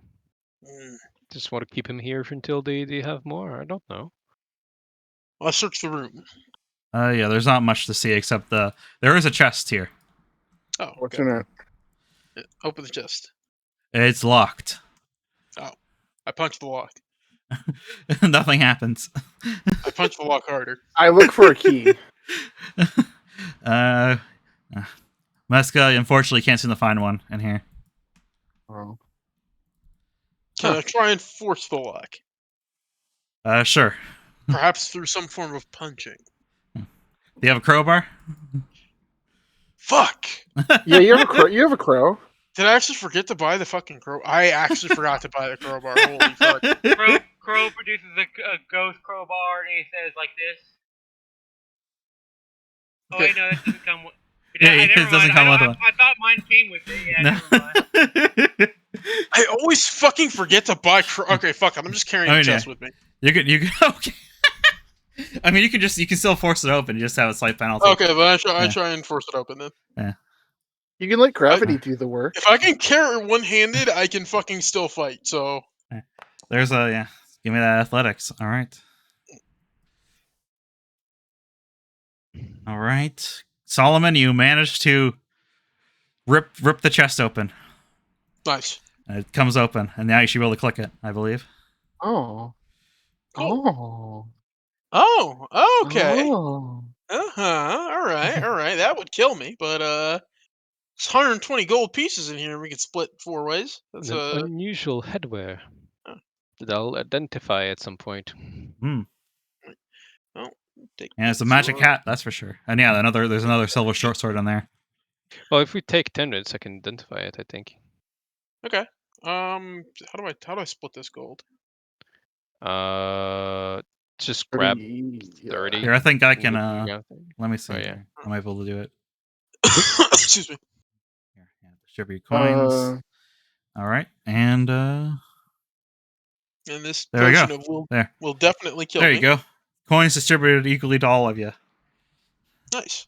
Mm. Just want to keep him here until they have more. I don't know. I search the room. Yeah, there's not much to see except there is a chest here. Oh, What's okay. in it? Yeah, open the chest. It's locked. Oh, I punch the lock. Nothing happens. I punch the lock harder. I look for a key. Meska, unfortunately, can't seem to find one in here. Oh. Can I try and force the lock? Sure. Perhaps through some form of punching. Do you have a crowbar? Fuck! Yeah, you have a crow. You have a crow. Did I actually forget to buy the fucking crow? I actually forgot to buy the crowbar. Holy fuck. Crow produces a ghost crowbar, and it says like this. Oh wait, no, that doesn't come with. Yeah, I it never doesn't mind. come with one. I thought mine came with it. Yeah, No. never mind. I always fucking forget to buy Okay, fuck it. I'm just carrying the chest with me. You can okay. I mean, you can still force it open. You just have a slight penalty. Okay, then I try and force it open then. Yeah. You can let gravity do the work. If I can carry it one-handed, I can fucking still fight. So There's Give me that athletics. All right. All right. Solomon, you managed to rip the chest open. nice. And it comes open, and now you should be able to click it, I believe. Oh. Cool. Oh. Oh, okay. Oh. All right. That would kill me, but it's 120 gold pieces in here. We could split 4 ways. That's An unusual headwear that I'll identify at some point. Hmm. Oh, Yeah, it's a magic hat, that's for sure. And yeah, there's another silver short sword in there. Well, if we take 10 minutes, I can identify it, I think. Okay. How do I split this gold? Just grab 30. 30. Here, I think I and can. we grab 30. Let me see. Oh, yeah. Here. I might be able to do it. Excuse me. Here, yeah, distribute coins. All right, and And this there we go. potion There. will definitely kill There me. you go. Coins distributed equally to all of you. Nice.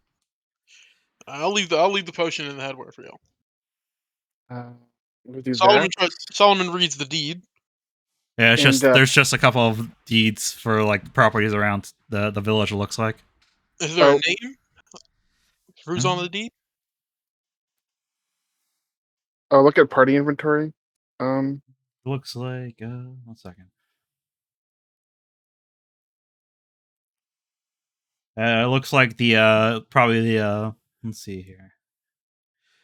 I'll leave the potion in the headwear for y'all. We'll do that. Solomon reads the deed. Yeah, it's And, just there's just a couple of deeds for like properties around the village. It looks like. Is there a name? Who's on the deed? Oh, look at party inventory. Looks like 1 second. It looks like the probably the let's see here.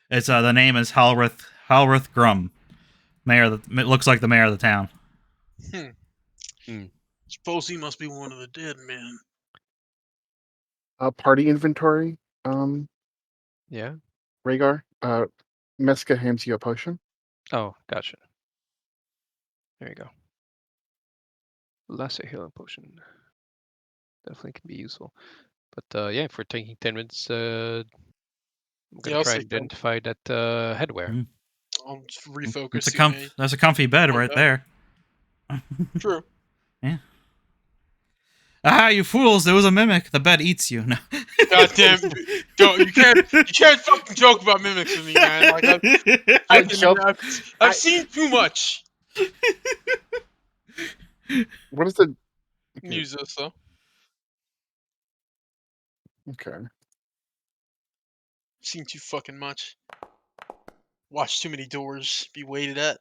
It's the name is Halrith Grum, mayor. It looks like the mayor of the town. Suppose he must be one of the dead men. Party inventory. Yeah. Rhaegar. Meska hands you a potion. Oh, gotcha. There you go. Lesser healing potion. Definitely can be useful. But yeah, if we're taking 10 minutes, I'm gonna I'll try say and identify that headwear. I'll just refocus. It's a see what I- that's a comfy bed like right that. there. True. Ah, you fools! There was a mimic. The bed eats you. No. Goddamn, you can't fucking joke about mimics with me, man. Like I joke. I've seen too much. What is the? Use this though. Okay. Seen too fucking much. Watch too many doors. Be waited at.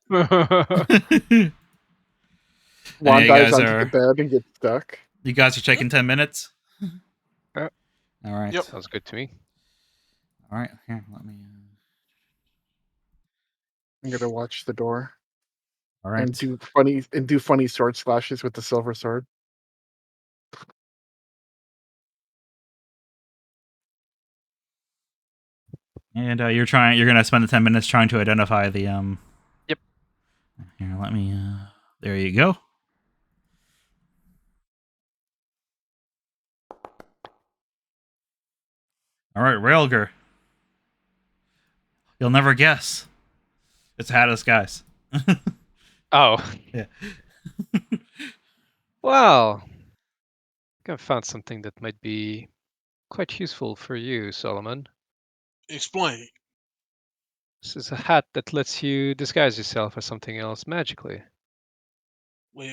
Juan you dives guys onto the are bed and gets stuck. you guys are taking 10 minutes. Yeah. All right. Yep. Sounds good to me. All right. Here, let me. I'm gonna watch the door All right. and do funny sword slashes with the silver sword. And you're gonna spend the 10 minutes trying to identify the Yep. Here, let me. There you go. All right, Railger. You'll never guess. It's Hadis, guys. Oh. Yeah. Well, I think I found something that might be quite useful for you, Solomon. Explain. This is a hat that lets you disguise yourself as something else magically. Wait.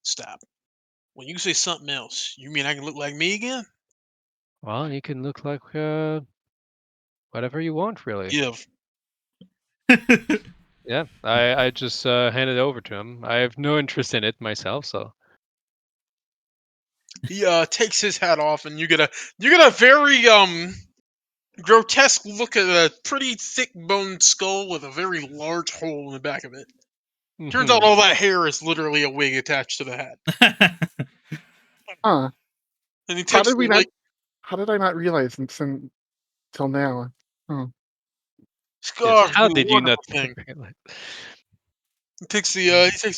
Stop. When you say something else, you mean I can look like me again? Well, you can look like whatever you want, really. Give. Yeah, I just handed it over to him. I have no interest in it myself, so. He takes his hat off, and you get a very grotesque look at a pretty thick boned skull with a very large hole in the back of it. Turns out all that hair is literally a wig attached to the hat. Huh? And he How takes did we the not? wig. How did I not realize until now? Oh, Yes, Scar, how do a did you not wonderful thing. realize? He takes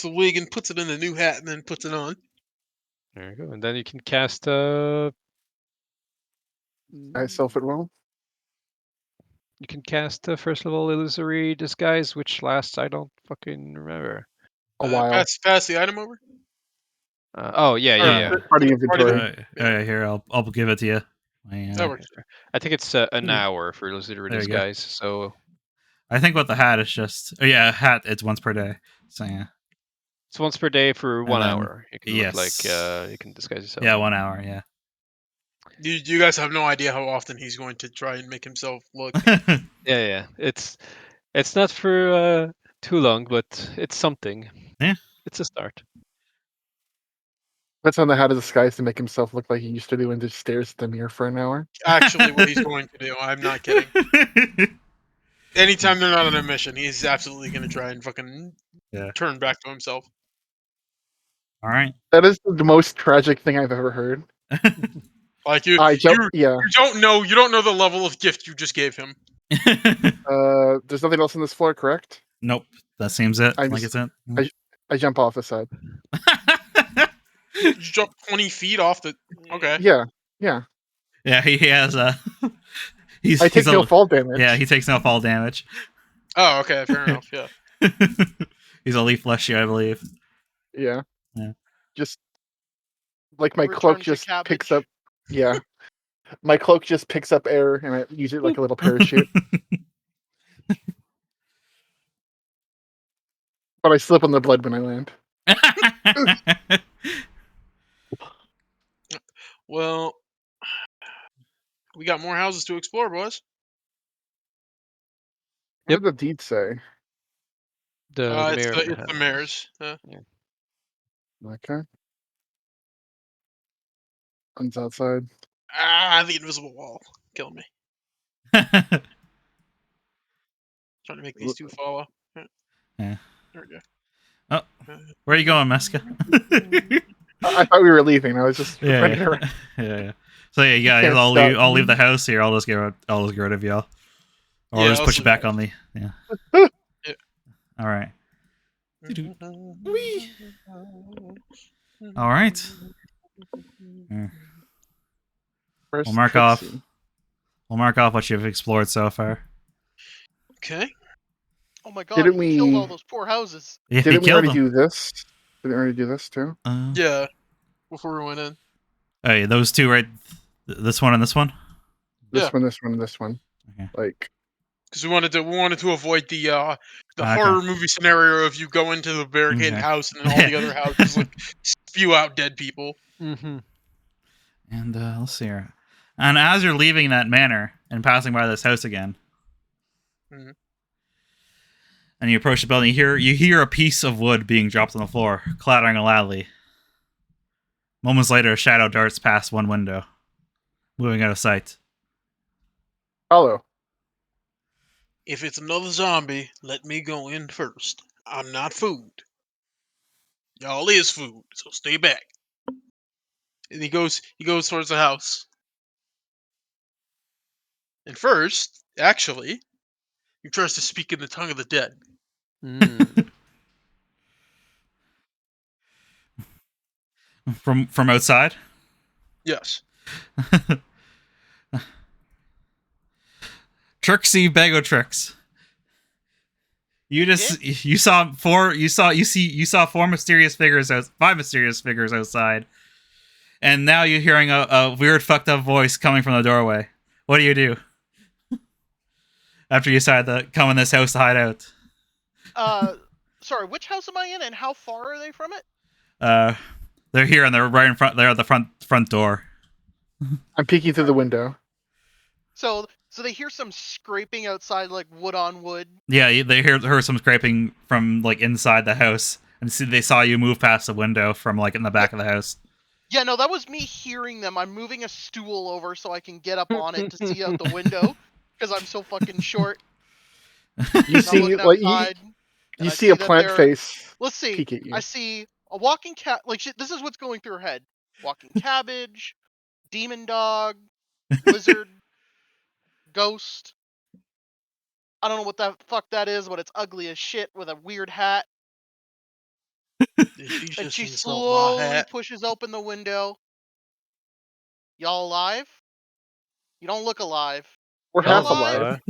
the wig and puts it in the new hat, and then puts it on. There you go. And then you can cast myself at will. you can cast a first level illusory disguise, which lasts I don't fucking remember. A while. Pass the item over. Oh yeah, Or yeah. party Party inventory. Here, I'll give it to you. That works. I think it's an hour for illusory There you go. disguise. So I think with the hat, it's just hat. It's once per day. So yeah. it's once per day for 1 then- hour. You can look like yes. you can disguise yourself. Yeah, 1 hour. Yeah. You guys have no idea how often he's going to try and make himself look. Yeah. It's not for too long, but it's something. Yeah. It's a start. Puts on the hat of disguise to make himself look like he used to do, and just stares at the mirror for an hour. Actually, what he's going to do. I'm not kidding. Anytime they're not on a mission, he's absolutely going to try and fucking turn back to himself. All right. That is the most tragic thing I've ever heard. Like you Yeah. you don't know the level of gift you just gave him. There's nothing else on this floor, correct? Nope. That seems it. I'm like just- it's it. I jump off the side. You jump 20 feet off the. Okay. Yeah. Yeah, he has he's I take he's no a, fall damage. Yeah, he takes no fall damage. Oh, okay. Fair enough. Yeah. He's a leaf fleshy, I believe. Yeah. Yeah. Just like my Return cloak to just picks cabbage. up. Yeah. My cloak just picks up air, and I use it like a little parachute. But I slip on the blood when I land. Well, we got more houses to explore, boys. What did the deed say? The It's mayor. the mayor's. Okay. One's outside. The invisible wall. Kill me. Trying to make these two follow. Yeah. There we go. Oh, where are you going, Meska? I thought we were leaving. I was just running around. yeah. So yeah, you guys, Can't I'll stop. leave the house here. I'll just get rid of y'all, or Yeah, just I'll push you sleep back out. on the yeah. Yeah. All right. Whee! All right. First We'll mark off. cutscene. We'll mark off what you've explored so far. Okay. Oh my god, Didn't he killed all we? those poor houses. Yeah, he Didn't we killed already him. do this? Didn't we already do this too? Yeah. Before we went in. Hey, those two right. This one and this one. This Yeah. one, this one, this one. Okay. Like, Because we wanted to avoid the Okay. horror movie scenario of you go into the barricaded Okay. house and then all the other houses like spew out dead people. Mm-hmm. And let's see here. And as you're leaving that manor and passing by this house again, Mhm. and you approach the building, you hear a piece of wood being dropped on the floor, clattering loudly. Moments later, a shadow darts past one window, moving out of sight. follow. If it's another zombie, let me go in first. I'm not food. Y'all is food, so stay back. And he goes towards the house. And first, actually, he tries to speak in the tongue of the dead. Mm. From outside. Yes. Trixie Begotrix. You saw five mysterious figures outside. And now you're hearing a weird fucked up voice coming from the doorway. What do you do? After you decide to come in this house to hide out. Sorry, which house am I in, and how far are they from it? They're here and they're right in front. They're at the front door. I'm peeking through the window. So they hear some scraping outside, like wood on wood. Yeah, they heard some scraping from like inside the house, and they saw you move past the window from like in the back of the house. Yeah, no, that was me hearing them. I'm moving a stool over so I can get up on it to see out the window because I'm so fucking short. You I'm see, looking like outside, and you I see a that plant they're- face Let's see. peek at you. I see a walking cat. Like this is what's going through her head: walking cabbage, demon dog, lizard, ghost. I don't know what the fuck that is, but it's ugly as shit with a weird hat. Did she And just she insult my slowly hat? pushes open the window. Y'all alive? You don't look alive. We're Y'all half alive.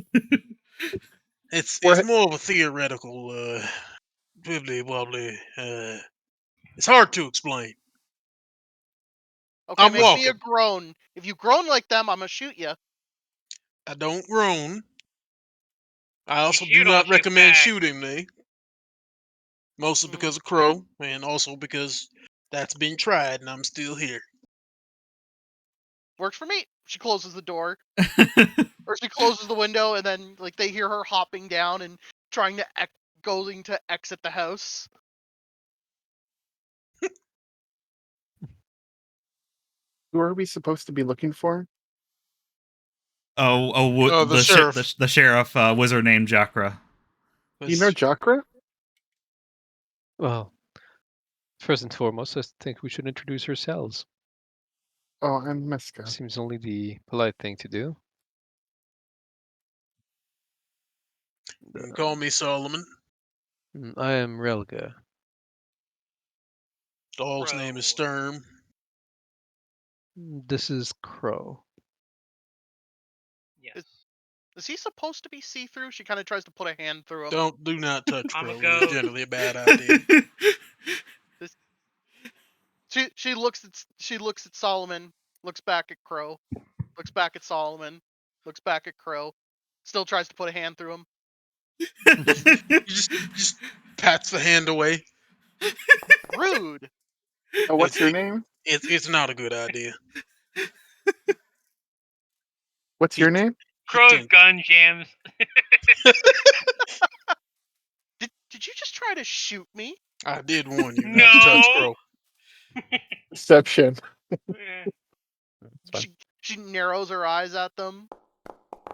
It's We're- more of a theoretical wibbly wobbly. It's hard to explain. Okay, I'm make me a walking. groan. If you groan like them, I'm gonna shoot you. I don't groan. I also shoot, do I'll not shoot recommend back. shooting me. Mostly because of Crow, and also because that's been tried and I'm still here. Works for me. She closes the door, or she closes the window, and then like they hear her hopping down and trying to going to exit the house. Who are we supposed to be looking for? The sheriff. The sheriff wizard named Jakra. Do you know Chakra? Well, first and foremost, I think we should introduce ourselves. Oh, I'm Meska. Seems only the polite thing to do. You can call me Solomon. I am Relga. Dog's name is Sturm. This is Crow. Yes. Is he supposed to be see-through? She kind of tries to put a hand through him. Do not touch I'm a Crow. It's ghost. generally a bad idea. She looks at Solomon, looks back at Crow, looks back at Solomon, looks back at Crow, still tries to put a hand through him. You just pats the hand away. Rude. Oh, what's your name? It's not a good idea. What's your name? Crow's Didn't. gun jams. Did you just try to shoot me? I did warn you not to touch No. Crow. Deception. She narrows her eyes at them.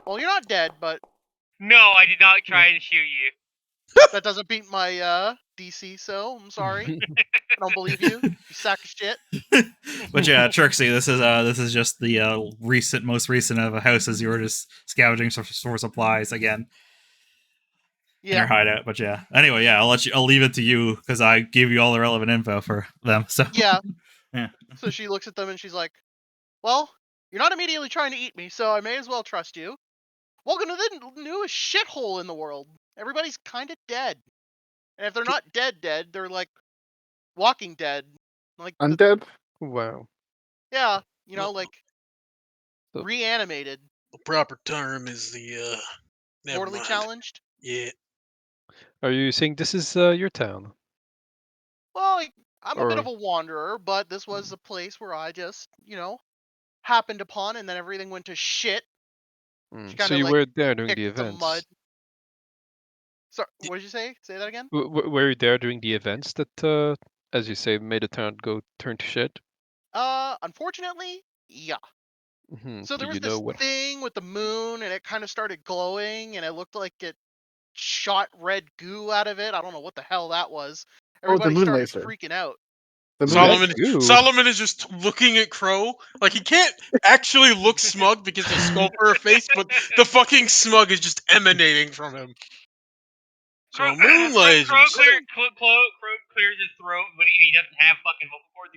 Well, you're not dead, but No, I did not try to shoot you. that doesn't beat my DC. So I'm sorry. I don't believe you. You sack of shit. But yeah, Trixie, this is just the most recent of houses you were just scavenging for supplies again in your Yeah. hideout. But yeah, anyway, yeah, I'll leave it to you because I gave you all the relevant info for them. So Yeah. Yeah. So she looks at them and she's like, "Well, you're not immediately trying to eat me, so I may as well trust you. Welcome to the newest shithole in the world. Everybody's kind of dead. And if they're not dead, they're like Walking Dead. Like, Undead? Wow. yeah, No. like So- reanimated, The proper term is the never mortally mind. challenged. Yeah. Are you saying this is your town? Well, I'm a bit Or- of a wanderer, but this was a place where I just, happened upon, and then everything went to shit. She So kind of you like were there during the kicked the mud. events? Sorry, what did you say? Say that again. Were you there during the events that, as you say, made the town turn to shit? Unfortunately, yeah. So Do there was you know this what? thing with the moon, and it kind of started glowing, and it looked like it shot red goo out of it. I don't know what the hell that was. Oh, the Everybody moon started laser. freaking out. The moon Solomon, laser. Goo. Solomon is just looking at Crow like he can't actually look smug because the skull for her face, but the fucking smug is just emanating from him. So Crow, moon lasers. Crow clears his throat, but he doesn't have fucking vocal cords.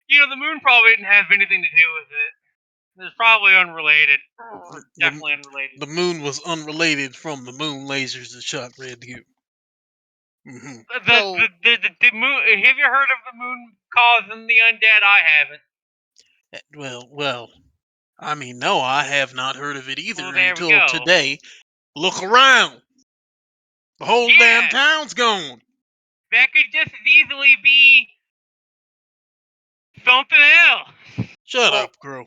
He goes, the moon probably didn't have anything to do with it. It's probably unrelated. Definitely unrelated. The moon was unrelated from the moon lasers that shot red goo. Mm-hmm. The moon. Have you heard of the moon causing the undead? I haven't. Well. I mean, no, I have not heard of it either Well, there we until go. today. Look around. The whole damn town's gone. That could just as easily be something else. Shut up, Crow.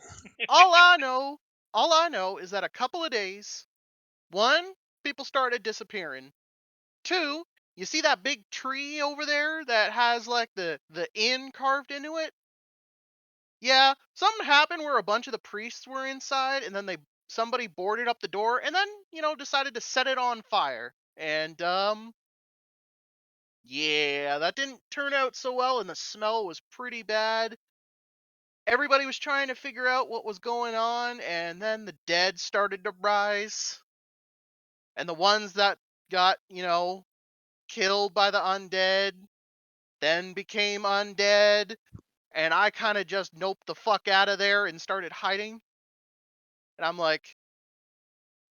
all I know is that a couple of days, one, people started disappearing. Two, you see that big tree over there that has like the inn carved into it? Yeah, something happened where a bunch of the priests were inside, and then somebody boarded up the door, and then decided to set it on fire. And yeah, that didn't turn out so well, and the smell was pretty bad. Everybody was trying to figure out what was going on, and then the dead started to rise. And the ones that got, killed by the undead then became undead. And I kind of just noped the fuck out of there and started hiding. And I'm like,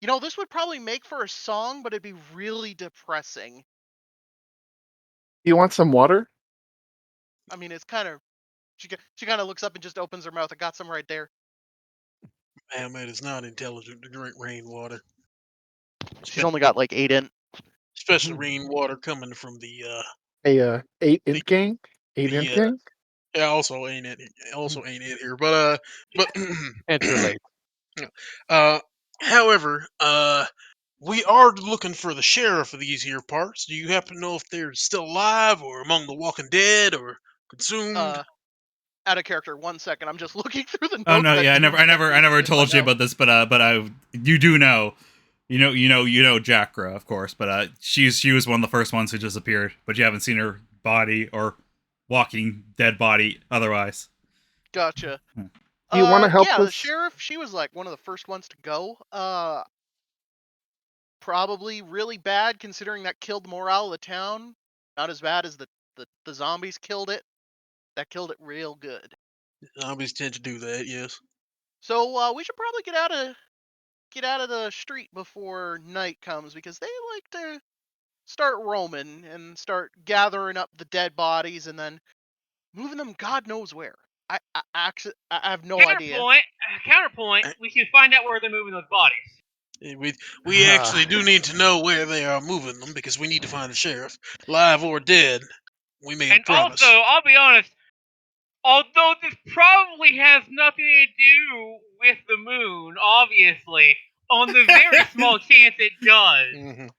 this would probably make for a song, but it'd be really depressing. You want some water? I mean, it's kind of. She kind of looks up and just opens her mouth. I got some right there. Ma'am, it is not intelligent to drink rainwater. She's only got like 8 in. Especially rainwater coming from the 8-inch gang? 8-inch yeah. gang? Yeah, also ain't it here. But Can't relate. however, we are looking for the sheriff of these here parts. Do you happen to know if they're still alive or among the walking dead or consumed? Out of character. 1 second. I'm just looking through the notes. Oh no, that yeah, I Doom never sent me told to you find out. about this, but you do know. You know Jackra, of course, but she was one of the first ones who disappeared, but you haven't seen her body or walking dead body otherwise. Gotcha. Do you want to help yeah, the us? sheriff, she was like one of the first ones to go. Probably really bad considering that killed the morale of the town. Not as bad as the zombies killed it. That killed it real good. Zombies tend to do that, yes. So we should probably get out of the street before night comes because they like to start roaming and start gathering up the dead bodies and then moving them God knows where. I have no idea. Counterpoint. We should find out where they're moving those bodies. We actually do need to know where they are moving them because we need to find the sheriff, live or dead. We made a promise. Also, I'll be honest. Although this probably has nothing to do with the moon, obviously, on the very small chance it does. Mhm.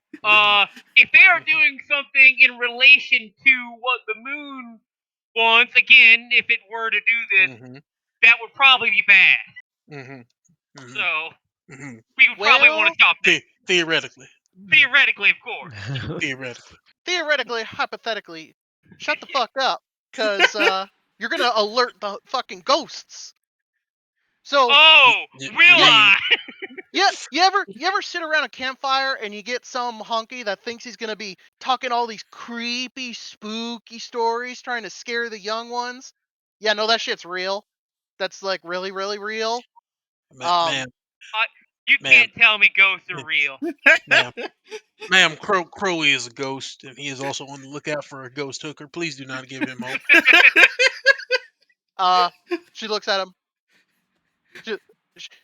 If they are doing something in relation to what the moon wants, again, if it were to do this, Mhm. that would probably be bad. Mhm. Mhm. So Mhm. we would probably want Well, to stop that. Theoretically. Theoretically, of course. Theoretically. theoretically, hypothetically, shut the fuck up, cause you're gonna alert the fucking ghosts. So Oh, will I? yeah, you ever sit around a campfire and you get some honky that thinks he's gonna be talking all these creepy, spooky stories, trying to scare the young ones? Yeah, no, that shit's real. That's like really, really real. Man, You Ma'am. can't tell me ghosts are real. Ma'am, Crowy is a ghost, and he is also on the lookout for a ghost hooker. Please do not give him hope. She looks at him.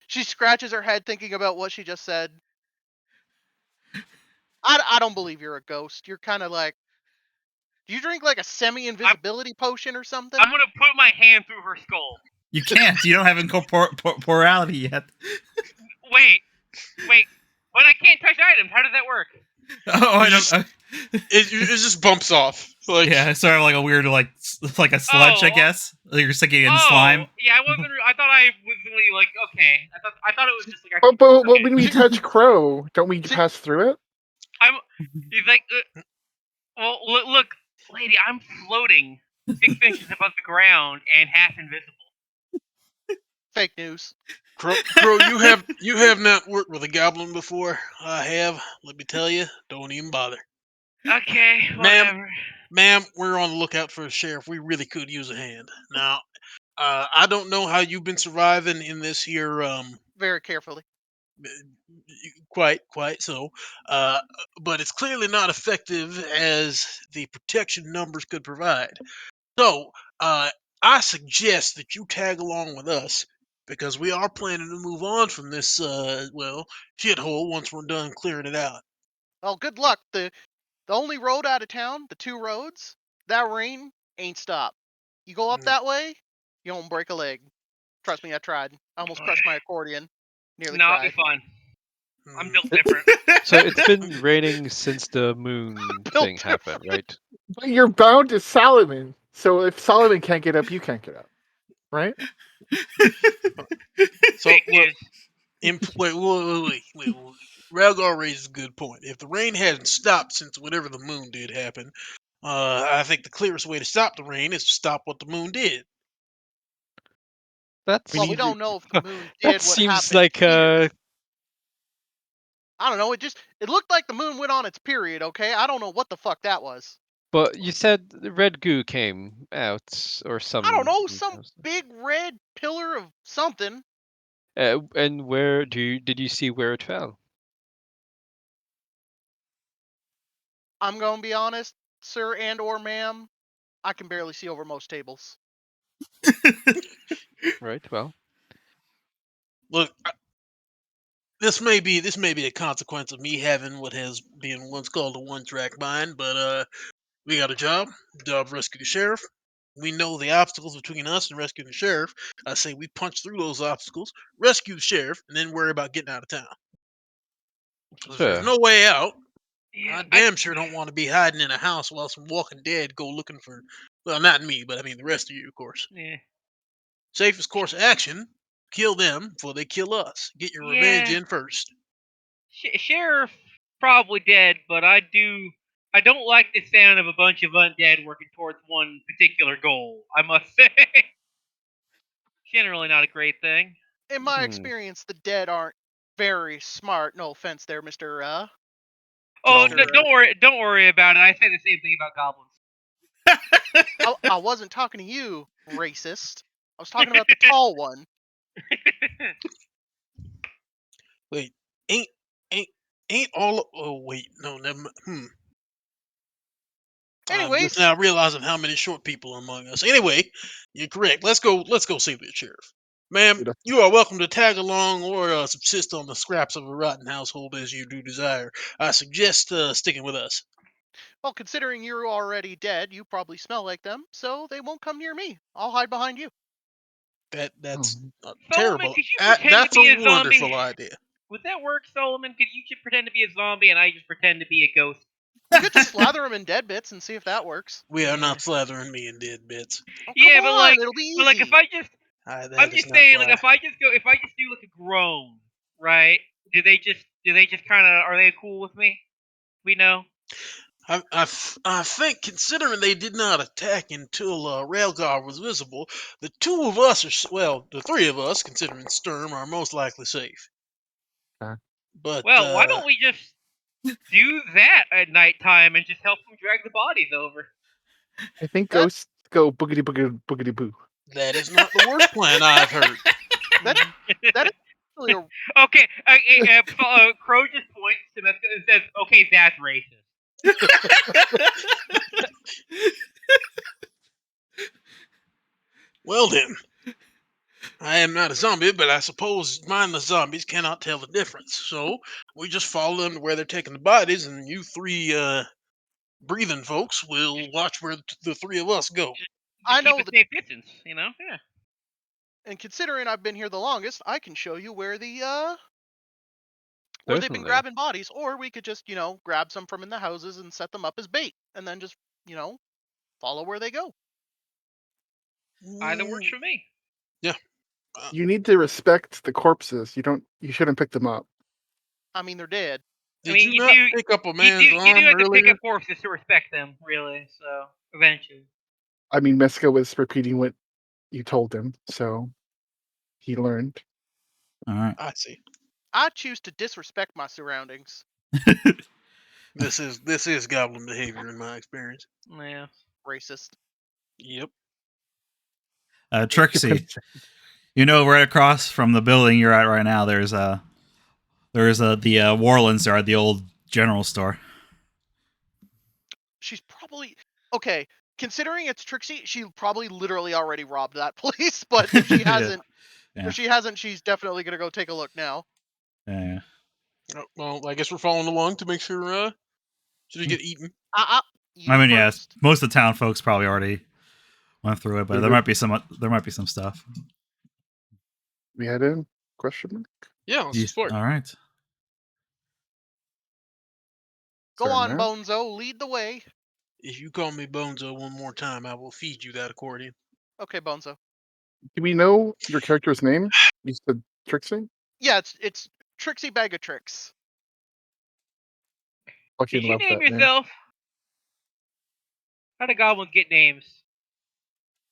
She scratches her head thinking about what she just said. I don't believe you're a ghost. You're kind of like... Do you drink like a semi-invisibility potion or something? I'm gonna put my hand through her skull. You can't. You don't have incorporeality yet. Wait. But I can't touch items. How does that work? Oh, I just- don't. It just bumps off. Like, Yeah, it's sort of like a weird, like a sludge, I Oh. guess. Like you're sticking in slime. Yeah, I wasn't. I thought I was really like okay. I thought it was just like. But okay. when we touch Crow, don't we pass through it? He's like, well, look, lady, I'm floating 6 inches above the ground and half invisible. Fake news. Crow, you have not worked with a goblin before. I have. Let me tell you, don't even bother. Okay, whatever. Ma'am, we're on the lookout for a sheriff. We really could use a hand. Now, I don't know how you've been surviving in this here. Very carefully. Quite so. But it's clearly not effective as the protection numbers could provide. So, I suggest that you tag along with us because we are planning to move on from this, shithole once we're done clearing it out. Well, good luck. The only road out of town, the 2 roads, that rain ain't stopped. You go up that way, you won't break a leg. Trust me, I tried. I almost crushed my accordion. Nearly No, cried. it'll be fine. I'm Hmm. built different. So it's been raining since the moon thing happened, right? But you're bound to Solomon. So if Solomon can't get up, you can't get up. Right? So, Fake look, news. wait. Ralgar raises a good point. If the rain hadn't stopped since whatever the moon did happen, I think the clearest way to stop the rain is to stop what the moon did. That's Well, we don't know if the moon that did what seems happened like here. I don't know. It looked like the moon went on its period. Okay, I don't know what the fuck that was. But you said the red goo came out or some. I don't know, some big red pillar of something. And where did you see where it fell? I'm gonna be honest, sir and or ma'am, I can barely see over most tables. Right. Well, Look, this may be a consequence of me having what has been once called a one-track mind, but we got a job to rescue the sheriff. We know the obstacles between us and rescuing the sheriff. I say we punch through those obstacles, rescue the sheriff, and then worry about getting out of town. 'Cause if there's sure. no way out, Yeah, I damn sure don't want to be hiding in a house while some Walking Dead go looking for. Well, not me, but I mean the rest of you, of course. Yeah. Safest course of action: kill them before they kill us. Get your revenge in first. Sheriff probably dead, but I don't like the sound of a bunch of undead working towards one particular goal. I must say, generally not a great thing. In my experience, the dead aren't very smart. No offense, there, Mister. Oh, Mr. don't worry about it. I say the same thing about goblins. I wasn't talking to you, racist. I was talking about the tall one. Wait, ain't all? Oh wait, no, never. I'm Anyways, just now realizing how many short people are among us. Anyway, you're correct. Let's go save the sheriff, ma'am. Beautiful. You are welcome to tag along or subsist on the scraps of a rotten household as you do desire. I suggest sticking with us. well, considering you're already dead, you probably smell like them, so they won't come near me. I'll hide behind you. That's Solomon, terrible. could you pretend That's to be a a zombie? wonderful idea. Would that work, Solomon? Could you just pretend to be a zombie and I just pretend to be a ghost? We could just slather them in dead bits and see if that works. We are not slathering me in dead bits. Oh, Yeah, come but on, it'll be easy. if I just, That I'm is just not saying, why. like if I just do like a groan, right? Do they just kind of, are they cool with me? We know. I think, considering they did not attack until Railguard was visible, the two of us the three of us, considering Sturm, are most likely safe. Okay. But Well, why don't we just do that at nighttime and just help them drag the bodies over? I think ghosts go boogity boogity boogity boo. that is not the worst plan I've heard. That is actually a Okay, Crow just points to Mexico and says, "Okay, that's racist." Well then, I am not a zombie, but I suppose mindless zombies cannot tell the difference. So we just follow them to where they're taking the bodies, and you three breathing folks will watch where the three of us go. Just I keep know a the- safe distance, you know? Yeah. and considering I've been here the longest, I can show you where where they've been Certainly. grabbing bodies, or we could just, grab some from in the houses and set them up as bait, and then just, follow where they go. Either works for me. You need to respect the corpses. You shouldn't pick them up. I mean, they're dead. Did mean, you you not do- pick up a You man's do arm have to pick earlier? up corpses to respect them, really. So eventually, I mean, Meska was repeating what you told him, so he learned. All right. I see. I choose to disrespect my surroundings. This is goblin behavior in my experience. yeah. Racist. Yep. Trixie, you know, right across from the building you're at right now, there's the Warlands are the old general store. She's probably okay. Considering it's Trixie, she probably literally already robbed that place. But if she Yeah. hasn't, Yeah. if she hasn't, she's definitely gonna go take a look now. Yeah. Oh, well, I guess we're following along to make sure she didn't get eaten. You I mean, yeah, first. most of the town folks probably already went through it, but there might be some stuff. We head in? Question mark? Yeah, let's explore. All right. Go Sorry, on, now? Bonzo. Lead the way. If you call me Bonzo one more time, I will feed you that accordion. Okay, Bonzo. Do we know your character's name? You said Trixie? Yeah, it's Trixie Bag of Tricks. Fucking Did you love name that name. yourself? How do goblins get names?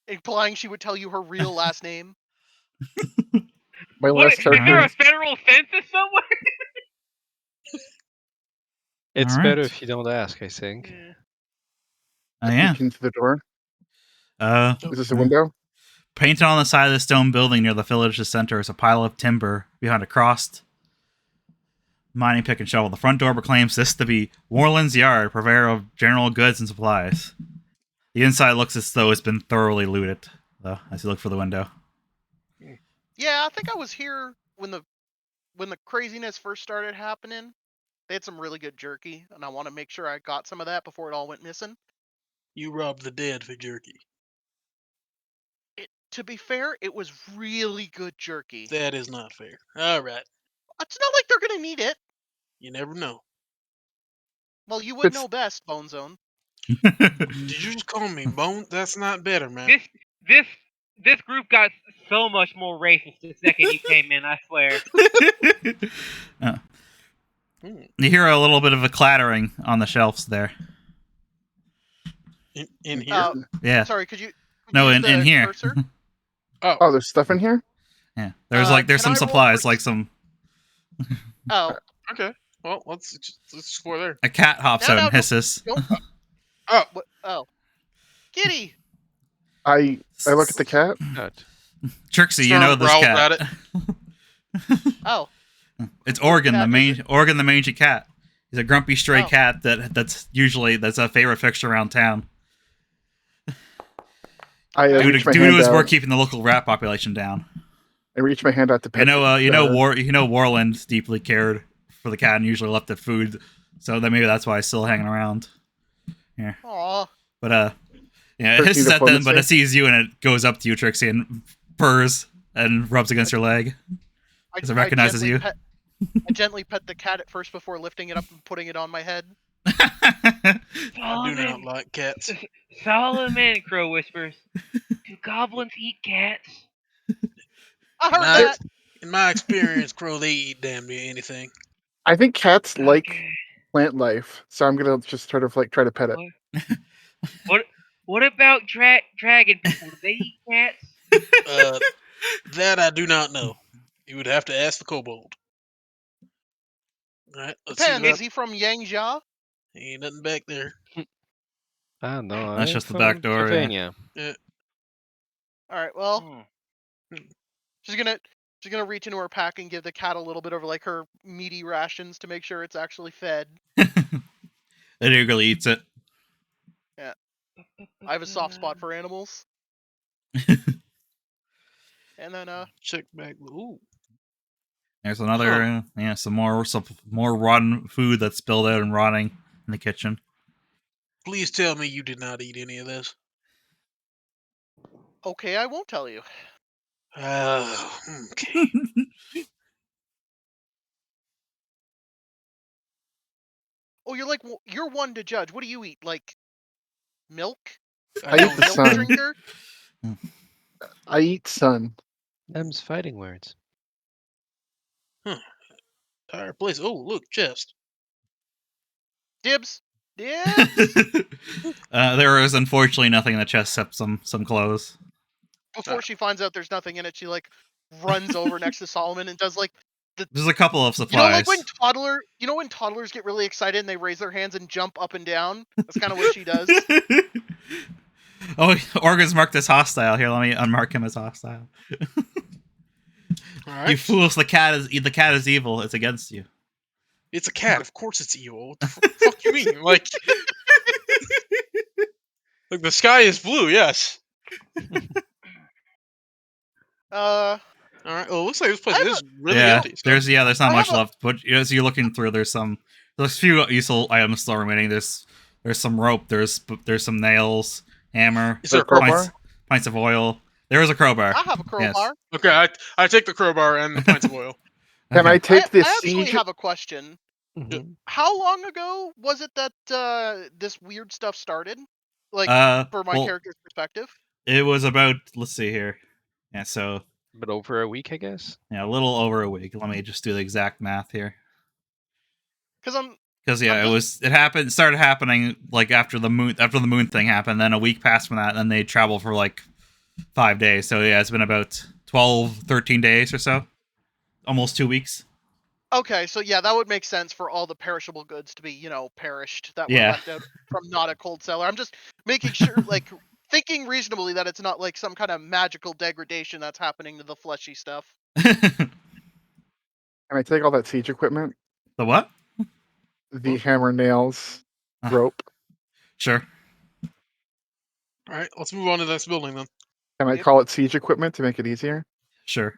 Implying she would tell you her real last name. My What, last is there character. a federal census somewhere? It's All better right. if you don't ask, I think. Yeah. Yeah. Peek into the door. Uh, Is this a window? Painted on the side of the stone building near the village's center is a pile of timber behind a crossed mining pick and shovel. The front door proclaims this to be Warland's Yard, purveyor of general goods and supplies. The inside looks as though it's been thoroughly looted, though, as you look for the window. Yeah, I think I was here when the craziness first started happening. They had some really good jerky, and I want to make sure I got some of that before it all went missing. You robbed the dead for jerky. To be fair, it was really good jerky. That is not fair. All right. It's not like they're gonna need it. You never know. Well, you would It's- know best, Bone Zone. Did you just call me Bone? That's not better, man. This group got so much more racist the second you came in. I swear. Hmm. You hear a little bit of a clattering on the shelves there. In here? Yeah. Sorry, could you? No, use in the here. cursor? Oh, there's stuff in here? Yeah. There's can some I roll supplies, for- like some Oh, Okay. Well, let's explore there. a cat hops No, out no, and hisses. don't. Oh, What? Oh, Kitty. I look at the cat. Good. Trixie, you Storm know this growls cat. at Oh, It's Oregon, cat is it? Oregon the mangy cat. He's a grumpy stray Oh. cat that's a favorite fixture around town. I Due reach my to hand his out. work keeping the local rat population down. I reach my hand out to pet. Warland deeply cared for the cat and usually left it food, so that maybe that's why it's still hanging around. Yeah, aw. but it Trixie hisses at them, but diplomacy. it sees you and it goes up to you, Trixie, and purrs and rubs against your leg. Because it recognizes you. I gently pet the cat at first before lifting it up and putting it on my head. I do Solomon, not like cats. Solomon, Crow whispers. Do goblins eat cats? I heard Nice. that. In my experience, Crow, they eat damn near anything. I think cats like Okay. plant life, so I'm gonna just sort of like try to pet it. What about dragon people? Do they eat cats? That I do not know. You would have to ask the kobold. All right, let's see. Depends. What Is he from Yangzhia? Ain't nothing back there. Ah, no. That's I'm just the from back door, yeah. Pennsylvania. All right. Well, Hmm. she's gonna She's gonna reach into her pack and give the cat a little bit of like her meaty rations to make sure it's actually fed. It eagerly eats it. I have a soft spot for animals. And then Check back. Ooh. There's another, some more rotten food that's spilled out and rotting in the kitchen. Please tell me you did not eat any of this. okay, I won't tell you. Okay. Oh, you're one to judge. What do you eat? Like milk? I eat the Milk sun. drinker? I eat sun. Them's fighting words. Entire place. Oh, look, chest. Dibs. Dibs. There is unfortunately nothing in the chest except some clothes. Before she finds out there's nothing in it, she like runs over next to Solomon and does like There's a couple of you know supplies. like when toddlers get really excited and they raise their hands and jump up and down? That's kind of what she does. Oh, Organ's marked as hostile. Here, let me unmark him as hostile. All right. You fools! The cat is evil. It's against you. It's a cat. Of course it's evil. What the fuck you mean? Like the sky is blue. Yes. Uh, All right. Well, it looks like this place I have is really Yeah, empty. So. there's not I much have a- left. But as you're looking through, there's a few useful items still remaining. There's some rope. There's some nails, hammer, Is there a crowbar? pints of oil. There is a crowbar. I have a crowbar. Yes. Okay, I take the crowbar and the pints of oil. Can I Okay. take this I actually siege? have a question. Mhm. How long ago was it that this weird stuff started? Like for my well, character's perspective? it was about. Let's see here. Yeah, so But over a week, I guess. a little over a week. Let me just do the exact math here. Because Because I'm it started happening like after the moon thing happened. Then a week passed from that, and then they traveled for like 5 days. So yeah, it's been about 12, 13 days or so, almost 2 weeks. okay, so yeah, that would make sense for all the perishable goods to be, perished that were Yeah. left out from not a cold cellar. I'm just making sure, like, thinking reasonably that it's not like some kind of magical degradation that's happening to the fleshy stuff. Can I take all that siege equipment? The what? The hammer, nails, Ah. rope. Sure. All right, let's move on to the next building then. Can I Yep. call it siege equipment to make it easier? Sure.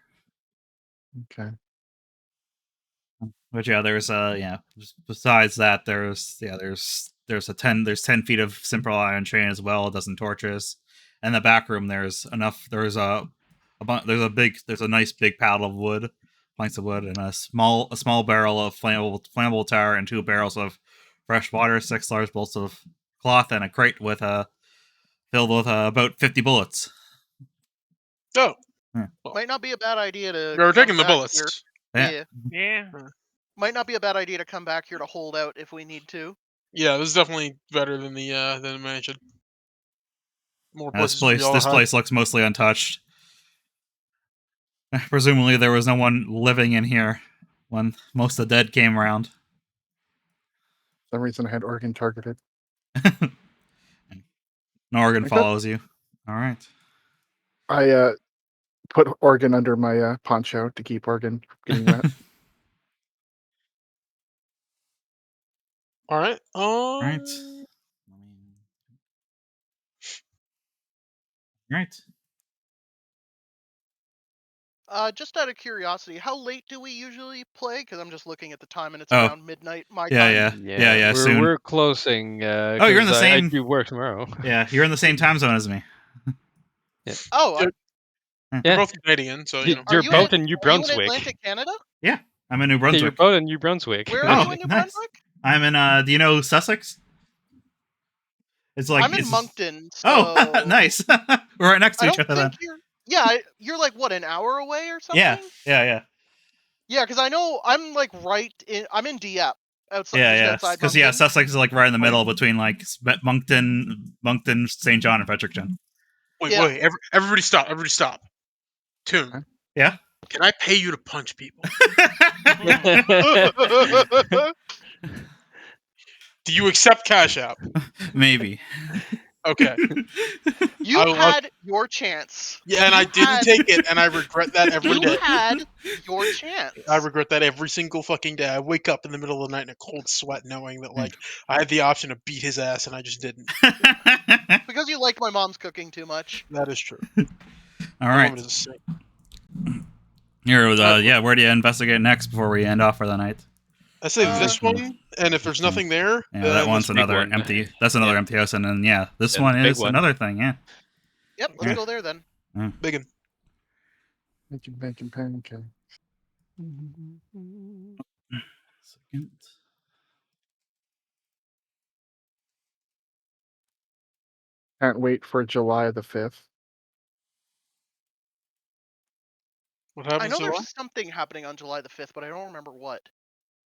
Okay. But yeah, there's besides that, there's 10 feet of simple iron chain as well, a dozen torches. In the back room there's a nice big pile of wood, planks of wood, and a small barrel of flammable tar, and 2 barrels of fresh water, 6 large bolts of cloth, and a crate filled with about 50 bullets. Oh, Might not be a bad idea to. we're come taking the back bullets. here. Yeah. Yeah, Yeah. might not be a bad idea to come back here to hold out if we need to. Yeah, this is definitely better than the mansion. More This places. place looks mostly untouched. Presumably there was no one living in here when most of the dead came around. For some reason I had Oregon targeted. Norgan Like that? follows you. All right. I put Oregon under my poncho to keep Oregon from getting wet. All right. All right. Right. Just out of curiosity, how late do we usually play? Because I'm just looking at the time and it's Oh. around midnight my Yeah, time. yeah. We're, Soon. we're closing. Oh, you're in the 'cause same- I do work tomorrow. Yeah, you're in the same time zone as me. Oh, Yep. are We're Yeah. both Canadian, so you know. You're you both in- in New are you in Brunswick. Atlantic Canada? I'm in New Yeah, you're Brunswick. both in New Brunswick. Where Oh, are you in New nice. Brunswick? I'm in. Do you know Sussex? It's like I'm in it's- Moncton. So Oh, nice. We're right next to I each don't other then. think you're. Yeah, you're like what, an hour away or something? Yeah. Yeah, because I know I'm like right in. I'm in Dieppe, just Yeah. outside Because Moncton. Sussex is like right in the middle between like Moncton, St. John, and Fredericton. Wait, Yeah. wait. Everybody stop. Everybody stop. Toon. Yeah. Can I pay you to punch people? Do you accept Cash App? Maybe. Okay. You I- had your chance. Yeah, and I didn't take it, and I regret that every You day. had your chance. I regret that every single fucking day. I wake up in the middle of the night in a cold sweat, knowing that like I had the option to beat his ass, and I just didn't. Because you like my mom's cooking too much. That is true. All My right. mom is a saint. Here, where do you investigate next before we end off for the night? I say this Mhm. one, and if there's nothing there, Yeah, then that one's big another one. empty. That's another Yeah. empty house, and then this And one the big is one. another thing. Yeah. Yep, let's Yeah. go there then. Biggin. Making bacon pancakes. Second. Can't wait for July the 5th. What I happens know to what? there's something happening on July the 5th, but I don't remember what.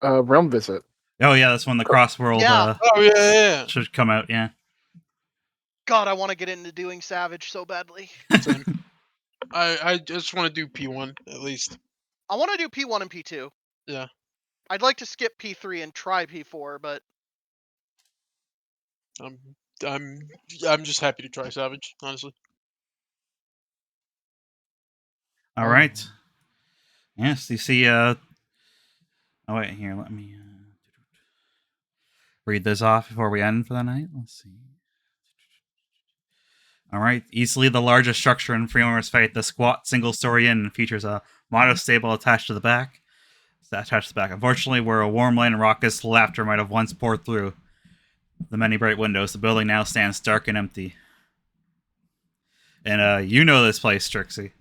Realm visit. Oh yeah, that's when the Crossworld Yeah. Oh yeah. should come out. Yeah. God, I want to get into doing Savage so badly. Same. I just want to do P1 at least. I want to do P1 and P2. Yeah. I'd like to skip P3 and try P4, but I'm just happy to try Savage, honestly. All right. Yes, you see. Oh wait, here. Let me read this off before we end for the night. Let's see. All right. Easily the largest structure in Freeholders Fate, the squat single-story inn features a modest stable attached to the back. Unfortunately, where a warm light and raucous laughter might have once poured through the many bright windows, the building now stands dark and empty. And you know this place, Trixie.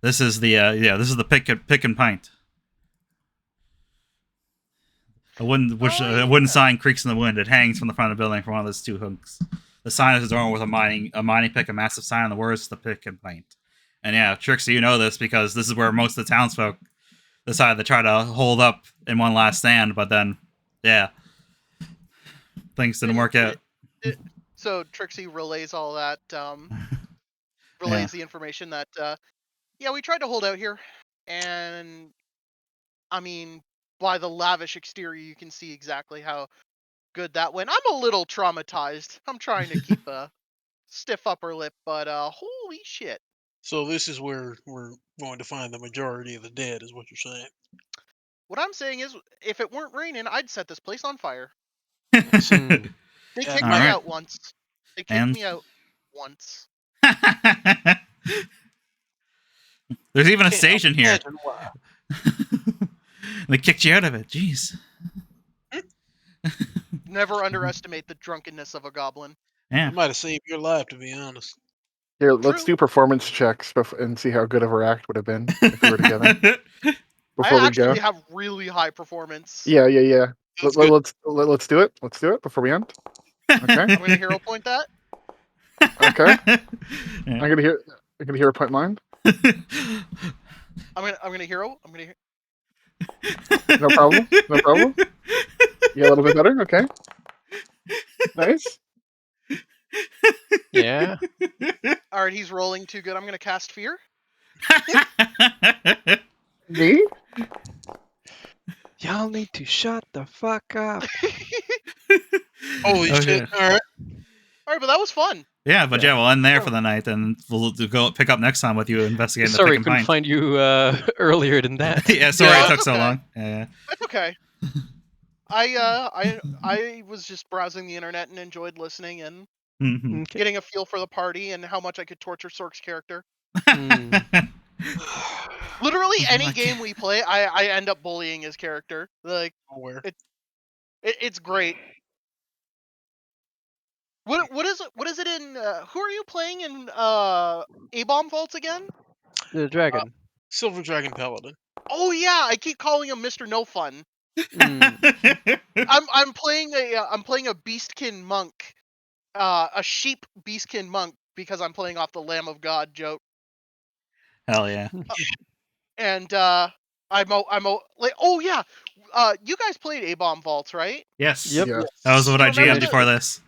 This is the this is the pick and pint. A wooden sign creaks in the wind. It hangs from the front of the building from one of those two hooks. The sign is adorned with a mining pick, a massive sign, and the words "the pick and pint." And yeah, Trixie, you know this because this is where most of the townsfolk decided to try to hold up in one last stand, but then, yeah, things didn't work out. so Trixie relays all that, relays the information that, yeah, we tried to hold out here, and I mean, by the lavish exterior, you can see exactly how good that went. I'm a little traumatized. I'm trying to keep a stiff upper lip, but holy shit. So this is where we're going to find the majority of the dead, is what you're saying. What I'm saying is, if it weren't raining, I'd set this place on fire. Hmm. They Yeah, kicked me alright. out once. They kicked And- me out once. There's even a Can't station here. imagine why. They kicked you out of it. Jeez. Never underestimate the drunkenness of a goblin. Yeah. It might have saved your life, to be honest. Here, let's True. do performance checks and see how good of our act would have been if we were together before I we actually go. have really high performance. Yeah. That's good. Let's do it. Let's do it before we end. Okay. I'm gonna hero point that. Okay. Yeah. I'm gonna hear a point mine. I'm gonna hero. I'm gonna. No problem. No problem. Yeah, a little bit better. Okay. Nice. Yeah. All right, he's rolling too good. I'm gonna cast fear. Me? Y'all need to shut the fuck up. Holy Okay. shit! All right. All right, but that was fun. Yeah, but yeah, we'll end there Oh. for the night, and we'll go pick up next time with you investigating the Sorry, pick and couldn't pint. find you earlier than that. Yeah, sorry Yeah, it took that's so okay. long. Yeah. That's okay. I was just browsing the internet and enjoyed listening and Mhm. Okay. getting a feel for the party and how much I could torture Sork's character. Hmm. Literally any Like- game we play, I end up bullying his character. Like Nowhere. it's great. What is it in? Who are you playing in A-Bomb Vaults again? The dragon. Silver Dragon Paladin. Oh yeah, I keep calling him Mr. No Fun. Mm. I'm playing a Beastkin monk, a sheep Beastkin monk because I'm playing off the Lamb of God joke. Hell yeah. And oh yeah, you guys played A-Bomb Vaults, right? Yes. Yep. Yeah. That was what You I remember GM'd the- before this.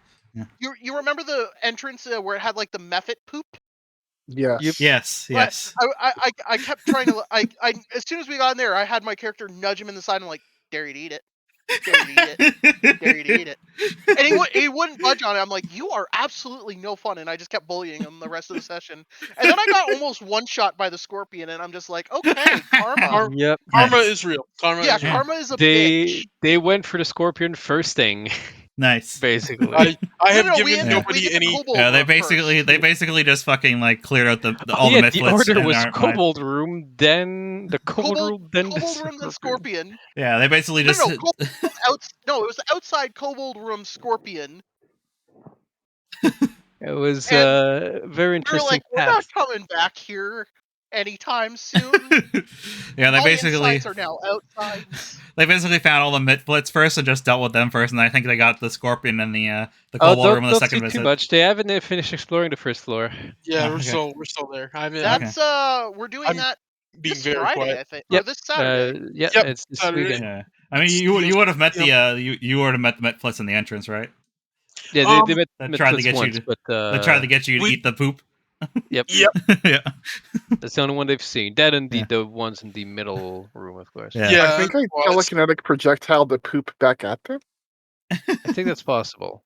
You remember the entrance where it had like the mephit poop? Yes. Yep. Yes. Right. Yes. I kept trying to I as soon as we got in there, I had my character nudge him in the side and like, dare you to eat it. Dare you to eat it. Dare you to eat it. And he wouldn't budge on it. I'm like, you are absolutely no fun. And I just kept bullying him the rest of the session. And then I got almost one shot by the scorpion, and I'm just like, okay, karma. Yep. Karma Nice. is real. Karma Yeah, is real. karma is a bitch. They went for the scorpion first thing, Nice. basically. I have we given ended, nobody we did the any. kobold Yeah, they room basically just fucking like cleared out all yeah, the the mythlets. order and was our- kobold room, then the kobold Kobold, room, then the kobold room, then scorpion. Yeah, they basically No, just. no, no, it was outside kobold room scorpion. It was And very we were interesting like, we're path. not coming back here anytime soon. Yeah, they My basically insides are now outsides. they basically found all the mythlets first and just dealt with them first, and I think they got the scorpion and the Oh, kobold room on the don't second see visit. too much. They haven't finished exploring the first floor. Yeah, Oh, okay. we're still there. I mean, That's we're doing I'm that being this very Friday, quiet. I think, Yep. or this Saturday. Yeah, Yep, it's this Saturday. weekend. Yeah, I mean It's you would have met yeah. you would have met the mythlets in the entrance, right? Yeah, they met They tried to Mythlets get you once, to. but They tried to get you to we- eat the poop. yep, Yep. Yeah. that's the only one they've seen. That and Yeah. the ones in the middle room, of course. Yeah. Yeah. I think I well, it's- telekinetic projectile the poop back at them. I think that's possible.